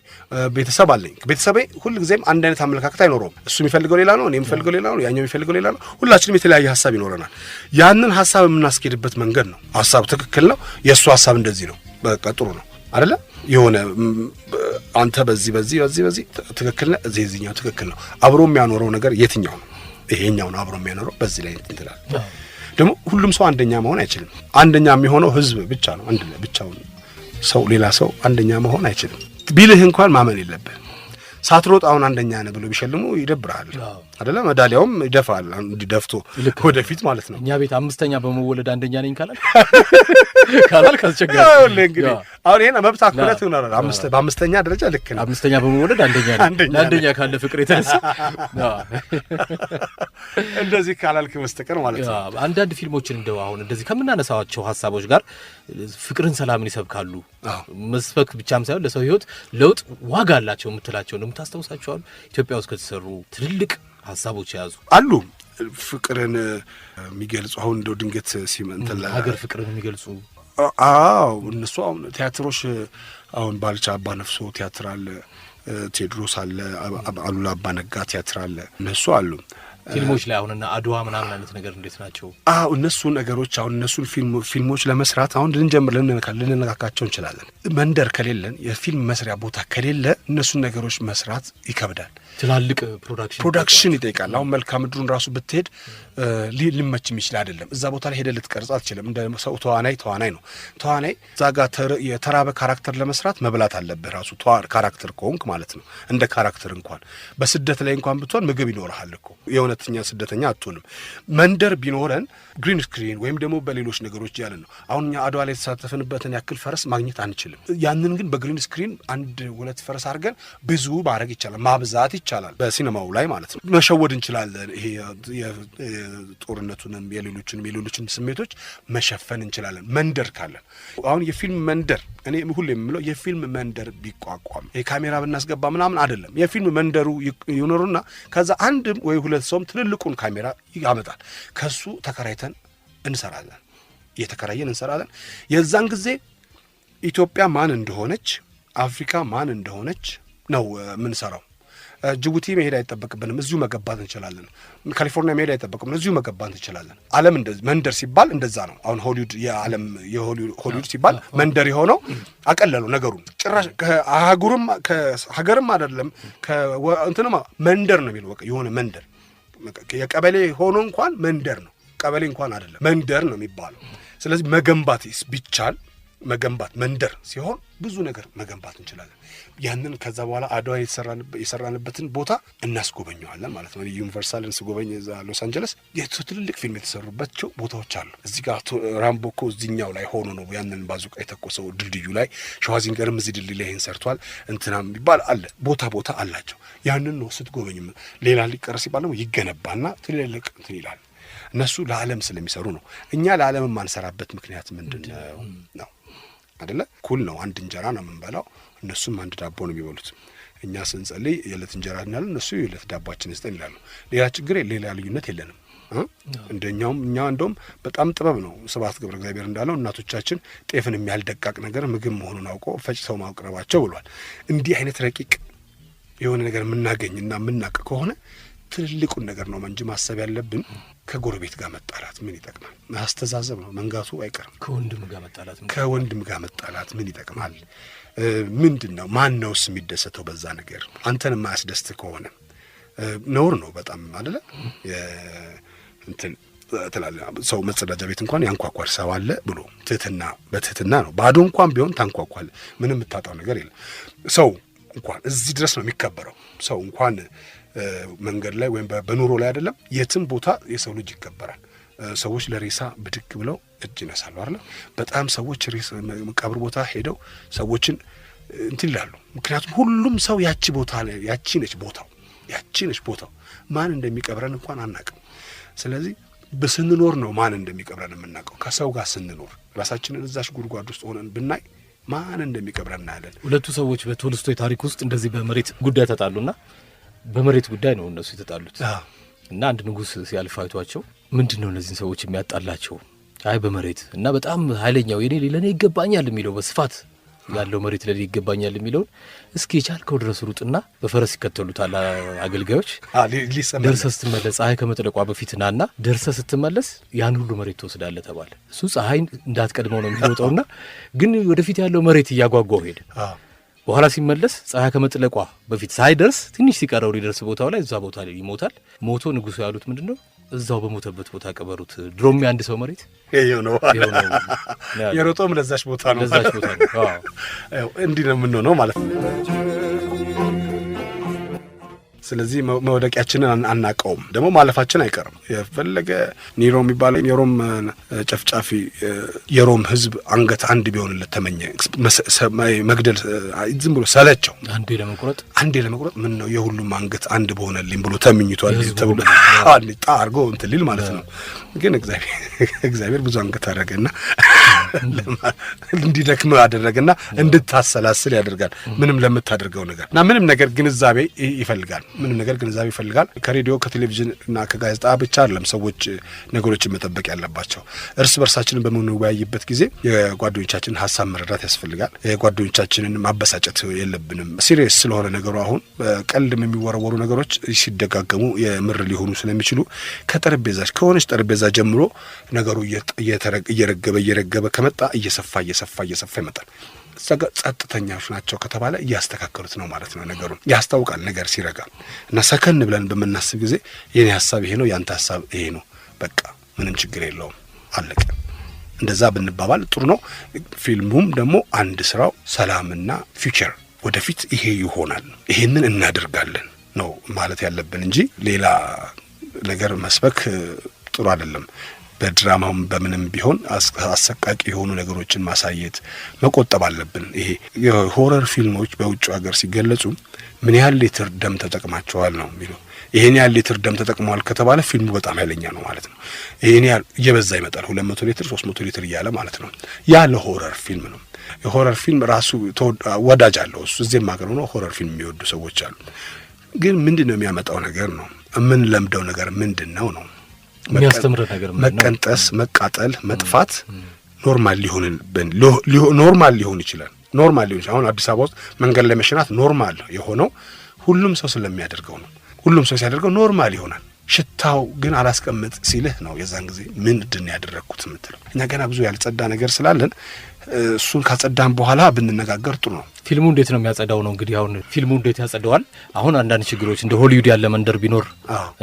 ቤተሰብ አለኝ። ቤተሰቤ ሁሉ ጊዜም አንድ አይነት አመለካከት አይኖረውም። እሱ የሚፈልገው ሌላ ነው፣ እኔ የሚፈልገው ሌላ ነው፣ ያኛው የሚፈልገው ሌላ ነው። ሁላችንም የተለያየ ሐሳብ ይኖረናል። ያንን ሐሳብ የምናስኬድበት መንገድ ነው። ሐሳብ ትክክል ነው፣ የእሱ ሐሳብ እንደዚህ ነው፣ በቃ ጥሩ ነው አይደለ? የሆነ አንተ በዚህ ትክክል ነህ፣ እዚህኛው ትክክል ነው። አብሮ የሚያኖረው ነገር የትኛው ነው? ይሄኛው ነው አብሮ የሚያኖረው። በዚህ ላይ እንትላል። ደግሞ ሁሉም ሰው አንደኛ መሆን አይችልም። አንደኛ የሚሆነው ህዝብ ብቻ ነው። አንድ ላይ ብቻውን ሌላ ሰው አንደኛ መሆን አይችልም። ቢልህ እንኳን ማመን የለብህ። ሳትሮጥ አሁን አንደኛ ነህ ብሎ ቢሸልሙ ይደብራል አይደለ? ሜዳሊያውም ይደፋል፣ እንዲደፍቶ ወደፊት ማለት ነው። እኛ ቤት 5ኛ በመወለድ አንደኛ ነኝ ካላል ካስቸጋሪ እንግዲህ አሁን ይሄን መብት አክብረት ይሆናል። በ5ኛ ደረጃ ልክ ነው። 5ኛ በመወለድ አንደኛ ነኝ። ለአንደኛ ካለ ፍቅር የተነሳ እንደዚህ ካላልክ በስተቀር ማለት ነው። አንዳንድ ፊልሞችን እንደው አሁን እንደዚህ ከምናነሳቸው ሀሳቦች ጋር ፍቅርን፣ ሰላምን ይሰብካሉ። መስበክ ብቻም ሳይሆን ለሰው ህይወት ለውጥ ዋጋ አላቸው የምትላቸው ነው የምታስታውሳቸው አሉ? ኢትዮጵያ ውስጥ ከተሰሩ ትልልቅ ሀሳቦች የያዙ አሉ። ፍቅርን የሚገልጹ አሁን እንደው ድንገት ሲመንተላ ሀገር ፍቅርን የሚገልጹ አዎ እነሱ አሁን ቲያትሮች አሁን ባልቻ አባ ነፍሶ ቲያትር አለ፣ ቴዎድሮስ አለ፣ አሉላ አባ ነጋ ቲያትር አለ፣ እነሱ አሉ። ፊልሞች ላይ አሁንና አድዋ ምናምን አይነት ነገር እንዴት ናቸው? እነሱ ነገሮች አሁን እነሱን ፊልሞች ለመስራት አሁን ልንነካካቸው እንችላለን። መንደር ከሌለን የፊልም መስሪያ ቦታ ከሌለ እነሱን ነገሮች መስራት ይከብዳል። ትላልቅ ፕሮዳክሽን ይጠይቃል። አሁን መልክዓ ምድሩን ራሱ ብትሄድ ሊመች የሚችል አይደለም። እዛ ቦታ ላይ ሄደህ ልትቀርጽ አትችልም። እንደ ሰው ተዋናይ ነው። ተዋናይ እዛ ጋር የተራበ ካራክተር ለመስራት መብላት አለብህ ራሱ ካራክተር ከሆንክ ማለት ነው። እንደ ካራክተር እንኳን በስደት ላይ እንኳን ብትሆን ምግብ ይኖርሃል እኮ የእውነተኛ ስደተኛ አትሆንም። መንደር ቢኖረን ግሪን ስክሪን ወይም ደግሞ በሌሎች ነገሮች ያለን ነው። አሁን እኛ አድዋ ላይ የተሳተፍንበትን ያክል ፈረስ ማግኘት አንችልም። ያንን ግን በግሪን ስክሪን 1-2 ፈረስ አድርገን ብዙ ማድረግ ይቻላል፣ ማብዛት ይቻላል። በሲኔማው ላይ ማለት ነው መሸወድ እንችላለን። ይሄ ጦርነቱንም የሌሎችን ስሜቶች መሸፈን እንችላለን መንደር ካለን። አሁን የፊልም መንደር እኔ ሁሌ የምለው የፊልም መንደር ቢቋቋም የካሜራ ብናስገባ ምናምን አይደለም። የፊልም መንደሩ ይኖሩና ከዛ 1 ወይ 2 ሰውም ትልልቁን ካሜራ ያመጣል። ከሱ ተከራይተን እንሰራለን፣ እየተከራየን እንሰራለን። የዛን ጊዜ ኢትዮጵያ ማን እንደሆነች አፍሪካ ማን እንደሆነች ነው የምንሰራው። ጅቡቲ መሄድ አይጠበቅብንም፣ እዚሁ መገባት እንችላለን። ካሊፎርኒያ መሄድ አይጠበቅብንም፣ እዚሁ መገባት እንችላለን። ዓለም መንደር ሲባል እንደዛ ነው። አሁን ሆሊውድ ሲባል መንደር የሆነው አቀለለው ነገሩን። ጭራሽ ከሀገርም አይደለም እንትንማ መንደር ነው የሚለው። በቃ የሆነ መንደር የቀበሌ ሆኖ እንኳን መንደር ነው፣ ቀበሌ እንኳን አይደለም መንደር ነው የሚባለው። ስለዚህ መገንባት ቢቻል መንደር ሲሆን ብዙ ነገር መገንባት እንችላለን። ያንን ከዛ በኋላ አድዋ የሰራንበትን ቦታ እናስጎበኘዋለን ማለት ነው። ዩኒቨርሳልን ስጎበኝ እዛ ሎስ አንጀለስ ትልልቅ ፊልም የተሰሩባቸው ቦታዎች አሉ። እዚህ ጋር ራምቦ እኮ እዚህኛው ላይ ሆኖ ነው ያንን ባዙቃ የተኮሰው ድልድዩ ላይ። ሸዋዚንገርም እዚህ ድልድይ ላይ ይህን ሰርቷል። እንትናም ይባል አለ፣ ቦታ አላቸው። ያንን ነው ስትጎበኝም። ሌላ ሊቀር ሲባል ደግሞ ይገነባና ትልልቅ እንትን ይላል። እነሱ ለዓለም ስለሚሰሩ ነው። እኛ ለዓለም የማንሰራበት ምክንያት ምንድን ነው? አይደለ? ኩል ነው። አንድ እንጀራ ነው የምንበላው፣ እነሱም አንድ ዳቦ ነው የሚበሉት። እኛ ስንጸልይ የዕለት እንጀራ እናለን፣ እነሱ የዕለት ዳቦአችን ይስጠን ይላሉ። ሌላ ችግር ሌላ ልዩነት የለንም። እንደኛውም እኛ እንደውም በጣም ጥበብ ነው። ስብሐት ገብረ እግዚአብሔር እንዳለው እናቶቻችን ጤፍን የሚያልደቃቅ ነገር ምግብ መሆኑን አውቀው ፈጭተው ማቅረባቸው ብሏል። እንዲህ አይነት ረቂቅ የሆነ ነገር የምናገኝና የምናውቅ ከሆነ ትልልቁን ነገር ነው እንጂ ማሰብ ያለብን ከጎረቤት ጋር መጣላት ምን ይጠቅማል? ማስተዛዘብ ነው፣ መንጋቱ አይቀርም። ከወንድም ጋር መጣላት ምን ይጠቅማል? ምንድነው? ማን ነውስ የሚደሰተው በዛ ነገር? አንተን የማያስደስት ከሆነ ነውር ነው በጣም አይደለ? እንትን ትላለህ። ሰው መጸዳጃ ቤት እንኳን ያንኳኳል ሰው አለ ብሎ በትህትና ነው። ባዶ እንኳን ቢሆን ታንኳኳል። ምንም የምታጣው ነገር የለም። ሰው እንኳን እዚህ ድረስ ነው የሚከበረው። ሰው እንኳን መንገድ ላይ ወይም በኑሮ ላይ አይደለም የትም ቦታ የሰው ልጅ ይከበራል። ሰዎች ለሬሳ ብድግ ብለው እጅ ይነሳሉ አይደል? በጣም ሰዎች መቃብር ቦታ ሄደው ሰዎችን እንትን ይላሉ። ምክንያቱም ሁሉም ሰው ያቺ ነች ቦታው። ማን እንደሚቀብረን እንኳን አናውቅም። ስለዚህ በስንኖር ነው ማን እንደሚቀብረን የምናውቀው። ከሰው ጋር ስንኖር ራሳችንን እዛሽ ጉድጓድ ውስጥ ሆነን ብናይ ማን እንደሚቀብረን እናያለን። ሁለቱ ሰዎች በቶልስቶይ ታሪክ ውስጥ እንደዚህ በመሬት ጉዳይ ተጣሉና በመሬት ጉዳይ ነው እነሱ የተጣሉት። እና አንድ ንጉስ ሲያልፍ አይቷቸው ምንድነው እነዚህን ሰዎች የሚያጣላቸው? አይ በመሬት እና በጣም ኃይለኛው ለኔ ይገባኛል የሚለው በስፋት ያለው መሬት ለኔ ይገባኛል የሚለው እስኪ የቻልከው ድረስ ሩጥና በፈረስ ይከተሉታል አገልጋዮች። ደርሰህ ስትመለስ ፀሐይ ከመጥለቋ በፊት ናና ደርሰህ ስትመለስ ያን ሁሉ መሬት ትወስዳለህ ተባለ። እሱ ፀሐይ እንዳትቀድመው ነው የሚሮጠውና ግን ወደፊት ያለው መሬት እያጓጓው ሄደ። በኋላ ሲመለስ ፀሐይ ከመጥለቋ በፊት ሳይደርስ ትንሽ ሲቀረው ሊደርስ ቦታው ላይ እዛ ቦታ ላይ ይሞታል። ሞቶ ንጉሱ ያሉት ምንድነው እዛው በሞተበት ቦታ ቀበሩት። ድሮም ያንድ ሰው መሬት ይሄው ነው የሮጦም ለዛሽ ቦታ ነው። እንዲህ ነው የምንሆነው ማለት ነው። ስለዚህ መውደቂያችንን አናቀውም፣ ደግሞ ማለፋችን አይቀርም። የፈለገ ኒሮ የሚባለው የሮም ጨፍጫፊ የሮም ሕዝብ አንገት አንድ ቢሆንለት ተመኘ። መግደል ዝም ብሎ ሰለቸው። አንዴ ለመቁረጥ ምን ነው የሁሉም አንገት አንድ በሆነልኝ ብሎ ተመኝቷል ተብሎ አልጣ አርጎ እንትን ሊል ማለት ነው። ግን እግዚአብሔር ብዙ አንገት አደረገና እንዲደክም ያደረገና እንድታሰላስል ያደርጋል ምንም ለምታደርገው ነገር እና ምንም ነገር ግንዛቤ ይፈልጋል ከሬዲዮ ከቴሌቪዥን እና ከጋዜጣ ብቻ አይደለም ሰዎች ነገሮችን መጠበቅ ያለባቸው እርስ በርሳችንን በመወያይበት ጊዜ የጓደኞቻችንን ሐሳብ መረዳት ያስፈልጋል የጓደኞቻችንን ማበሳጨት የለብንም ሲሪየስ ስለሆነ ነገሩ አሁን ቀልድ የሚወረወሩ ነገሮች ሲደጋገሙ የምር ሊሆኑ ስለሚችሉ ከጠረጴዛች ከሆነች ጠረጴዛ ጀምሮ ነገሩ እየረገበ ከመጣ እየሰፋ ይመጣል ጸጥተኛዎች ናቸው ከተባለ እያስተካከሉት ነው ማለት ነው ነገሩን ያስታውቃል ነገር ሲረጋ እና ሰከን ብለን በመናስብ ጊዜ የኔ ሐሳብ ይሄ ነው ያንተ ሐሳብ ይሄ ነው በቃ ምንም ችግር የለውም አለቀ እንደዛ ብንባባል ጥሩ ነው ፊልሙም ደግሞ አንድ ስራው ሰላምና ፊውቸር ወደፊት ይሄ ይሆናል ይሄንን እናደርጋለን ነው ማለት ያለብን እንጂ ሌላ ነገር መስበክ ጥሩ አይደለም በድራማውም በምንም ቢሆን አሰቃቂ የሆኑ ነገሮችን ማሳየት መቆጠብ አለብን ይሄ የሆረር ፊልሞች በውጭ ሀገር ሲገለጹ ምን ያህል ሊትር ደም ተጠቅማቸዋል ነው የሚለው ይሄን ያህል ሊትር ደም ተጠቅመዋል ከተባለ ፊልሙ በጣም ኃይለኛ ነው ማለት ነው ይሄን ያህል እየበዛ ይመጣል 200 ሊትር 300 ሊትር እያለ ማለት ነው ያ ለሆረር ፊልም ነው የሆረር ፊልም ራሱ ወዳጅ አለው እዚህም ሀገር ነው ሆረር ፊልም የሚወዱ ሰዎች አሉ ግን ምንድነው የሚያመጣው ነገር ነው ምን ለምደው ነገር ምንድነው ነው የሚያስተምር ነገር መቀንጠስ መቃጠል መጥፋት ኖርማል ሊሆን ይችላል አሁን አዲስ አበባ ውስጥ መንገድ ላይ መሽናት ኖርማል የሆነው ሁሉም ሰው ስለሚያደርገው ነው ሁሉም ሰው ሲያደርገው ኖርማል ይሆናል ሽታው ግን አላስቀምጥ ሲልህ ነው የዛን ጊዜ ምንድን ያደረኩት የምትለው እኛ ገና ብዙ ያልጸዳ ነገር ስላለን እሱን ካጸዳን በኋላ ብንነጋገር ጥሩ ነው ፊልሙ እንዴት ነው የሚያጸዳው ነው እንግዲህ አሁን ፊልሙ እንዴት ያጸዳዋል አሁን አንዳንድ ችግሮች እንደ ሆሊውድ ያለ መንደር ቢኖር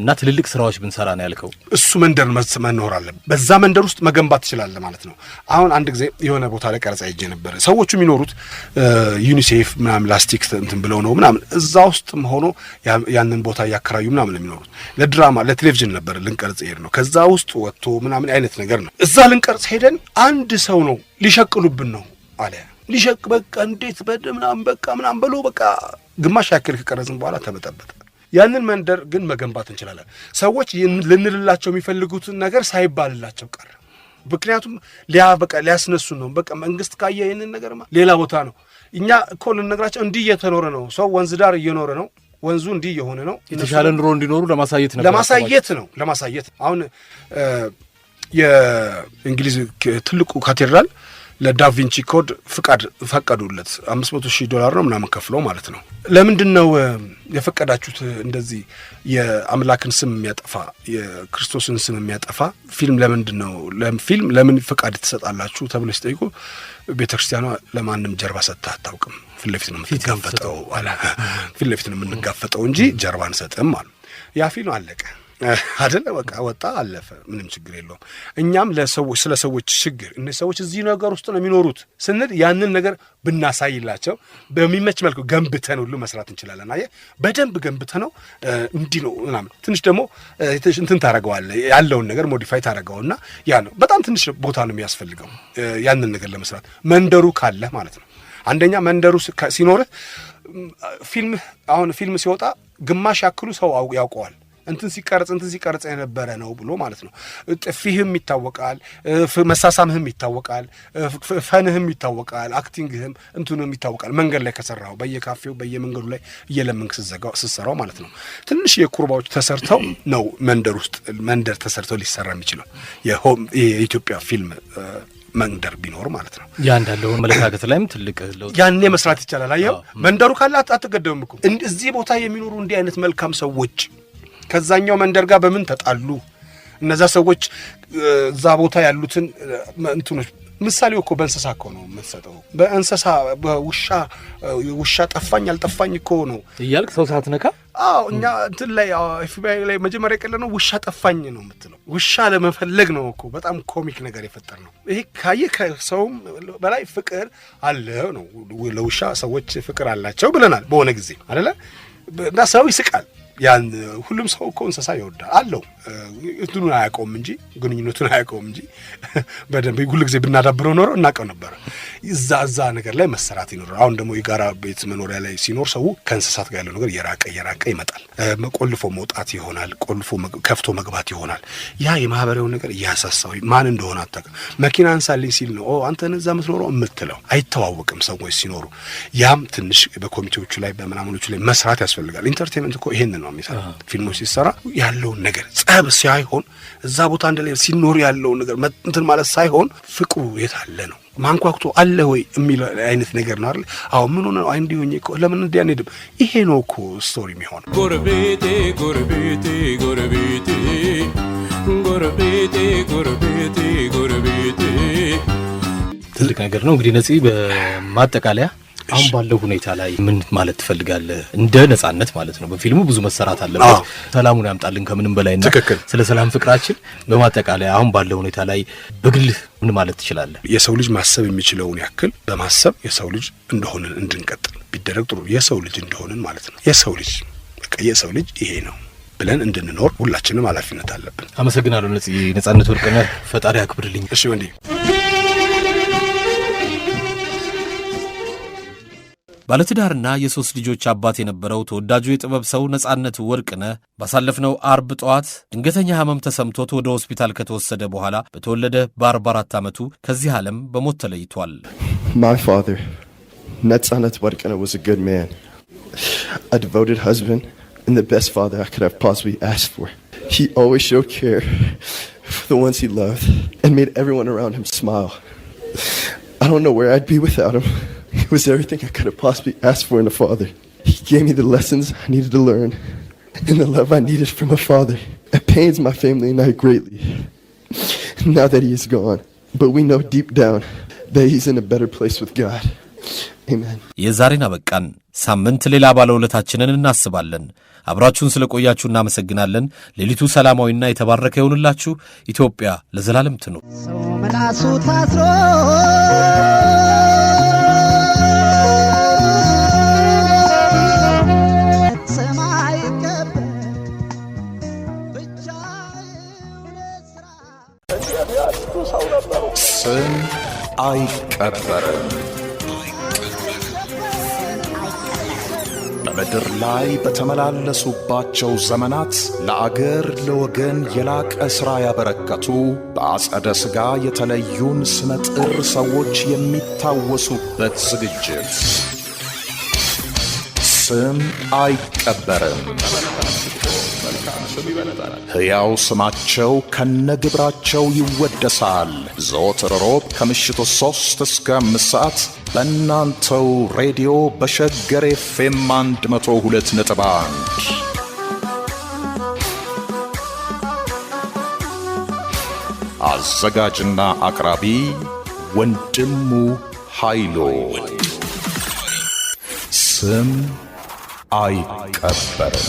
እና ትልልቅ ስራዎች ብንሰራ ነው ያልከው እሱ መንደር መኖር አለ በዛ መንደር ውስጥ መገንባት ይችላል ማለት ነው አሁን አንድ ጊዜ የሆነ ቦታ ላይ ቀረጻ ይጄ ነበር ሰዎቹ የሚኖሩት ዩኒሴፍ ምናምን ላስቲክ እንትን ብለው ነው ምናምን እዛ ውስጥም ሆኖ ያንን ቦታ ያከራዩ ምናምን የሚኖሩት ለድራማ ለቴሌቪዥን ነበር ልንቀርጽ ሄድ ነው ከዛ ውስጥ ወጥቶ ምናምን አይነት ነገር ነው እዛ ልንቀርጽ ሄደን አንድ ሰው ነው ሊሸቅሉብን ነው አለ ሊሸቅ በቃ እንዴት በደምናም በቃ ምናም ብሎ በቃ ግማሽ ያክል ከቀረጽን በኋላ ተበጠበጠ ያንን መንደር ግን መገንባት እንችላለን ሰዎች ልንልላቸው የሚፈልጉትን ነገር ሳይባልላቸው ቀረ ምክንያቱም በቃ ሊያስነሱ ነው በቃ መንግስት ካየ ይሄንን ነገርማ ሌላ ቦታ ነው እኛ እኮ ልንነግራቸው እንዲህ እየተኖረ ነው ሰው ወንዝ ዳር እየኖረ ነው ወንዙ እንዲህ የሆነ ነው የተሻለ ኑሮ እንዲኖሩ ለማሳየት አሁን የእንግሊዝ ትልቁ ካቴድራል ለዳቪንቺ ኮድ ፈቀዱለት $500,000 ነው ምናምን ከፍለው ማለት ነው ለምንድነው የፈቀዳችሁት እንደዚህ የአምላክን ስም የሚያጠፋ የክርስቶስን ስም የሚያጠፋ ፊልም ለምንድነው ፊልም ለምን ፈቃድ ተሰጣላችሁ ተብሎ ሲጠይቁ ቤተክርስቲያኗ ለማንም ጀርባ ሰጥታ አታውቅም ፊልለፊት ነው የምትጋፈጠው ፊልለፊት ነው የምንጋፈጠው እንጂ ጀርባ አንሰጥም አሉ ያ ፊልም አለቀ አይደለ በቃ ወጣ አለፈ ምንም ችግር የለውም እኛም ስለ ሰዎች ችግር እነዚህ ሰዎች እዚህ ነገር ውስጥ ነው የሚኖሩት ስንል ያንን ነገር ብናሳይላቸው በሚመች መልኩ ገንብተን ሁሉ መስራት እንችላለን አየ በደንብ ገንብተነው እንዲህ ነው ምናምን ትንሽ ደግሞ እንትን ታረጋዋለህ ያለውን ነገር ሞዲፋይ ታረጋውና ያ ነው በጣም ትንሽ ቦታ ነው የሚያስፈልገው ያንን ነገር ለመስራት መንደሩ ካለ ማለት ነው አንደኛ መንደሩ ሲኖር ፊልም ሲወጣ ግማሽ ያክሉ ሰው ያውቀዋል እንትን ሲቀርጽ የነበረ ነው ብሎ ማለት ነው ጥፊህም ይታወቃል መሳሳምህም ይታወቃል ፈንህም ይታወቃል አክቲንግህም እንትኑም ይታወቃል መንገድ ላይ ከሰራው በየካፌው በየመንገዱ ላይ እየለመንክ ስሰራው ማለት ነው ትንሽ የኩርባዎች ተሰርተው ነው መንደር ተሰርተው ሊሰራ የሚችለው የኢትዮጵያ ፊልም መንደር ቢኖር ማለት ነው ያ እንዳለው መለካከት ላይም ትልቅ ለውጥ ያኔ መስራት ይቻላል አየው መንደሩ ካለ አትገደምም እኮ እዚህ ቦታ የሚኖሩ እንዲህ አይነት መልካም ሰዎች ከዛኛው መንደር ጋር በምን ተጣሉ እነዛ ሰዎች እዛ ቦታ ያሉትን እንትኖች ምሳሌው እኮ በእንስሳ እኮ ነው የምትሰጠው በእንስሳ ውሻ ጠፋኝ አልጠፋኝ እኮ ነው እያልክ ሰው ሳትነካ እኛ እንትን ላይ ኤፍቢአይ ላይ መጀመሪያ የቀለነው ውሻ ጠፋኝ ነው የምትለው ውሻ ለመፈለግ ነው እኮ በጣም ኮሚክ ነገር የፈጠር ነው ይሄ ካየ ከሰውም በላይ ፍቅር አለ ነው ለውሻ ሰዎች ፍቅር አላቸው ብለናል በሆነ ጊዜ አይደለ እና ሰው ይስቃል ያን ሁሉም ሰው እኮ እንስሳ ይወዳል አለው እንትኑን አያውቀውም እንጂ ግንኙነቱን አያውቀውም እንጂ በደንብ ሁሉ ጊዜ ብናዳብረው ኖሮ እናውቀው ነበር እዛ ነገር ላይ መሰራት ይኖር አሁን ደግሞ የጋራ ቤት መኖሪያ ላይ ሲኖር ሰው ከእንስሳት ጋር ያለው ነገር የራቀ ይመጣል ቆልፎ መውጣት ይሆናል ቆልፎ ከፍቶ መግባት ይሆናል ያ የማህበራዊ ነገር ያሳሳው ማን እንደሆነ አጣቀም መኪና አንሳልኝ ሲል ነው አንተ ነዛ መስኖረው እምትለው አይተዋወቅም ሰዎች ሲኖሩ ያም ትንሽ በኮሚቴዎቹ ላይ በመናመኖቹ ላይ መስራት ያስፈልጋል ኢንተርቴይንመንት እኮ ይሄን ነው የሚሰራ ፊልሞች ሲሰራ ያለው ነገር ጸብ ሳይሆን እዛ ቦታ እንደለ ሲኖር ያለው ነገር እንትን ማለት ሳይሆን ፍቅሩ የታለ ነው ማንኳክቶ አለ ወይ የሚል አይነት ነገር ነው አይደል አው ምን ሆነ ነው እንዲሆኝ እኮ ለምን እንዲያነድም ይሄ ነው እኮ ስቶሪ የሚሆን ጎረቤቴ ጎረቤቴ ጎረቤቴ ጎረቤቴ ጎረቤቴ ጎረቤቴ ትልቅ ነገር ነው እንግዲህ ነፂ በማጠቃለያ አሁን ባለው ሁኔታ ላይ ምን ማለት ትፈልጋለህ እንደ ነጻነት ማለት ነው በፊልሙ ብዙ መሰራት አለበት ሰላሙን ያምጣልን ከምንም በላይና ስለ ሰላም ፍቅራችን በማጠቃለያ አሁን ባለው ሁኔታ ላይ በግል ምን ማለት ትችላለህ የሰው ልጅ ማሰብ የሚችለውን ያክል በማሰብ የሰው ልጅ እንደሆነ እንድንቀጥል ቢደረግ ጥሩ የሰው ልጅ እንደሆነ ማለት ነው የሰው ልጅ ይሄ ነው ብለን እንድንኖር ሁላችንም ኃላፊነት አለብን አመሰግናለሁ ነጻነት ወርቅነህ ፈጣሪ ያክብርልኝ እሺ ወንዲ ባለትዳርና የሶስት ልጆች አባት የነበረው ተወዳጁ የጥበብ ሰው ነጻነት ወርቅነህ ባሳለፍነው አርብ ጠዋት ድንገተኛ ህመም ተሰምቶት ወደ ሆስፒታል ከተወሰደ በኋላ በተወለደ በ44 ዓመቱ ከዚህ ዓለም በሞት ተለይቷል። My father, Netzanet Warkana, was a good man, a devoted husband, and the best father I could have possibly asked for. He always showed care for the ones he loved and made everyone around him smile. I don't know where I'd be without him. He was everything I could have possibly asked for in a father. He gave me the lessons I needed to learn and the love I needed from a father. It pains my family and I greatly now that he is gone. But we know deep down that he's in a better place with God. Amen. የዛሬን አበቃን። ሳምንት ሌላ ባለውለታችንን እናስባለን። አብራችሁን ስለቆያችሁ እናመሰግናለን። ሌሊቱ ሰላማዊና የተባረከ ይሁንላችሁ። ኢትዮጵያ ለዘላለም ትኑር። መላሱ ታስሮ ስም አይቀበርም። በምድር ላይ በተመላለሱባቸው ዘመናት ለአገር ለወገን የላቀ ሥራ ያበረከቱ በአጸደ ሥጋ የተለዩን ስመጥር ሰዎች የሚታወሱበት ዝግጅት ስም አይቀበርም። ሕያው ስማቸው ከነግብራቸው ይወደሳል። ዘወትር ሮብ ከምሽቱ 3 እስከ 5 ሰዓት በእናንተው ሬዲዮ በሸገር ኤፍኤም 102.1 አዘጋጅና አቅራቢ ወንድሙ ኃይሉ። ስም አይቀበርም።